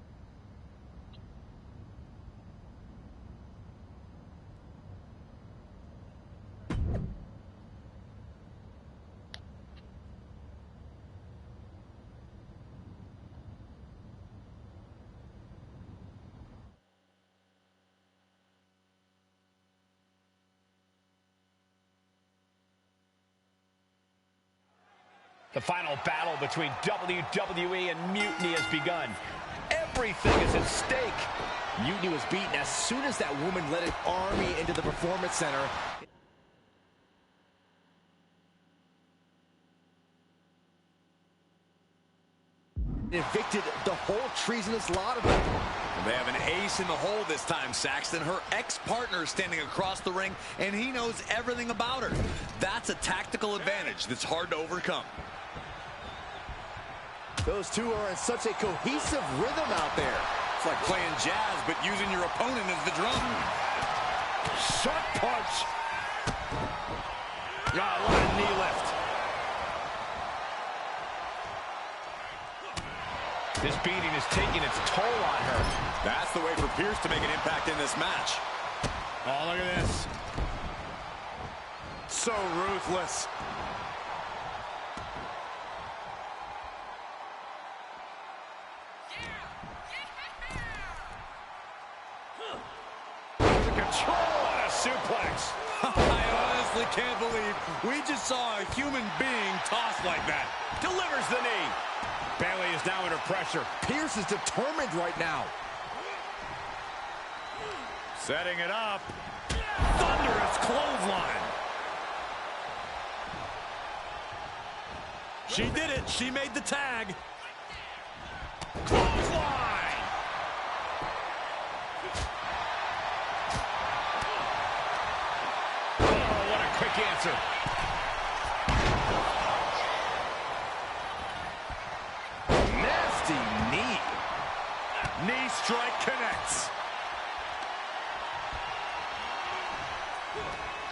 The final battle between WWE and Mutiny has begun. Everything is at stake. Mutiny was beaten as soon as that woman led an army into the Performance Center. Evicted the whole treasonous lot of them. They have an ace in the hole this time, Saxton. Her ex-partner is standing across the ring, and he knows everything about her. That's a tactical advantage that's hard to overcome. Those two are in such a cohesive rhythm out there. It's like playing jazz, but using your opponent as the drum. Shot punch. Oh, what a knee lift. This beating is taking its toll on her. That's the way for Pierce to make an impact in this match. Oh, look at this. So ruthless. Control on a suplex. I honestly can't believe we just saw a human being tossed like that. Delivers the knee. Bayley is now under pressure. Pierce is determined right now. Setting it up. Thunderous clothesline. She did it. She made the tag. Clothesline. Oh, what a quick answer. Nasty knee. Knee strike connects.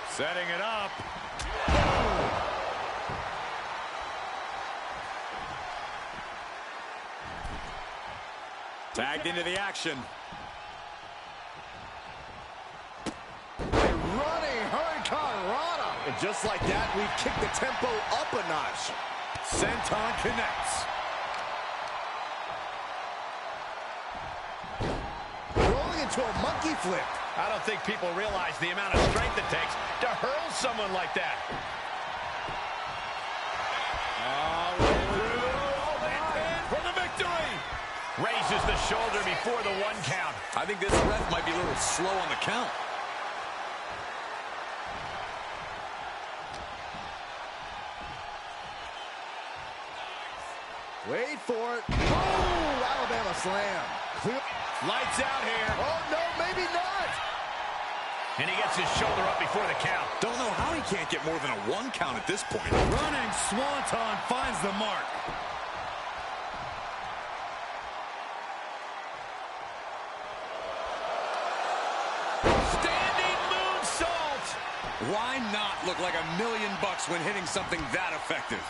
Setting it up. Tagged into the action. A running Hurricane Rana. And just like that, we kick the tempo up a notch. Senton connects. Rolling into a monkey flip. I don't think people realize the amount of strength it takes to hurl someone like that. For the victory! Raises the shoulder before the 1 count. I think this ref might be a little slow on the count. Wait for it. Oh, Alabama slam. Lights out here. Oh, no, maybe not. And he gets his shoulder up before the count. Don't know how he can't get more than a 1 count at this point. Running Swanton finds the mark. Standing moonsault. Why not look like $1 million when hitting something that effective?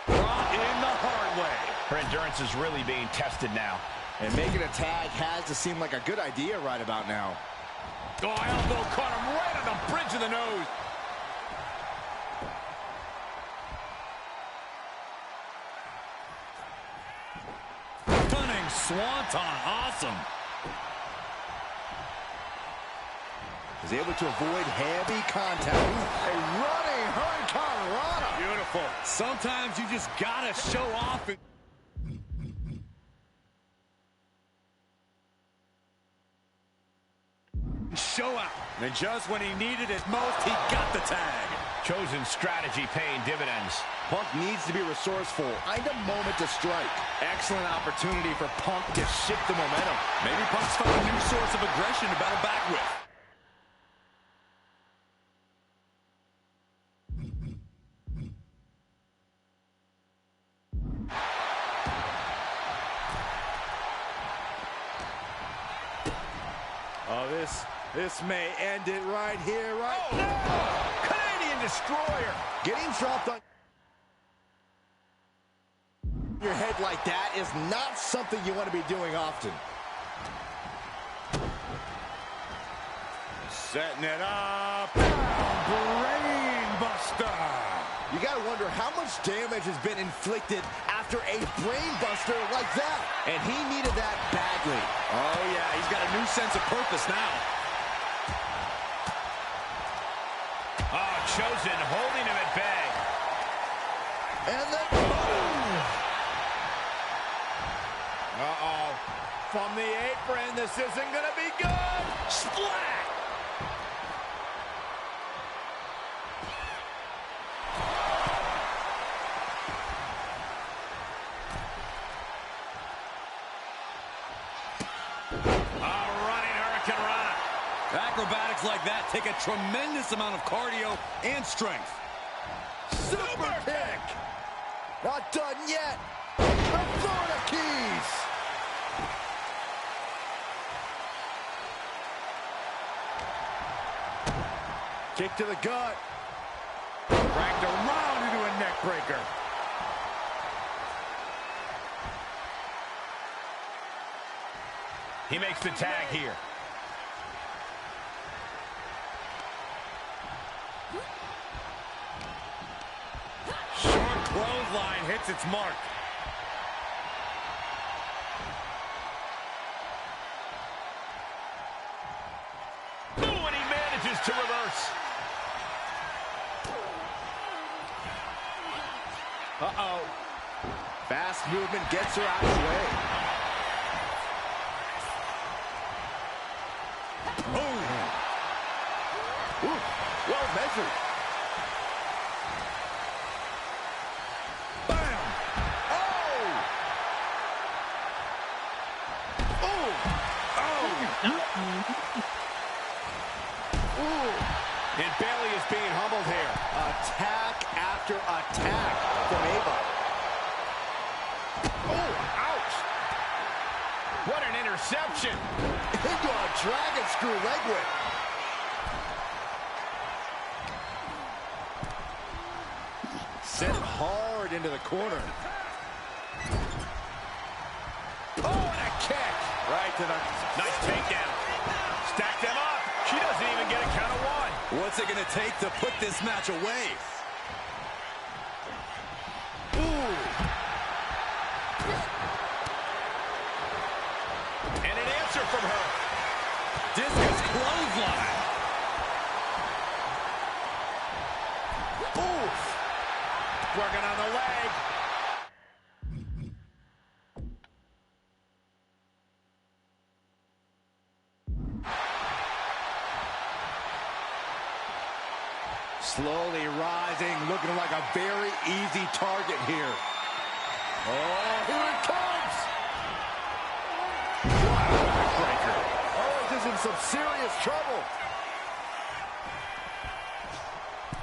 Brought in the hard way. Her endurance is really being tested now. And making a tag has to seem like a good idea right about now. Oh, elbow caught him right on the bridge of the nose. Stunning Swanton. Awesome. Is able to avoid heavy contact. A running Hurricane Rana. Beautiful. Sometimes you just gotta show off it. Show out. And just when he needed it most, he got the tag. Chosen strategy paying dividends. Punk needs to be resourceful. Find a moment to strike. Excellent opportunity for Punk to shift the momentum. Maybe Punk's found a new source of aggression to battle back with. Oh, this may end it right here, right? Oh, no! Canadian Destroyer. Getting dropped on your head like that is not something you want to be doing often. Setting it up. Brain buster. You got to wonder how much damage has been inflicted after a brain buster like that. And he needed that badly. Oh, yeah, he's got a new sense of purpose now. Oh, Chosen holding him at bay. And then boom! Uh-oh. From the apron, this isn't going to be good. Splat! Acrobatics like that take a tremendous amount of cardio and strength. Super kick! Not done yet! The Florida Keys! Kick to the gut. Cracked around into a neck breaker. He makes the tag here. Short clothesline hits its mark. Ooh, and he manages to reverse. Uh-oh. Fast movement gets her out of the way. Boom. Ooh, well measured. Bam. Oh. Oh. Oh. Ooh. And Bayley is being humbled here. Attack after attack from Ava. Oh, ouch. What an interception. Into a dragon screw leg whip. Sent hard into the corner. Oh, and a kick. Right to the... Nice takedown. Stack them up. She doesn't even get a count of one. What's it going to take to put this match away? Ooh. And an answer from her. Discus clothesline. Oof. Working on the leg. Slowly rising, looking like a very easy target here. Oh, here it comes! Backbreaker. Owens is in some serious trouble.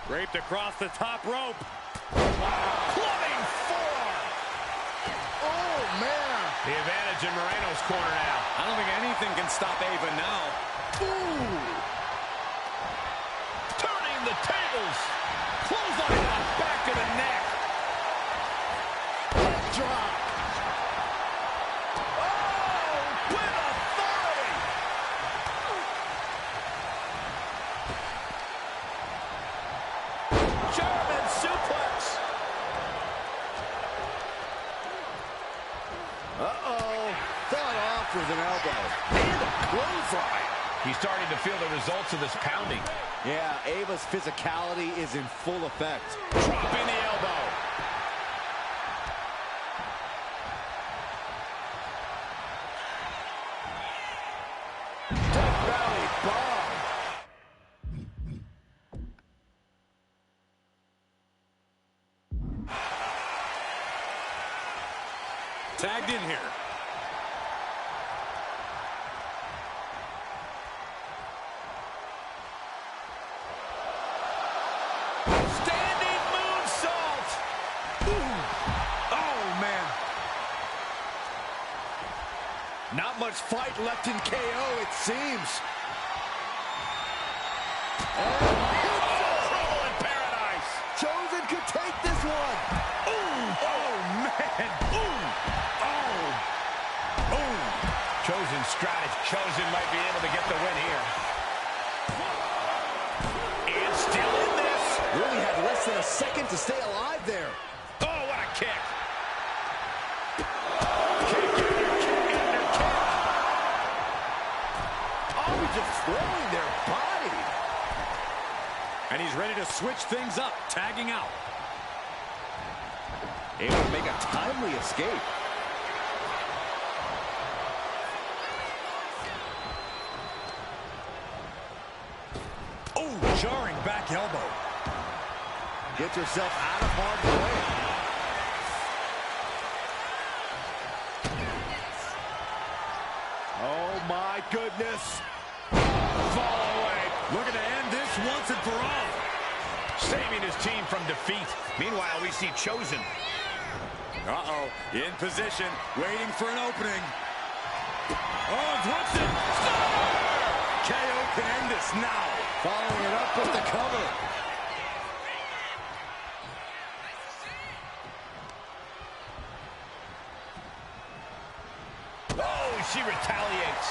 Draped across the top rope. Clubbing forearm. Oh, man. The advantage in Moreno's corner now. I don't think anything can stop Ava now. Ooh. Turning the tables. Clothesline off back to the neck. Drop. Oh, with authority. German suplex. Uh-oh. Fell off with an elbow. And a clothesline. He's starting to feel the results of this pounding. Yeah, Ava's physicality is in full effect. Dropping the elbow. Death Valley bomb. Tagged in here. Standing moonsault. Ooh. Oh, man. Not much fight left in KO, it seems. Trouble in paradise. Chosen could take this one. Ooh. Oh, man. Ooh. Oh. Ooh. Chosen strategy. Chosen might be able to get the win here. And still in this. Really had less than a second to stay alive there. Oh, what a kick. Oh, just throwing their body. And he's ready to switch things up, tagging out. Able to make a timely escape. Oh, jarring back elbow. Gets herself out of harm's way. Oh, my goodness. Fall away. Looking to end this once and for all. Saving his team from defeat. Meanwhile, we see Chosen. Uh-oh, in position, waiting for an opening. Oh, flips it. Stunner! KO can end this now. Following it up with the cover. Oh, she retaliates.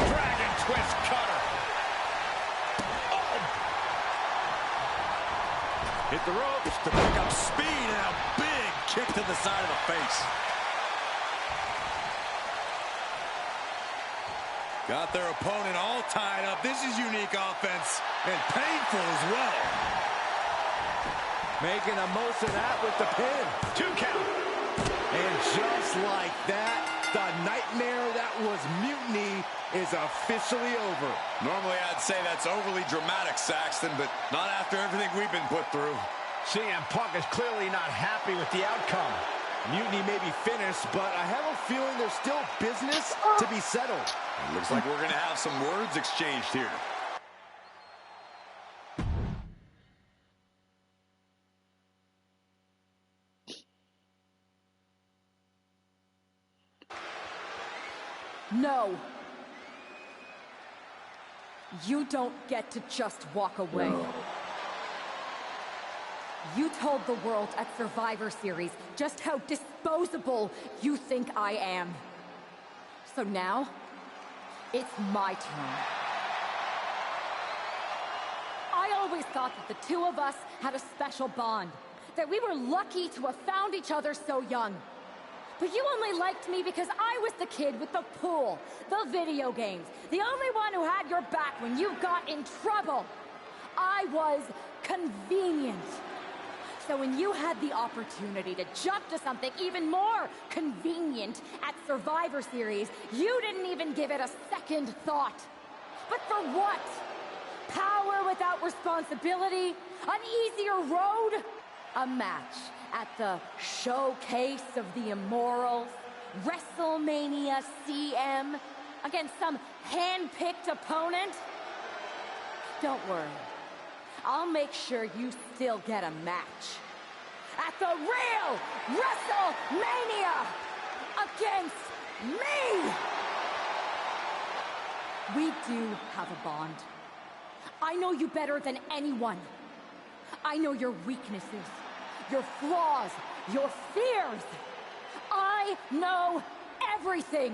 Dragon twist cutter. Oh. Hit the ropes to pick up speed and a big kick to the side of the face. Got their opponent all tied up. This is unique offense and painful as well. Making the most of that with the pin. 2 count. And just like that, the nightmare that was Mutiny is officially over. Normally I'd say that's overly dramatic, Saxton, but not after everything we've been put through. CM Punk is clearly not happy with the outcome. Mutiny may be finished, but I have a feeling there's still business to be settled. It looks like we're going to have some words exchanged here. No. You don't get to just walk away. You told the world at Survivor Series just how disposable you think I am. So now, it's my turn. I always thought that the two of us had a special bond, that we were lucky to have found each other so young. But you only liked me because I was the kid with the pool, the video games, the only one who had your back when you got in trouble. I was convenient. So when you had the opportunity to jump to something even more convenient at Survivor Series, you didn't even give it a second thought. But for what? Power without responsibility? An easier road? A match at the Showcase of the Immortals, WrestleMania CM, against some hand-picked opponent? Don't worry. I'll make sure you still get a match. At the real WrestleMania! Against me! We do have a bond. I know you better than anyone. I know your weaknesses, your flaws, your fears. I know everything.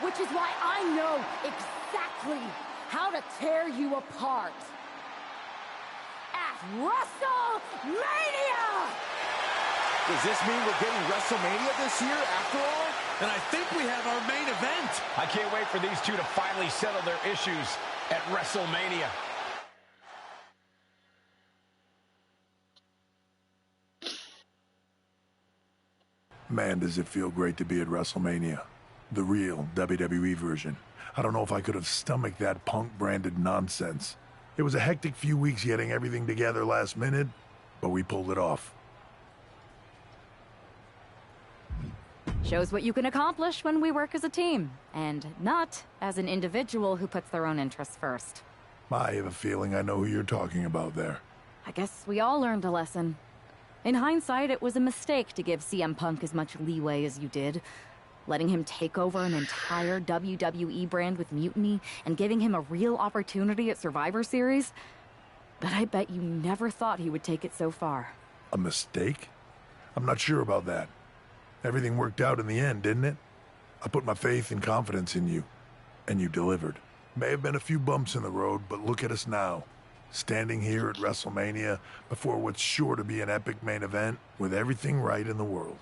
Which is why I know exactly how to tear you apart. At WrestleMania! Does this mean we're getting WrestleMania this year after all? And I think we have our main event. I can't wait for these two to finally settle their issues at WrestleMania. Man, does it feel great to be at WrestleMania. The real WWE version. I don't know if I could have stomached that Punk-branded nonsense. It was a hectic few weeks getting everything together last minute, but we pulled it off. Shows what you can accomplish when we work as a team, and not as an individual who puts their own interests first. I have a feeling I know who you're talking about there. I guess we all learned a lesson. In hindsight, it was a mistake to give CM Punk as much leeway as you did, letting him take over an entire WWE brand with Mutiny and giving him a real opportunity at Survivor Series. But I bet you never thought he would take it so far. A mistake? I'm not sure about that. Everything worked out in the end, didn't it? I put my faith and confidence in you, and you delivered. May have been a few bumps in the road, but look at us now. Standing here at WrestleMania before what's sure to be an epic main event with everything right in the world.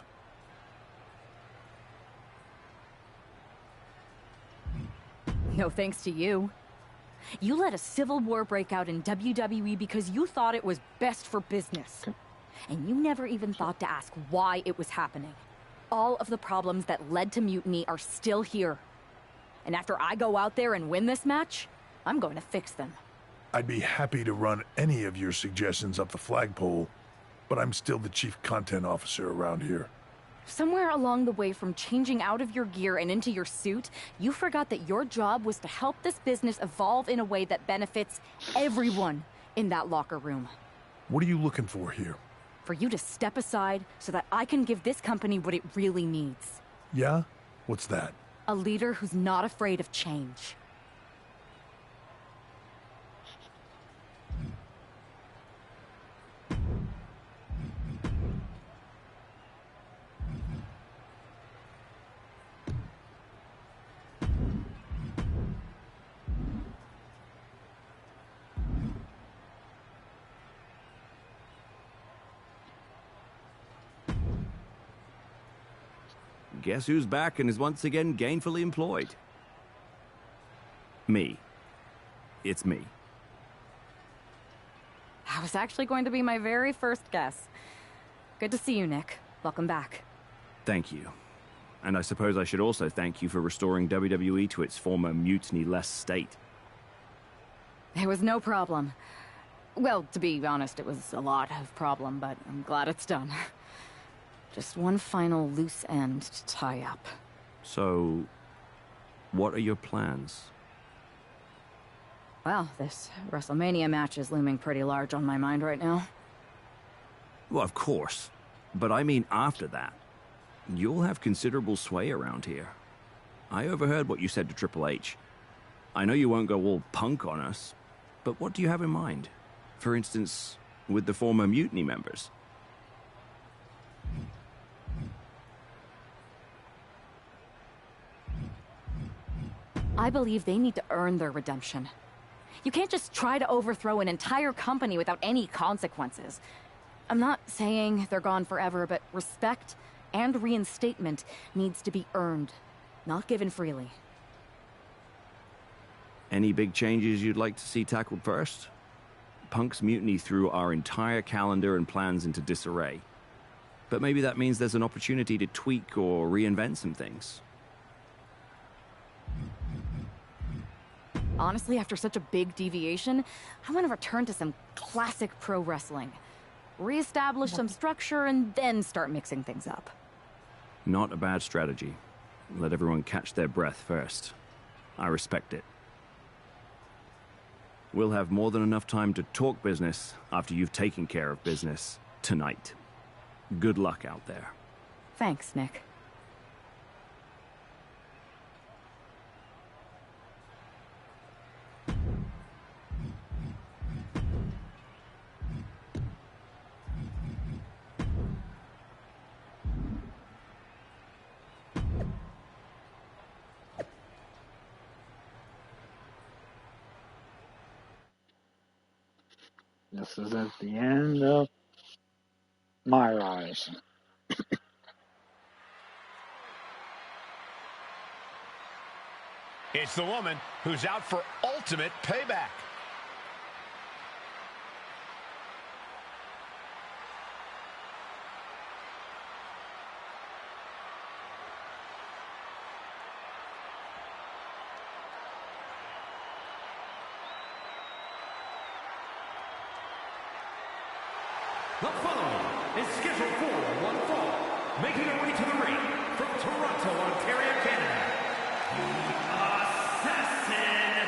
No thanks to you. You let a civil war break out in WWE because you thought it was best for business. And you never even thought to ask why it was happening. All of the problems that led to Mutiny are still here. And after I go out there and win this match, I'm going to fix them. I'd be happy to run any of your suggestions up the flagpole, but I'm still the chief content officer around here. Somewhere along the way from changing out of your gear and into your suit, you forgot that your job was to help this business evolve in a way that benefits everyone in that locker room. What are you looking for here? For you to step aside so that I can give this company what it really needs. Yeah? What's that? A leader who's not afraid of change. guess who's back and is once again gainfully employed? Me. It's me. That was actually going to be my very first guess. Good to see you, Nick. Welcome back. Thank you. And I suppose I should also thank you for restoring WWE to its former mutiny-less state. It was no problem. Well, to be honest, it was a lot of problem, but I'm glad it's done. Just one final loose end to tie up. So, what are your plans? Well, this WrestleMania match is looming pretty large on my mind right now. Well, of course. But I mean after that. You'll have considerable sway around here. I overheard what you said to Triple H. I know you won't go all Punk on us, but what do you have in mind? For instance, with the former Mutiny members? I believe they need to earn their redemption. You can't just try to overthrow an entire company without any consequences. I'm not saying they're gone forever, but respect and reinstatement needs to be earned, not given freely. Any big changes you'd like to see tackled first? Punk's mutiny threw our entire calendar and plans into disarray. But maybe that means there's an opportunity to tweak or reinvent some things. Honestly, after such a big deviation, I want to return to some classic pro wrestling. Re-establish some structure and then start mixing things up. Not a bad strategy. Let everyone catch their breath first. I respect it. We'll have more than enough time to talk business after you've taken care of business tonight. Good luck out there. Thanks, Nick. This is at the end of Myrise. It's the woman who's out for ultimate payback. The following is scheduled for one fall, making her way to the ring from Toronto, Ontario, Canada, the Assassin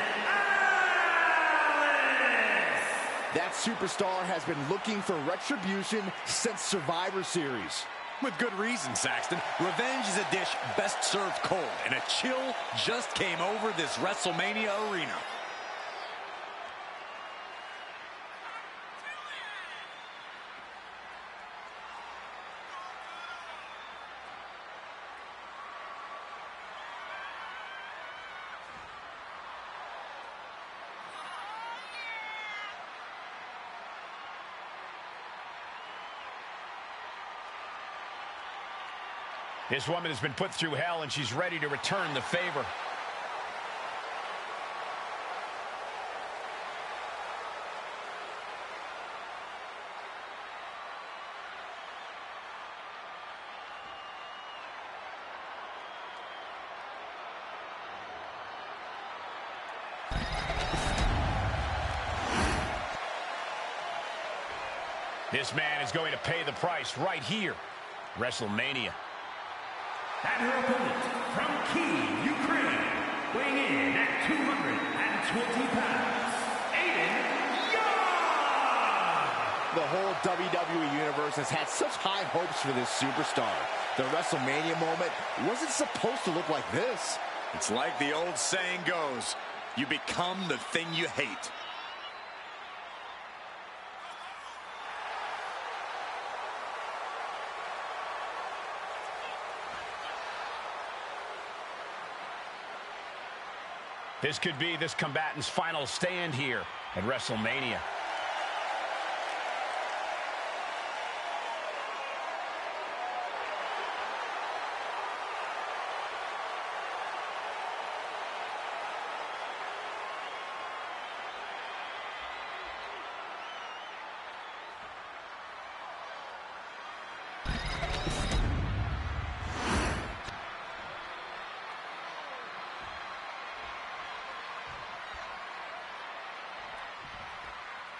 Alice! That superstar has been looking for retribution since Survivor Series. With good reason, Saxton. Revenge is a dish best served cold, and a chill just came over this WrestleMania arena. This woman has been put through hell, and she's ready to return the favor. This man is going to pay the price right here. WrestleMania. And her opponent from Kyiv, Ukraine, weighing in at 220 pounds, Aiden Young! The whole WWE Universe has had such high hopes for this superstar. The WrestleMania moment wasn't supposed to look like this. It's like the old saying goes, you become the thing you hate. This could be this combatant's final stand here at WrestleMania.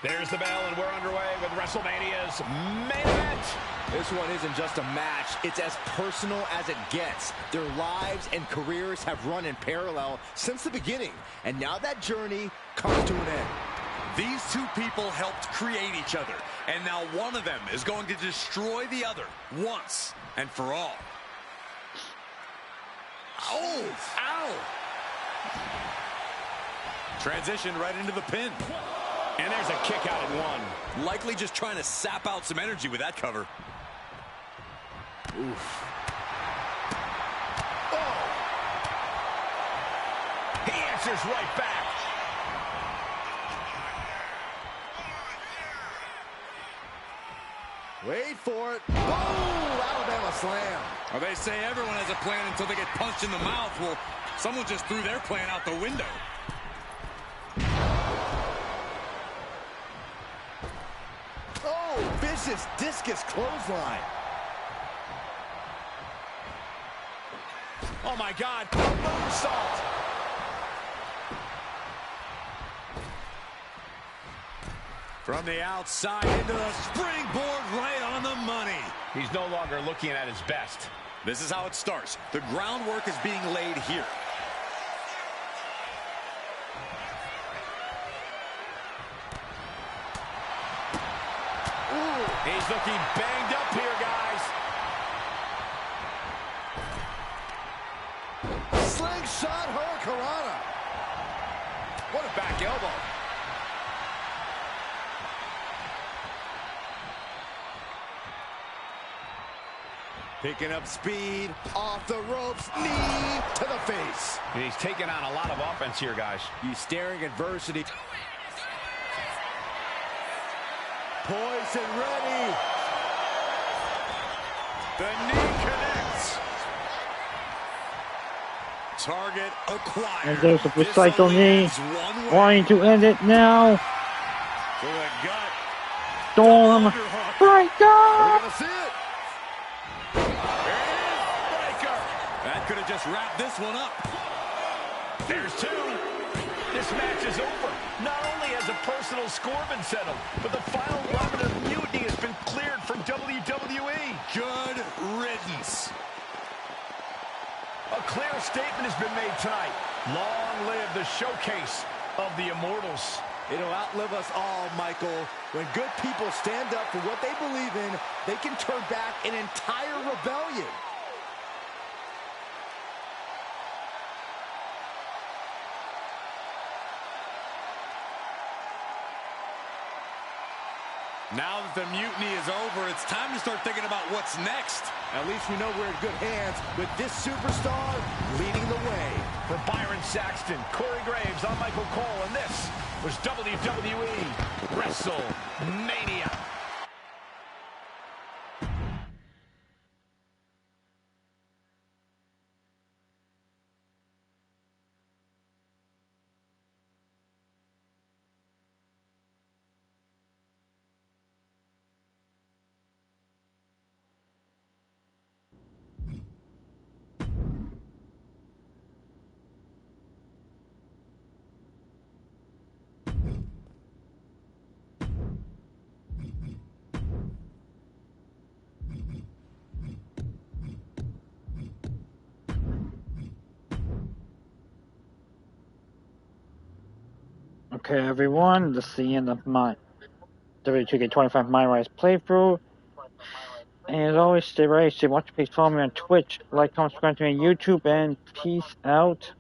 There's the bell, and we're underway with WrestleMania's main event. This one isn't just a match, it's as personal as it gets. Their lives and careers have run in parallel since the beginning, and now that journey comes to an end. These two people helped create each other, and now one of them is going to destroy the other once and for all. Oh, ow! Transition right into the pin. And there's a kick out at one. Likely just trying to sap out some energy with that cover. Oof. Oh! He answers right back. Wait for it. Boom! Alabama slam. Well, they say everyone has a plan until they get punched in the mouth. Well, someone just threw their plan out the window. Oh, vicious discus clothesline. Oh, my God. A moonsault. From the outside into the springboard right on the money. He's no longer looking at his best. This is how it starts. The groundwork is being laid here. Ooh, he's looking banged up here, guys. Slingshot Hurricanrana. What a back elbow. Picking up speed, off the ropes, knee to the face. And he's taking on a lot of offense here, guys. He's staring adversity. Poised and ready. The knee connects. Target acquired. And there's a recycle knee. Wanting to end it now. To the gut. Storm Breaker! We're gonna see it. That could have just wrapped this one up. There's two. This match is over. Not only has a personal score been settled, but the final weapon of mutiny has been cleared from WWE. Good riddance. A clear statement has been made tonight. Long live the showcase of the Immortals. It'll outlive us all, Michael. When good people stand up for what they believe in, they can turn back an entire rebellion. Now that the mutiny is over, it's time to start thinking about what's next. At least we know we're in good hands with this superstar leading the way. For Byron Saxton, Corey Graves, I'm Michael Cole, and this was WWE WrestleMania. Okay, everyone, this is the end of my W2K25 Myrise playthrough. And as always, stay ready, stay watching, please follow me on Twitch, like, comment, subscribe to me on YouTube, and peace out.